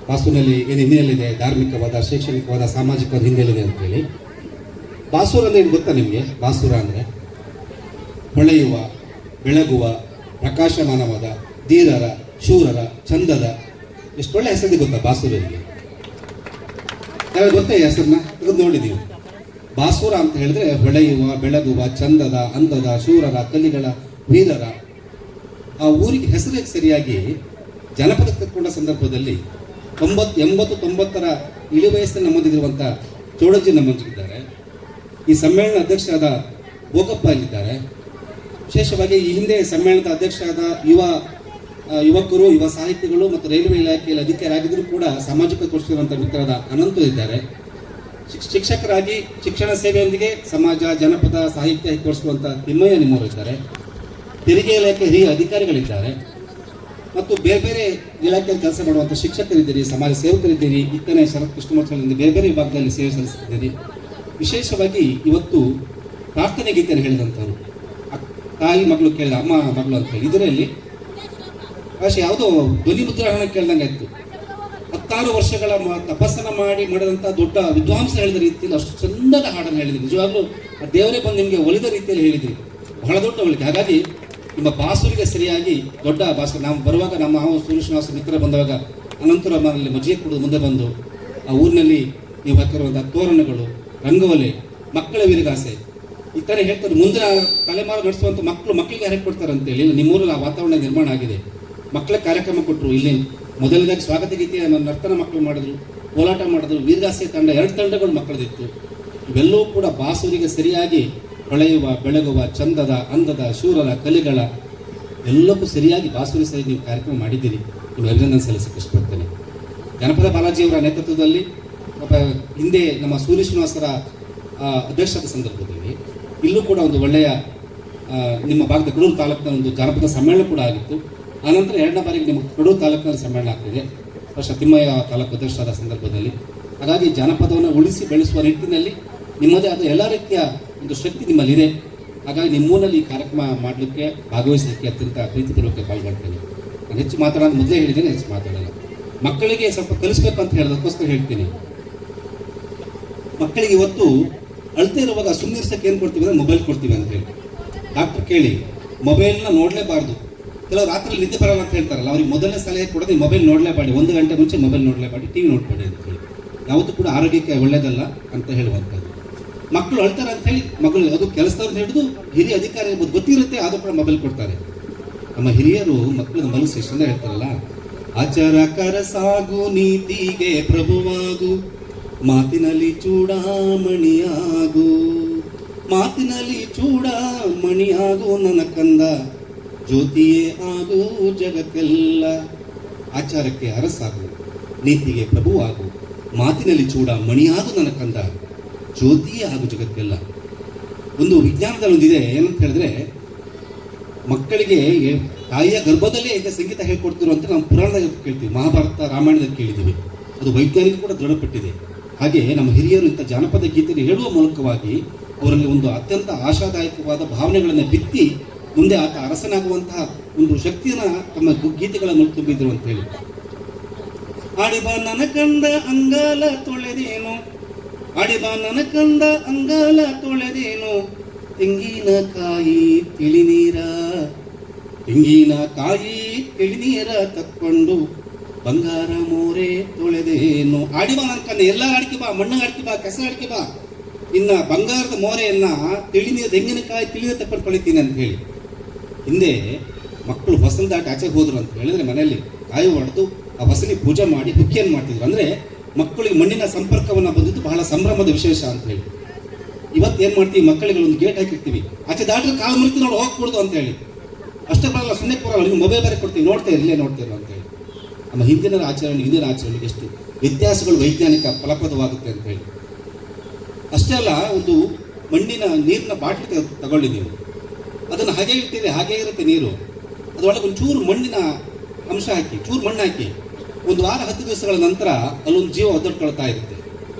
ಬಾಸೂರಿನಲ್ಲಿ ಏನು ಹಿನ್ನೆಲೆಯಿದೆ, ಧಾರ್ಮಿಕವಾದ, ಶೈಕ್ಷಣಿಕವಾದ, ಸಾಮಾಜಿಕವಾದ ಹಿನ್ನೆಲೆಯಿದೆ ಅಂತೇಳಿ. ಬಾಸೂರು ಅಂದರೆ ಏನು ಗೊತ್ತಾ ನಿಮಗೆ? ಬಾಸೂರ ಅಂದರೆ ಹೊಳೆಯುವ, ಬೆಳಗುವ, ಪ್ರಕಾಶಮಾನವಾದ, ಧೀರರ, ಶೂರರ, ಚಂದದ, ಎಷ್ಟೊಳ್ಳೆ ಹೆಸರಿದೆ ಗೊತ್ತಾ ಬಾಸೂರಿಗೆ? ಯಾವಾಗ ಗೊತ್ತಾ ಈ ಹೆಸರನ್ನ? ತೆಗೆದು ನೋಡಿದ್ದೀವಿ. ಬಾಸೂರ ಅಂತ ಹೇಳಿದ್ರೆ ಹೊಳೆಯುವ, ಬೆಳಗುವ, ಚಂದದ, ಅಂದದ, ಶೂರರ, ಕಲಿಗಳ, ವೀರರ ಆ ಊರಿಗೆ ಹೆಸರಿಗೆ ಸರಿಯಾಗಿ ಜನಪದ ಕಟ್ಕೊಂಡ ಸಂದರ್ಭದಲ್ಲಿ 80-90ರ ಇಳಿ ವಯಸ್ಸಿನ ನಮ್ಮೊಂದಿಗಿರುವಂಥ ಚೋಡಜ್ಜಿ ನಮ್ಮೊಂದಿಗಿದ್ದಾರೆ. ಈ ಸಮ್ಮೇಳನ ಅಧ್ಯಕ್ಷರಾದ ಭೋಗಪ್ಪ ಇಲ್ಲಿದ್ದಾರೆ. ವಿಶೇಷವಾಗಿ ಈ ಹಿಂದೆ ಸಮ್ಮೇಳನದ ಅಧ್ಯಕ್ಷರಾದ ಯುವ ಯುವಕರು, ಯುವ ಸಾಹಿತಿಗಳು ಮತ್ತು ರೈಲ್ವೆ ಇಲಾಖೆಯಲ್ಲಿ ಅಧಿಕಾರಿಯಾಗಿದ್ದರೂ ಕೂಡ ಸಾಮಾಜಿಕ ತೋರಿಸಿರುವಂಥ ಮಿತ್ರರಾದ ಅನಂತ ಇದ್ದಾರೆ. ಶಿಕ್ಷಕರಾಗಿ ಶಿಕ್ಷಣ ಸೇವೆಯೊಂದಿಗೆ ಸಮಾಜ, ಜನಪದ, ಸಾಹಿತ್ಯ ತೋರಿಸುವಂಥ ತಿಮ್ಮಯ್ಯ ನಿಮ್ಮವರು ಇದ್ದಾರೆ. ತೆರಿಗೆ ಇಲಾಖೆ ಹಿರಿಯ ಅಧಿಕಾರಿಗಳಿದ್ದಾರೆ ಮತ್ತು ಬೇರೆ ಬೇರೆ ಇಲಾಖೆಯಲ್ಲಿ ಕೆಲಸ ಮಾಡುವಂಥ ಶಿಕ್ಷಕರಿದ್ದೀರಿ, ಸಮಾಜ ಸೇವಕರಿದ್ದೀರಿ. ಇತ್ತನೇ ಶರತ್ ಕೃಷ್ಣಮೂರ್ತಿಗಳಿಂದ ಬೇರೆ ಬೇರೆ ವಿಭಾಗದಲ್ಲಿ ಸೇವೆ ಸಲ್ಲಿಸುತ್ತಿದ್ದೀರಿ. ವಿಶೇಷವಾಗಿ ಇವತ್ತು ಪ್ರಾರ್ಥನೆ ಗೀತೆಯನ್ನು ಹೇಳಿದಂಥವ್ರು, ತಾಯಿ ಮಗಳು ಕೇಳಿದ ಅಮ್ಮ ಮಗಳು ಅಂತ ಹೇಳಿ, ಇದರಲ್ಲಿ ಯಾವುದೋ ಧ್ವನಿ ಮುದ್ರಣ ಕೇಳ್ದಂಗೆ ಆಯ್ತು. 16 ವರ್ಷಗಳ ತಪಸ್ಸನ್ನು ಮಾಡಿದಂಥ ದೊಡ್ಡ ವಿದ್ವಾಂಸ ಹೇಳಿದ ರೀತಿಯಲ್ಲಿ ಅಷ್ಟು ಚಂದದ ಹಾಡನ್ನು ಹೇಳಿದ್ರಿ. ನಿಜವಾಗ್ಲೂ ಆ ದೇವರೇ ಬಂದು ನಿಮಗೆ ಒಲಿದ ರೀತಿಯಲ್ಲಿ ಹೇಳಿದ್ರಿ, ಬಹಳ ದೊಡ್ಡ ಒಳಿಕೆ. ಹಾಗಾಗಿ ನಿಮ್ಮ ಬಾಸುರಿಗೆ ಸರಿಯಾಗಿ ದೊಡ್ಡ ಬಾಸು. ನಾವು ಬರುವಾಗ ನಮ್ಮ ಸೂರ್ಯಶ್ವಾಸ ಮಿತ್ರ ಬಂದವಾಗ ಅನಂತರ ಮನೆಯಲ್ಲಿ ಮಜ್ಜಿಗೆ ಕುಡಿದು ಮುಂದೆ ಬಂದು ಆ ಊರಿನಲ್ಲಿ ನೀವು ಹಾಕಿರುವಂಥ ತೋರಣಗಳು, ರಂಗೋಲಿ, ಮಕ್ಕಳ ವೀರಗಾಸೆ ಈ ಥರ ಹೇಳ್ತಾರೆ. ಮುಂದಿನ ತಲೆಮಾರು ನಡೆಸುವಂಥ ಮಕ್ಕಳಿಗೆ ಯಾರಿಗೆ ಕೊಡ್ತಾರೆ ಅಂತೇಳಿ ನಿಮ್ಮೂರಲ್ಲಿ ಆ ವಾತಾವರಣ ನಿರ್ಮಾಣ ಆಗಿದೆ. ಮಕ್ಕಳ ಕಾರ್ಯಕ್ರಮ ಕೊಟ್ಟರು. ಇಲ್ಲಿ ಮೊದಲನೇದಾಗಿ ಸ್ವಾಗತ ಗೀತೆಯ ನರ್ತನ ಮಕ್ಕಳು ಮಾಡಿದ್ರು, ಕೋಲಾಟ ಮಾಡಿದ್ರು, ವೀರಗಾಸೆ ತಂಡ 2 ತಂಡಗಳು ಮಕ್ಕಳದಿತ್ತು. ಇವೆಲ್ಲವೂ ಕೂಡ ಬಾಸೂರಿಗೆ ಸರಿಯಾಗಿ ಹೊಳೆಯುವ, ಬೆಳಗುವ, ಚಂದದ, ಅಂದದ, ಶೂರರ, ಕಲಿಗಳ ಎಲ್ಲಕ್ಕೂ ಸರಿಯಾಗಿ ಬಾಸೂರಿ ಸರಿ ನೀವು ಕಾರ್ಯಕ್ರಮ ಮಾಡಿದ್ದೀರಿ. ನೀವು ಅಭಿನಂದನೆ ಸಲ್ಲಿಸಕ್ಕೆ ಇಷ್ಟಪಡ್ತೇನೆ. ಜನಪದ ಬಾಲಾಜಿಯವರ ನೇತೃತ್ವದಲ್ಲಿ ಹಿಂದೆ ನಮ್ಮ ಸೂರ್ಯ ಶ್ರೀನಿವಾಸರ ಅಧ್ಯಕ್ಷದ ಸಂದರ್ಭದಲ್ಲಿ ಇಲ್ಲೂ ಕೂಡ ಒಂದು ಒಳ್ಳೆಯ ನಿಮ್ಮ ಭಾಗದ ಕಡೂರು ತಾಲೂಕಿನ ಒಂದು ಜಾನಪದ ಸಮ್ಮೇಳನ ಕೂಡ ಆಗಿತ್ತು. ಆನಂತರ 2ನೇ ಬಾರಿಗೆ ನಿಮ್ಮ ಕಡೂರು ತಾಲೂಕಿನಲ್ಲಿ ಸಮ್ಮೇಳನ ಆಗ್ತಿದೆ ತಿಮ್ಮಯ್ಯ ತಾಲೂಕು ಅಧ್ಯಕ್ಷರಾದ ಸಂದರ್ಭದಲ್ಲಿ. ಹಾಗಾಗಿ ಜಾನಪದವನ್ನು ಉಳಿಸಿ ಬೆಳೆಸುವ ನಿಟ್ಟಿನಲ್ಲಿ ನಿಮ್ಮದೇ ಆದ ಎಲ್ಲ ರೀತಿಯ ಒಂದು ಶಕ್ತಿ ನಿಮ್ಮಲ್ಲಿದೆ. ಹಾಗಾಗಿ ನಿಮ್ಮೂರಲ್ಲಿ ಈ ಕಾರ್ಯಕ್ರಮ ಮಾಡಲಿಕ್ಕೆ, ಭಾಗವಹಿಸಲಿಕ್ಕೆ ಅತ್ಯಂತ ಪ್ರೀತಿಪೂರ್ವಕ ಪಾಲ್ಗೊಳ್ತೇನೆ. ನಾನು ಹೆಚ್ಚು ಮಾತಾಡೋದು ಮೊದಲೇ ಹೇಳಿದ್ದೇನೆ, ಹೆಚ್ಚು ಮಾತಾಡಲ್ಲ. ಮಕ್ಕಳಿಗೆ ಸ್ವಲ್ಪ ಕಲಿಸ್ಬೇಕು ಅಂತ ಹೇಳೋದಕ್ಕೋಸ್ಕರ ಹೇಳ್ತೀನಿ. ಮಕ್ಕಳಿಗೆ ಇವತ್ತು ಅಳ್ತಾ ಇರುವಾಗ ಸುಮ್ಮನಿರ್ಸಕ್ಕೆ ಏನು ಕೊಡ್ತೀವಿ ಅಂದರೆ ಮೊಬೈಲ್ ಕೊಡ್ತೀವಿ ಅಂತ ಹೇಳಿ. ಡಾಕ್ಟರ್ ಕೇಳಿ ಮೊಬೈಲ್ನ ನೋಡಲೇಬಾರ್ದು. ಕೆಲವರು ರಾತ್ರಿ ನಿದ್ದೆ ಬರಲ್ಲ ಅಂತ ಹೇಳ್ತಾರಲ್ಲ, ಅವ್ರಿಗೆ ಮೊದಲನೇ ಸಲಹೆ ಕೊಡೋದು ಈ ಮೊಬೈಲ್ ನೋಡಲೇಬೇಡಿ, 1 ಗಂಟೆ ಮುಂಚೆ ಮೊಬೈಲ್ ನೋಡಲೇಬೇಡಿ, ಟಿವಿ ನೋಡಬೇಡಿ ಅಂತ ಹೇಳಿ. ಯಾವತ್ತೂ ಕೂಡ ಆರೋಗ್ಯಕ್ಕೆ ಒಳ್ಳೆಯದಲ್ಲ ಅಂತ ಹೇಳುವಂಥದ್ದು. ಮಕ್ಕಳು ಅಳ್ತಾರೆ ಅಂತ ಹೇಳಿ ಮಗಳು, ಅದು ಕೆಲಸದವ್ರನ್ನ ಹಿಡಿದು ಹಿರಿಯ ಅಧಿಕಾರಿ ಗೊತ್ತಿರುತ್ತೆ, ಆದರೂ ಕೂಡ ಮೊಬೈಲ್ ಕೊಡ್ತಾರೆ. ನಮ್ಮ ಹಿರಿಯರು ಮಕ್ಕಳನ್ನ ಮನಸ್ಸು ಎಷ್ಟಂದ ಹೇಳ್ತಾರಲ್ಲ, ಆಚಾರಕರ ಸಾಗು ನೀತಿಗೆ ಪ್ರಭುವಾಗು, ಮಾತಿನಲ್ಲಿ ಚೂಡಾಮಣಿಯಾಗು, ಮಾತಿನಲ್ಲಿ ಚೂಡಾಮಣಿಯಾಗು ನನ್ನ ಕಂದ, ಜ್ಯೋತಿಯೇ ಆಗು ಜಗಕ್ಕೆಲ್ಲ. ಆಚಾರಕ್ಕೆ ಅರಸಾಗು, ನೀತಿಗೆ ಪ್ರಭುವಾಗು, ಮಾತಿನಲ್ಲಿ ಚೂಡಾಮಣಿಯಾಗು ನನ್ನ ಕಂದ, ಜ್ಯೋತಿಯೇ ಆಗು ಜಗಕ್ಕೆಲ್ಲ. ಒಂದು ವಿಜ್ಞಾನದಲ್ಲಿ ಒಂದಿದೆ, ಏನಂತ ಹೇಳಿದ್ರೆ, ಮಕ್ಕಳಿಗೆ ತಾಯಿಯ ಗರ್ಭದಲ್ಲೇ ಈಗ ಸಂಗೀತ ಹೇಳ್ಕೊಡ್ತಿರು ಅಂತ ನಾವು ಪುರಾಣದಾಗ ಕೇಳ್ತೀವಿ, ಮಹಾಭಾರತ, ರಾಮಾಯಣದಲ್ಲಿ ಕೇಳಿದ್ದೀವಿ. ಅದು ವೈಜ್ಞಾನಿಕ ಕೂಡ ದೃಢಪಟ್ಟಿದೆ. ಹಾಗೆ ನಮ್ಮ ಹಿರಿಯರು ಇಂಥ ಜಾನಪದ ಗೀತೆಯನ್ನು ಹೇಳುವ ಮೂಲಕವಾಗಿ ಅವರಲ್ಲಿ ಒಂದು ಅತ್ಯಂತ ಆಶಾದಾಯಕವಾದ ಭಾವನೆಗಳನ್ನು ಬಿತ್ತಿ ಮುಂದೆ ಆತ ಅರಸನಾಗುವಂತಹ ಒಂದು ಶಕ್ತಿಯನ್ನು ತಮ್ಮ ಗೀತೆಗಳನ್ನು ತುಂಬಿದ್ರು ಅಂತ ಹೇಳಿ. ಆಡಿಬಾ ನನ್ನ ಕಂದ ಅಂಗಾಲ ತೊಳೆದೇನು, ಆಡಿಬಾ ನನ್ನ ಕಂದ ಅಂಗಾಲ ತೊಳೆದೇನು, ತೆಂಗಿನಕಾಯಿ ತಿಳಿನೀರ, ತೆಂಗಿನಕಾಯಿ ತಿಳಿನೀರ ತಕ್ಕೊಂಡು ಬಂಗಾರ ಮೋರೆ ತೊಳೆದೇನು. ಆಡಿಬಾ ನನ್ನ ಕಂದ, ಎಲ್ಲ ಅಡಿಕೆ ಬಾ, ಮಣ್ಣು ಅಡಿಕೆ ಬಾ, ಕೆಸ ಅಡಿಕೆ ಬಾ, ಇನ್ನ ಬಂಗಾರದ ಮೋರೆಯನ್ನ ತಿಳಿನೀರು, ತೆಂಗಿನಕಾಯಿ ತಿಳಿನೀರು ತಕ್ಕೊಂಡು ತೊಳಿತೀನಿ ಅಂತ ಹೇಳಿ. ಹಿಂದೆ ಮಕ್ಕಳು ಹೊಸಲು ದಾಟಿ ಆಚೆಗೆ ಹೋದ್ರು ಅಂತ ಹೇಳಿದ್ರೆ ಮನೆಯಲ್ಲಿ ಕಾಯಿ ಹೊಡೆದು ಆ ಹೊಸಲಿ ಪೂಜೆ ಮಾಡಿ ಹುಕ್ಕಿಯನ್ನು ಮಾಡ್ತಿದ್ರು. ಅಂದರೆ ಮಕ್ಕಳಿಗೆ ಮಣ್ಣಿನ ಸಂಪರ್ಕವನ್ನು ಬಂದಿದ್ದು ಬಹಳ ಸಂಭ್ರಮದ ವಿಶೇಷ ಅಂತ ಹೇಳಿ. ಇವತ್ತು ಏನು ಮಾಡ್ತೀವಿ, ಮಕ್ಕಳಿಗೆ ಒಂದು ಗೇಟ್ ಹಾಕಿರ್ತೀವಿ, ಆಚೆ ದಾಟ್ರೆ ಕಾಲು ಮುರಿತು ನೋಡಿ ಹೋಗ್ಕೊಡ್ದು ಅಂತ ಹೇಳಿ. ಅಷ್ಟೇ ಬರಲ್ಲ, ಸುಮ್ಮನೆ ಕೂರಲ್ಲ, ನೀವು ಮೊಬೈಲ್ ಬೇರೆ ಕೊಡ್ತೀವಿ, ನೋಡ್ತೇವೆ ಇಲ್ಲೇ ನೋಡ್ತೇವೆ ಅಂತ ಹೇಳಿ. ನಮ್ಮ ಹಿಂದಿನ ಆಚರಣೆ ಹಿಂದಿನ ಆಚರಣೆಗೆ ಎಷ್ಟು ವ್ಯತ್ಯಾಸಗಳು ವೈಜ್ಞಾನಿಕ ಫಲಪ್ರದವಾಗುತ್ತೆ ಅಂತ ಹೇಳಿ. ಅಷ್ಟೇ ಅಲ್ಲ, ಒಂದು ಮಣ್ಣಿನ ನೀರಿನ ಬಾಟ್ಲಿ ತಗೊಳ್ಳಿ ನೀವು, ಅದನ್ನು ಹಾಗೆ ಇಟ್ಟಿದ್ರೆ ಹಾಗೇ ಇರುತ್ತೆ ನೀರು, ಅದರೊಳಗೆ ಒಂದು ಚೂರು ಮಣ್ಣಿನ ಅಂಶ ಹಾಕಿ, ಚೂರು ಮಣ್ಣು ಹಾಕಿ, 1 ವಾರ 10 ದಿವಸಗಳ ನಂತರ ಅಲ್ಲೊಂದು ಜೀವ ಒದ್ದೊಡ್ಕೊಳ್ತಾ ಇರುತ್ತೆ.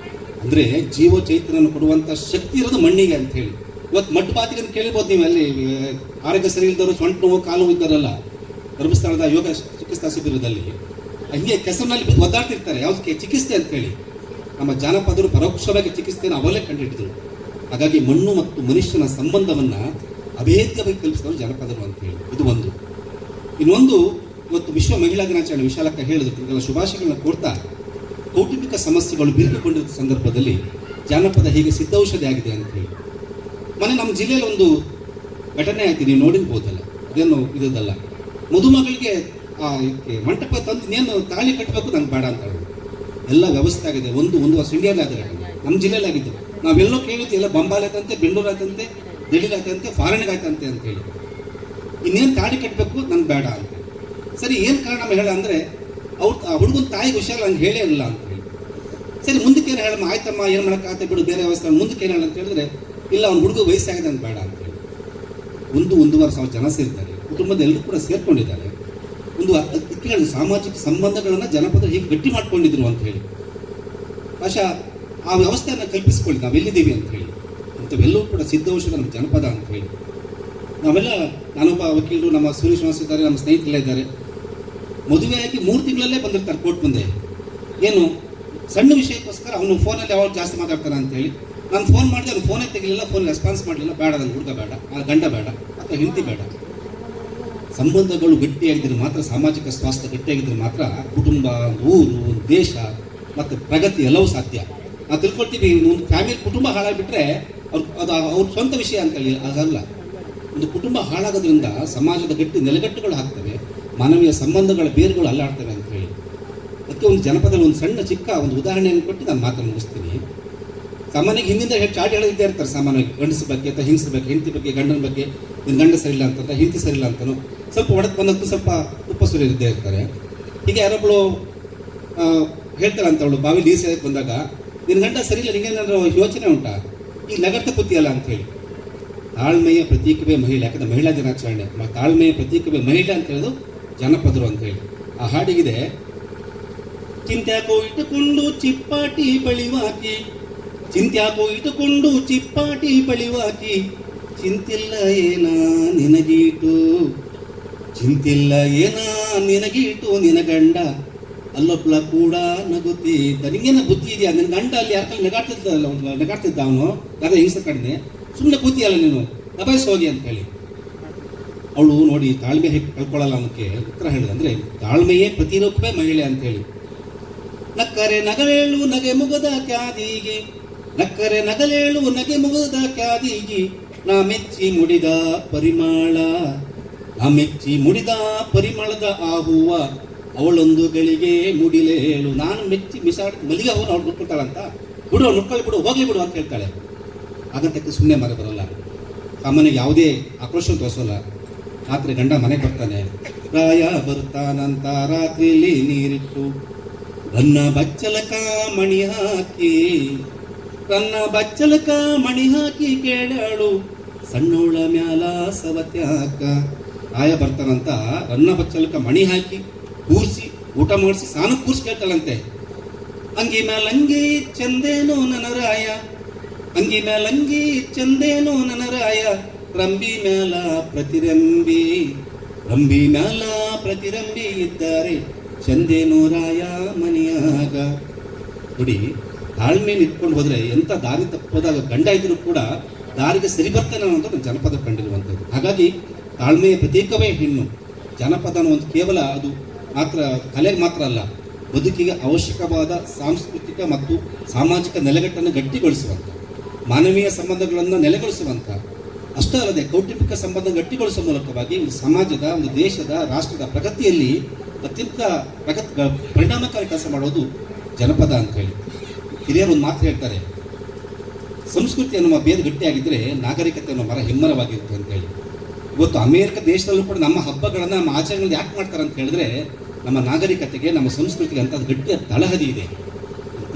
ಅಂದರೆ ಜೀವ ಚೈತನ್ಯವನ್ನು ಕೊಡುವಂಥ ಶಕ್ತಿ ಇರೋದು ಮಣ್ಣಿಗೆ ಅಂತ ಹೇಳಿ. ಇವತ್ತು ಮಟ್ಟು ಬಾತಿಗೆ ಅಂತ ಕೇಳಿರ್ಬೋದು ನೀವು, ಅಲ್ಲಿ ಆರೋಗ್ಯ ಸರಿ ಇಲ್ದವರು, ಸೊಂಟು ನೋವು, ಕಾಲು ನೋವು ಇದ್ದಾರಲ್ಲ, ಧರ್ಮಸ್ಥಳದ ಯೋಗ ಚಿಕಿತ್ಸಾ ಶಿಬಿರದಲ್ಲಿ ಹಂಗೆ ಕೆಸರಿನಲ್ಲಿ ಬಿದ್ದು ಒದ್ದಾಡ್ತಿರ್ತಾರೆ, ಯಾವುದಕ್ಕೆ ಚಿಕಿತ್ಸೆ ಅಂತೇಳಿ. ನಮ್ಮ ಜಾನಪದರು ಪರೋಕ್ಷವಾಗಿ ಚಿಕಿತ್ಸೆಯನ್ನು ಅವಲೇ ಕಂಡುಹಿಡಿದ್ರು. ಹಾಗಾಗಿ ಮಣ್ಣು ಮತ್ತು ಮನುಷ್ಯನ ಸಂಬಂಧವನ್ನು ಅಭೇದ್ಯವಾಗಿ ಕಲ್ಪಿಸಿದವರು ಜಾನಪದರು ಅಂತೇಳಿ. ಇದು ಒಂದು. ಇನ್ನೊಂದು, ಇವತ್ತು ವಿಶ್ವ ಮಹಿಳಾ ದಿನಾಚರಣೆ ವಿಶಾಲಕ್ಕ ಹೇಳಿದ್ರು, ಇದೆಲ್ಲ ಶುಭಾಶಯಗಳನ್ನ ಕೊಡ್ತಾ, ಕೌಟುಂಬಿಕ ಸಮಸ್ಯೆಗಳು ಬಿರುಕುಗೊಂಡಿರುವ ಸಂದರ್ಭದಲ್ಲಿ ಜಾನಪದ ಹೀಗೆ ಸಿದ್ಧೌಷಧಿ ಆಗಿದೆ ಅಂತ ಹೇಳಿ. ಮೊನ್ನೆ ನಮ್ಮ ಜಿಲ್ಲೆಯಲ್ಲಿ ಒಂದು ಘಟನೆ ಆಯ್ತು, ನೀವು ನೋಡಿರ್ಬೋದಲ್ಲ, ಅದೇನು ಇದಲ್ಲ, ಮದುಮಗಳಿಗೆ ಮಂಟಪ ತಂದು ಇನ್ನೇನು ತಾಳಿ ಕಟ್ಟಬೇಕು, ನಂಗೆ ಬೇಡ ಅಂತ ಹೇಳಿ. ಎಲ್ಲ ವ್ಯವಸ್ಥೆ ಆಗಿದೆ. ಒಂದು ವರ್ಷ ಇಂಡಿಯಾದಲ್ಲಿ ಆದ ಘಟನೆ, ನಮ್ಮ ಜಿಲ್ಲೆಯಲ್ಲಿ ಆಗಿದ್ದು. ನಾವೆಲ್ಲೋ ಕೇಳಿದ್ದು, ಎಲ್ಲ ಬಂಬಾಲ್ ಆಯ್ತಂತೆ, ಬೆಂಗಳೂರು ಆಯ್ತಂತೆ, ಡೆಲ್ಲಿಲಿ ಆಯ್ತಂತೆ, ಫಾರಿನ್ಗೆ ಆಯ್ತಂತೆ ಅಂತ ಹೇಳಿ. ಇನ್ನೇನು ತಾಳಿ ಕಟ್ಟಬೇಕು, ನಂಗೆ ಬೇಡ ಅಂತ. ಸರಿ ಏನು ಕಾರಣ ಹೇಳ ಅಂದರೆ ಆ ಹುಡುಗನ ತಾಯಿಗೆ ಹುಷಾರ ನಂಗೆ ಹೇಳೇ ಇರಲಿಲ್ಲ ಅಂತ ಹೇಳಿ. ಸರಿ ಮುಂದಕ್ಕೆ ಏನು ಹೇಳಮ್ಮ, ಆಯ್ತಮ್ಮ ಏನು ಮಾಡೋಕ್ಕಾಗತ್ತೆ ಬಿಡು, ಬೇರೆ ವ್ಯವಸ್ಥೆ ಮುಂದಕ್ಕೆ ಏನು ಹೇಳ ಅಂತ ಹೇಳಿದ್ರೆ, ಇಲ್ಲ ಅವ್ನ ಹುಡುಗ ವಯಸ್ಸಾಗಿದೆ ಅಂತ ಬೇಡ ಅಂತ ಹೇಳಿ. 1-1.5 ಸಾವಿರ ಜನ ಸೇರ್ತಾರೆ, ಕುಟುಂಬದ ಎಲ್ಲರೂ ಕೂಡ ಸೇರ್ಕೊಂಡಿದ್ದಾರೆ. ಒಂದು ಅದಕ್ಕೆ ಸಾಮಾಜಿಕ ಸಂಬಂಧಗಳನ್ನು ಜನಪದ ಹೀಗೆ ಗಟ್ಟಿ ಮಾಡ್ಕೊಂಡಿದ್ರು ಅಂತ ಹೇಳಿ. ಬಹುಶಃ ಆ ವ್ಯವಸ್ಥೆಯನ್ನು ಕಲ್ಪಿಸ್ಕೊಳ್ಳಿ ನಾವೆಲ್ಲಿದ್ದೀವಿ ಅಂತ ಹೇಳಿ. ಇಂಥವೆಲ್ಲವೂ ಕೂಡ ಸಿದ್ಧೌಷಧ ನಮ್ಮ ಜನಪದ ಅಂತ ಹೇಳಿ. ನಾವೆಲ್ಲ, ನಾನೊಬ್ಬ ವಕೀಲರು, ನಮ್ಮ ಸುರೇಶ್ ವಾಸ್ ಇದ್ದಾರೆ, ನಮ್ಮ ಸ್ನೇಹಿತರೆಲ್ಲ ಇದ್ದಾರೆ. ಮದುವೆಯಾಗಿ 3 ತಿಂಗಳಲ್ಲೇ ಬಂದಿರ್ತಾರೆ ಕೋರ್ಟ್ ಮುಂದೆ. ಏನು ಸಣ್ಣ ವಿಷಯಕ್ಕೋಸ್ಕರ ಅವನು ಫೋನಲ್ಲಿ ಯಾವಾಗ ಜಾಸ್ತಿ ಮಾತಾಡ್ತಾನೆ ಅಂತ ಹೇಳಿ. ನಾನು ಫೋನ್ ಮಾಡಿದೆ, ಅವ್ನು ಫೋನೇ ತೆಗಿಲಿಲ್ಲ, ಫೋನ್ ರೆಸ್ಪಾನ್ಸ್ ಮಾಡಲಿಲ್ಲ. ಬೇಡ, ನನ್ನ ಹುಡುಗ ಬೇಡ, ಗಂಡ ಬೇಡ ಅಥವಾ ಹೆಂಡತಿ ಬೇಡ. ಸಂಬಂಧಗಳು ಗಟ್ಟಿಯಾಗಿದ್ದರೆ ಮಾತ್ರ, ಸಾಮಾಜಿಕ ಸ್ವಾಸ್ಥ್ಯ ಗಟ್ಟಿಯಾಗಿದ್ದರೆ ಮಾತ್ರ ಕುಟುಂಬ, ಊರು, ದೇಶ ಮತ್ತು ಪ್ರಗತಿ ಎಲ್ಲವೂ ಸಾಧ್ಯ. ನಾವು ತಿಳ್ಕೊಳ್ತೀವಿ, ಒಂದು ಫ್ಯಾಮಿಲಿ ಕುಟುಂಬ ಹಾಳಾಗಿಬಿಟ್ರೆ ಅದು ಅವ್ರ ಸ್ವಂತ ವಿಷಯ ಅಂತ ಹೇಳಿ ಆಗಲ್ಲ. ಒಂದು ಕುಟುಂಬ ಹಾಳಾಗೋದ್ರಿಂದ ಸಮಾಜದ ನೆಲೆಗಟ್ಟುಗಳು ಆಗ್ತವೆ, ಮಾನವೀಯ ಸಂಬಂಧಗಳ ಬೇರುಗಳು ಅಲ್ಲಾಡ್ತವೆ ಅಂತ ಹೇಳಿ. ಅದಕ್ಕೆ ಒಂದು ಜನಪದದಲ್ಲಿ ಒಂದು ಸಣ್ಣ ಚಿಕ್ಕ ಒಂದು ಉದಾಹರಣೆಯನ್ನು ಕೊಟ್ಟು ನಾನು ಮಾತನ್ನು ಮುಗಿಸ್ತೀನಿ. ಸಾಮಾನ್ಯವಾಗಿ ಹಿಂದಿಂದ ಚಾಡಿ ಹೇಳಿದ್ದೇ ಇರ್ತಾರೆ ಸಾಮಾನ್ಯವಾಗಿ, ಗಂಡಸ ಬಗ್ಗೆ ಅಥವಾ ಹಿಂಸರ ಬಗ್ಗೆ, ಹೆಂಡತಿ ಬಗ್ಗೆ, ಗಂಡನ ಬಗ್ಗೆ, ನಿನ್ನ ಗಂಡ ಸರಿಯಿಲ್ಲ ಅಂತಂದ್ರೆ, ಹೆಂಡತಿ ಸರಿಯಿಲ್ಲ ಅಂತನೋ, ಸ್ವಲ್ಪ ಒಡಕ್ಕೆ ಬಂದಂತೂ ಸ್ವಲ್ಪ ಉಪ್ಪ ಸುರಿಯದೇ ಇರ್ತಾರೆ. ಹೀಗೆ ಯಾರೊಬ್ಬಳು ಹೇಳ್ತಾಳೆ ಅಂತ, ಅವಳು ಬಾವಿ ನೀರು ಸೇರಕ್ಕೆ ಬಂದಾಗ, ನಿನ್ನ ಗಂಡ ಸರಿಯಿಲ್ಲ, ನಿಂಗೇನಾದ್ರೂ ಯೋಚನೆ ಉಂಟಾ, ಈಗ ನಗರ್ತ ಕೂತಿಯಲ್ಲ ಅಂತ ಹೇಳಿ. ತಾಳ್ಮೆಯ ಪ್ರತೀಕವೇ ಮಹಿಳೆ, ಯಾಕಂದ್ರೆ ಮಹಿಳಾ ದಿನಾಚರಣೆ, ತಾಳ್ಮೆಯ ಪ್ರತೀಕವೇ ಮಹಿಳೆ ಅಂತ ಹೇಳೋದು ಜನಪದರು ಅಂತ ಹೇಳಿ. ಆ ಹಾಡಿಗಿದೆ, ಚಿಂತ್ಯಾಕೋ ಇಟ್ಟುಕೊಂಡು ಚಿಪ್ಪಾಟಿ ಬಳಿವಾಕಿ, ಚಿಂತ್ಯಾಕೋ ಇಟ್ಟುಕೊಂಡು ಚಿಪ್ಪಾಟಿ ಬಳಿವಾಕಿ, ಚಿಂತಿಲ್ಲ ಏನ ನಿನಗೀಟು, ಚಿಂತಿಲ್ಲ ಏನ ನಿನಗೀಟು, ನಿನ ಗಂಡ ಅಲ್ಲೊಬ್ಳ ಕೂಡ ನಗುತ್ತಿದ್ದ. ನಿಂಗೇನ ಬುದ್ಧಿ ಇದೆಯಾ, ನಿನ್ನ ಗಂಡ ಅಲ್ಲಿ ಯಾಕಲ್ಲಿ ನಗಾಡ್ತಿದ್ದ ಅವನು, ಯಾವ್ದೋ ಹಿಂಸೆ ಕಡಿಮೆ, ಸುಮ್ಮನೆ ಕೂತಿಯಲ್ಲ ನೀನು, ದಬಾಯಿಸಿ ಹೋಗಿ ಅಂತ ಹೇಳಿ. ಅವಳು ನೋಡಿ ತಾಳ್ಮೆ ಹೇಗೆ ಕಳ್ಕೊಳ್ಳಲ್ಲ ಅನ್ನೋಕ್ಕೆ ಉತ್ತರ ಹೇಳಿದೆ. ಅಂದರೆ ತಾಳ್ಮೆಯೇ ಪ್ರತಿರೂಪವೇ ಮಹಿಳೆ ಅಂತ ಹೇಳಿ. ನಕ್ಕರೆ ನಗಲೇಳು ನಗೆ ಮುಗದ ಕ್ಯಾದಿಗೆ, ನಕ್ಕರೆ ನಗಲೇಳು ನಗೆ ಮುಗದ ಕ್ಯಾದಿಗೆ, ನಾ ಮೆಚ್ಚಿ ಮುಡಿದ ಪರಿಮಳ, ನಾ ಮೆಚ್ಚಿ ಮುಡಿದ ಪರಿಮಳದ ಆ ಹೂವ, ಅವಳೊಂದು ಗಳಿಗೆ ಮುಡಿಲೇಳು. ನಾನು ಮೆಚ್ಚಿ ಮಿಸಾಡ್ ಮಲ್ಲಿಗೆ ಹೂವು ಅವಳು ನುಟ್ಕೊಳ್ತಾಳಂತ, ಬಿಡು ಅವ್ಳು ನುಟ್ಕೊಳ್ಳಿ ಬಿಡು, ಹೋಗ್ಲಿ ಬಿಡು ಅಂತ ಹೇಳ್ತಾಳೆ. ಆಗಂತಕ್ಕೆ ಸುಮ್ಮನೆ ಮರೆ ಬರೋಲ್ಲ, ಸಾಮಾನ್ಯ ಯಾವುದೇ ಆಕ್ರೋಶ ತೋರಿಸೋಲ್ಲ. ರಾತ್ರಿ ಗಂಡ ಮನೆಗೆ ಬರ್ತಾನೆ, ರಾಯ ಬರ್ತಾನಂತ ರಾತ್ರಿಲಿ ನೀರಿಟ್ಟು, ರನ್ನ ಬಚ್ಚಲಕ ಮಣಿ ಹಾಕಿ, ರನ್ನ ಬಚ್ಚಲಕ ಮಣಿ ಹಾಕಿ ಕೇಳಾಳು, ಸಣ್ಣೋಳ ಮ್ಯಾಲ ಸವತ್ಯಾಕ. ರಾಯ ಬರ್ತಾನಂತ ರನ್ನ ಬಚ್ಚಲಕ ಮಣಿ ಹಾಕಿ ಕೂರಿಸಿ ಊಟ ಮಾಡಿಸಿ ಸಾನು ಕೂರಿಸಿ ಕೇಳ್ತಾಳಂತೆ. ಅಂಗಿ ಮ್ಯಾಲಂಗಿ ಚಂದೇನೋ ನನ್ನ ರಾಯ, ಅಂಗಿ ಮ್ಯಾಲಂಗಿ ಚಂದೇನೋ ನನ್ನ ರಾಯ, ರಂಬಿ ಮ್ಯಾಲ ಪ್ರತಿರಂಬಿ, ರಂಬಿ ಮ್ಯಾಲ ಪ್ರತಿರಂಬಿ ಇದ್ದಾರೆ, ಚಂದೇನೋ ರಾಯ ಮನೆಯಾಗ. ನೋಡಿ, ತಾಳ್ಮೆಯನ್ನು ಇಟ್ಕೊಂಡು ಹೋದರೆ ಎಂಥ ದಾರಿ ತಪ್ಪೋದಾಗ ಗಂಡ ಇದ್ರೂ ಕೂಡ ದಾರಿಗೆ ಸರಿ ಬರ್ತಾನೆ ಅನ್ನೋದು ಜನಪದ ಕಂಡಿರುವಂಥದ್ದು. ಹಾಗಾಗಿ ತಾಳ್ಮೆಯ ಪ್ರತೀಕವೇ ಹೆಣ್ಣು. ಜನಪದ ಅನ್ನುವಂಥ ಕೇವಲ ಅದು ಮಾತ್ರ ಕಲೆಗೆ ಮಾತ್ರ ಅಲ್ಲ, ಬದುಕಿಗೆ ಅವಶ್ಯಕವಾದ ಸಾಂಸ್ಕೃತಿಕ ಮತ್ತು ಸಾಮಾಜಿಕ ನೆಲೆಗಟ್ಟನ್ನು ಗಟ್ಟಿಗೊಳಿಸುವಂಥ, ಮಾನವೀಯ ಸಂಬಂಧಗಳನ್ನು ನೆಲೆಗೊಳಿಸುವಂಥ, ಅಷ್ಟೇ ಅಲ್ಲದೆ ಕೌಟುಂಬಿಕ ಸಂಬಂಧ ಗಟ್ಟಿಗೊಳಿಸುವ ಮೂಲಕವಾಗಿ ಒಂದು ಸಮಾಜದ, ಒಂದು ದೇಶದ, ರಾಷ್ಟ್ರದ ಪ್ರಗತಿಯಲ್ಲಿ ಅತ್ಯಂತ ಪರಿಣಾಮಕಾರಿ ಕೆಲಸ ಮಾಡೋದು ಜನಪದ ಅಂತ ಹೇಳಿ. ಹಿರಿಯರು ಒಂದು ಮಾತು ಹೇಳ್ತಾರೆ, ಸಂಸ್ಕೃತಿ ಅನ್ನುವ ಬೇರು ಗಟ್ಟಿಯಾಗಿದ್ದರೆ ನಾಗರಿಕತೆ ಅನ್ನೋ ಮರ ಹೆಮ್ಮರವಾಗಿರುತ್ತೆ ಅಂತ ಹೇಳಿ. ಇವತ್ತು ಅಮೇರಿಕ ದೇಶದಲ್ಲೂ ಕೂಡ ನಮ್ಮ ಹಬ್ಬಗಳನ್ನು, ನಮ್ಮ ಆಚರಣೆಗಳನ್ನು ಯಾಕೆ ಮಾಡ್ತಾರೆ ಅಂತ ಹೇಳಿದ್ರೆ, ನಮ್ಮ ನಾಗರಿಕತೆಗೆ, ನಮ್ಮ ಸಂಸ್ಕೃತಿಗೆ ಅಂತ ಗಟ್ಟಿಯ ತಳಹದಿ ಇದೆ.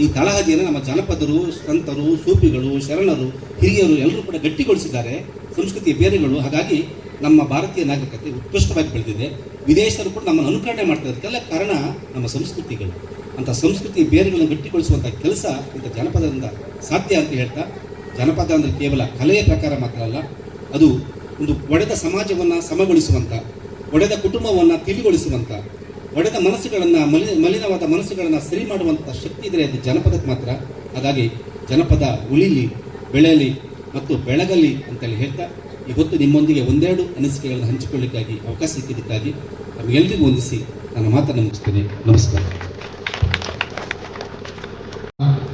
ಈ ತಳಹದಿಯನ್ನು ನಮ್ಮ ಜನಪದರು, ಸಂತರು, ಸೂಫಿಗಳು, ಶರಣರು, ಹಿರಿಯರು ಎಲ್ಲರೂ ಕೂಡ ಗಟ್ಟಿಗೊಳಿಸಿದ್ದಾರೆ, ಸಂಸ್ಕೃತಿಯ ಬೇರುಗಳು. ಹಾಗಾಗಿ ನಮ್ಮ ಭಾರತೀಯ ನಾಗರಿಕತೆ ಉತ್ಕೃಷ್ಟವಾಗಿ ಬೆಳೆದಿದೆ. ವಿದೇಶರು ಕೂಡ ನಮ್ಮನ್ನು ಅನುಕರಣೆ ಮಾಡ್ತಾರೆ. ಇದಕ್ಕೆಲ್ಲ ಕಾರಣ ನಮ್ಮ ಸಂಸ್ಕೃತಿಗಳು. ಅಂಥ ಸಂಸ್ಕೃತಿ ಬೇರುಗಳನ್ನು ಗಟ್ಟಿಗೊಳಿಸುವಂಥ ಕೆಲಸ ಇಂಥ ಜನಪದದಿಂದ ಸಾಧ್ಯ ಅಂತ ಹೇಳ್ತಾ, ಜನಪದ ಅಂದರೆ ಕೇವಲ ಕಲೆಯ ಪ್ರಕಾರ ಮಾತ್ರ ಅಲ್ಲ, ಅದು ಒಂದು ಒಡೆದ ಸಮಾಜವನ್ನು ಸಮಗೊಳಿಸುವಂಥ, ಒಡೆದ ಕುಟುಂಬವನ್ನು ತಿಳಿಗೊಳಿಸುವಂಥ, ಒಡೆದ ಮನಸ್ಸುಗಳನ್ನು, ಮಲಿನವಾದ ಮನಸ್ಸುಗಳನ್ನು ಸರಿ ಮಾಡುವಂಥ ಶಕ್ತಿ ಇದ್ದರೆ ಅದು ಜನಪದಕ್ಕೆ ಮಾತ್ರ. ಹಾಗಾಗಿ ಜನಪದ ಉಳಿಲಿ, ಬೆಳೆಯಲಿ ಮತ್ತು ಬೆಳಗಲಿ ಅಂತೇಳಿ ಹೇಳ್ತಾ, ಇವತ್ತು ನಿಮ್ಮೊಂದಿಗೆ ಒಂದೆರಡು ಅನಿಸಿಕೆಗಳನ್ನು ಹಂಚಿಕೊಳ್ಳಿಕ್ಕಾಗಿ ಅವಕಾಶ ಸಿಕ್ಕಿದ್ದಕ್ಕಾಗಿ ನಮಗೆಲ್ಲರಿಗೂ ವಂದಿಸಿ ನನ್ನ ಮಾತನ್ನು ಮುಗಿಸ್ತೀನಿ. ನಮಸ್ಕಾರ.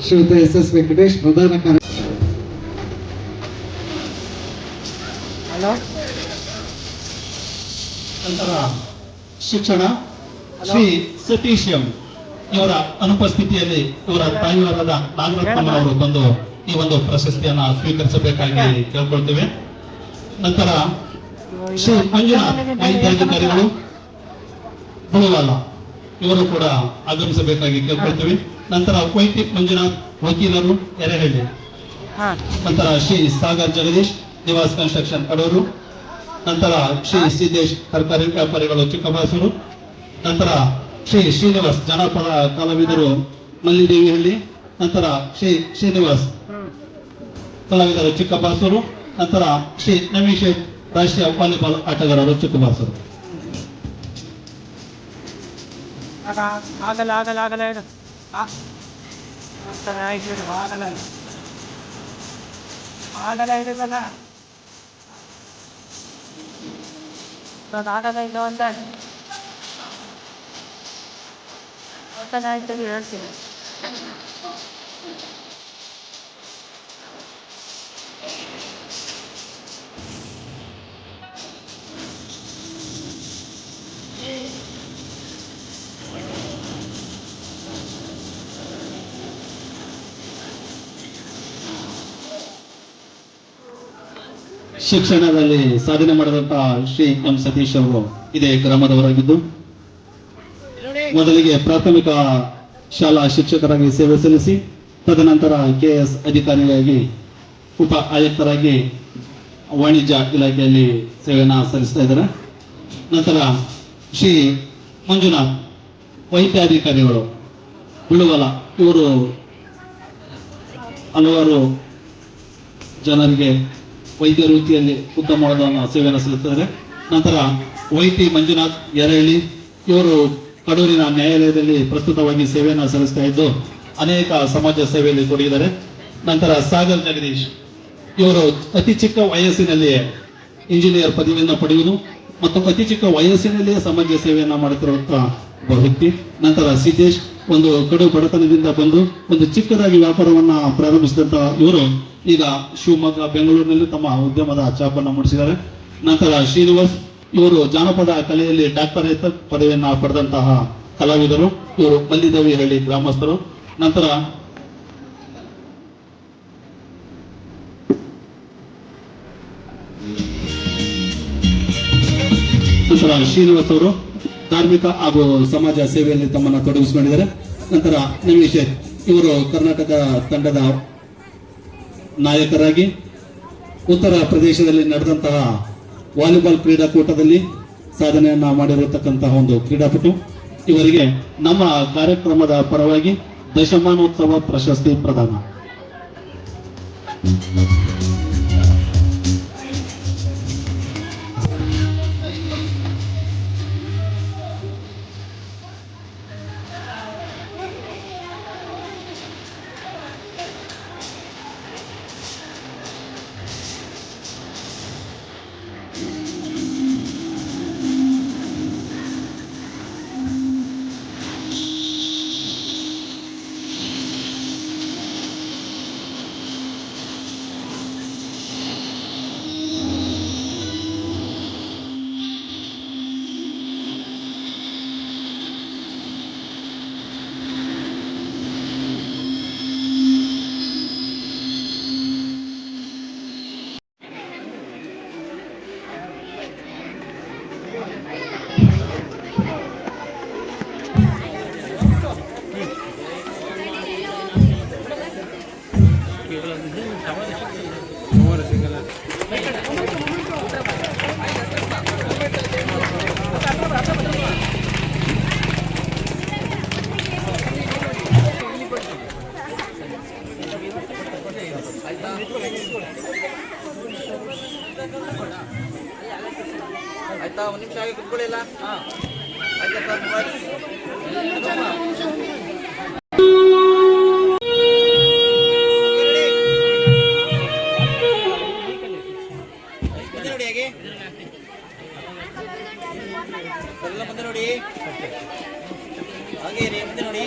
ಶ್ರೀಯುತ SS ವೆಂಕಟೇಶ್, ಪ್ರಧಾನ ನಂತರ ಶಿಕ್ಷಣ ಶ್ರೀ ಸತೀಶ್ ಎಂ ಇವರ ಅನುಪಸ್ಥಿತಿಯಲ್ಲಿ ಇವರ ತಾಯಿಯವರಾದ ನಾಗರತ್ನಮ್ಮನವರು ಬಂದು ಈ ಒಂದು ಪ್ರಶಸ್ತಿಯನ್ನ ಸ್ವೀಕರಿಸಬೇಕಾಗಿ ಕೇಳ್ಕೊಳ್ತೇವೆ. ನಂತರ ಶ್ರೀ ಮಂಜುನಾಥ್ ವೈದ್ಯಾಧಿಕಾರಿಗಳು, ಹುಳುವಾಲ ಇವರು ಕೂಡ ಆಗಮಿಸಬೇಕಾಗಿ ಕೇಳ್ಕೊಳ್ತೀವಿ. ನಂತರ ವೈಟಿ ಮಂಜುನಾಥ್ ವಕೀಲರು ಎರೆಹಳ್ಳಿ. ನಂತರ ಶ್ರೀ ಸಾಗರ್ ಜಗದೀಶ್ ನಿವಾಸ್ ಕನ್ಸ್ಟ್ರಕ್ಷನ್ ಕಡೂರು. ನಂತರ ಶ್ರೀ ಸಿದ್ದೇಶ್ ತರಕಾರಿ ವ್ಯಾಪಾರಿಗಳು ಚಿಕ್ಕಬಾಸೂರು. ನಂತರ ಶ್ರೀ ಶ್ರೀನಿವಾಸ್ ಜನಪದ ಕಲಾವಿದರು ಮಲ್ಲಿದೇವಿಹಳ್ಳಿ. ನಂತರ ಶ್ರೀ ಶ್ರೀನಿವಾಸ್ ಕಲಾವಿದರು ಚಿಕ್ಕಬಾಸೂರು. ನಂತರ ಶ್ರೀ ನವೀಶ್ ರಾಷ್ಟ್ರೀಯ ವಾಲಿಬಾಲ್ ಆಟಗಾರರು ಚಿಕ್ಕಬಾಸೂರು. ಹೇಳ್ತೀನಿ. ಶಿಕ್ಷಣದಲ್ಲಿ ಸಾಧನೆ ಮಾಡಿದಂತಹ ಶ್ರೀ ಎಂ ಸತೀಶ್ ಅವರು ಇದೇ ಗ್ರಾಮದವರಾಗಿದ್ದು ಮೊದಲಿಗೆ ಪ್ರಾಥಮಿಕ ಶಾಲಾ ಶಿಕ್ಷಕರಾಗಿ ಸೇವೆ ಸಲ್ಲಿಸಿ ತದನಂತರ KS ಅಧಿಕಾರಿಯಾಗಿ ಉಪ ಆಯುಕ್ತರಾಗಿ ವಾಣಿಜ್ಯ ಇಲಾಖೆಯಲ್ಲಿ ಸೇವೆಯನ್ನು ಸಲ್ಲಿಸ್ತಾ ಇದ್ದಾರೆ. ನಂತರ ಶ್ರೀ ಮಂಜುನಾಥ್ ವೈದ್ಯಾಧಿಕಾರಿಗಳು ಹುಳುವಲ ಇವರು ಹಲವಾರು ಜನರಿಗೆ ವೈದ್ಯ ವೃತ್ತಿಯಲ್ಲಿ ಉತ್ತಮವಾದ ಸೇವೆಯನ್ನು ಸಲ್ಲಿಸುತ್ತಾರೆ. ನಂತರ ವೈಟಿ ಮಂಜುನಾಥ್ ಯರಹಳ್ಳಿ ಇವರು ಕಡೂರಿನ ನ್ಯಾಯಾಲಯದಲ್ಲಿ ಪ್ರಸ್ತುತವಾಗಿ ಸೇವೆಯನ್ನು ಸಲ್ಲಿಸ್ತಾ ಇದ್ದು ಅನೇಕ ಸಮಾಜ ಸೇವೆಯಲ್ಲಿ ತೊಡಗಿದ್ದಾರೆ. ನಂತರ ಸಾಗರ್ ಜಗದೀಶ್ ಇವರು ಅತಿ ಚಿಕ್ಕ ವಯಸ್ಸಿನಲ್ಲಿಯೇ ಇಂಜಿನಿಯರ್ ಪದವಿಯನ್ನು ಪಡೆಯುವುದು ಮತ್ತು ಅತಿ ಚಿಕ್ಕ ವಯಸ್ಸಿನಲ್ಲಿಯೇ ಸಮಾಜ ಸೇವೆಯನ್ನು ಮಾಡುತ್ತಿರುವಂತಹ ಒಬ್ಬ ವ್ಯಕ್ತಿ. ನಂತರ ಸಿದ್ದೇಶ್ ಒಂದು ಕಡು ಬಡತನದಿಂದ ಬಂದು ಒಂದು ಚಿಕ್ಕದಾಗಿ ವ್ಯಾಪಾರವನ್ನ ಪ್ರಾರಂಭಿಸಿದಂತಹ ಇವರು ಈಗ ಶಿವಮೊಗ್ಗ ಬೆಂಗಳೂರಿನಲ್ಲಿ ತಮ್ಮ ಉದ್ಯಮದ ಛಾಪನ್ನು ಮೂಡಿಸಿದ್ದಾರೆ. ನಂತರ ಶ್ರೀನಿವಾಸ್ ಇವರು ಜಾನಪದ ಕಲೆಯಲ್ಲಿ ಡಾಕ್ಟರೇಟ್ ಪದವಿಯನ್ನ ಪಡೆದಂತಹ ಕಲಾವಿದರು. ಇವರು ಮಲ್ಲಿದೇವಿಹಳ್ಳಿ ಗ್ರಾಮಸ್ಥರು. ನಂತರ ಶ್ರೀನಿವಾಸ್ ಅವರು ಧಾರ್ಮಿಕ ಹಾಗೂ ಸಮಾಜ ಸೇವೆಯಲ್ಲಿ ತಮ್ಮನ್ನು ತೊಡಗಿಸಿಕೊಂಡಿದ್ದಾರೆ. ನಂತರ ನವೀಶ್ ಇವರು ಕರ್ನಾಟಕ ತಂಡದ ನಾಯಕರಾಗಿ ಉತ್ತರ ಪ್ರದೇಶದಲ್ಲಿ ನಡೆದಂತಹ ವಾಲಿಬಾಲ್ ಕ್ರೀಡಾಕೂಟದಲ್ಲಿ ಸಾಧನೆಯನ್ನ ಮಾಡಿರತಕ್ಕಂತಹ ಒಂದು ಕ್ರೀಡಾಪಟು. ಇವರಿಗೆ ನಮ್ಮ ಕಾರ್ಯಕ್ರಮದ ಪರವಾಗಿ ದಶಮಾನೋತ್ಸವ ಪ್ರಶಸ್ತಿ ಪ್ರದಾನ. ಆಯ್ತಾ, ಒಂದು ನಿಮಿಷ ಆಗಿ ಕುತ್ಕೊಳ್ಳಿಲ್ಲ. ಎಲ್ಲ ಮುಂದೆ ನೋಡಿ, ಹಾಗೆ ರೀ ಮುಂದೆ ನೋಡಿ.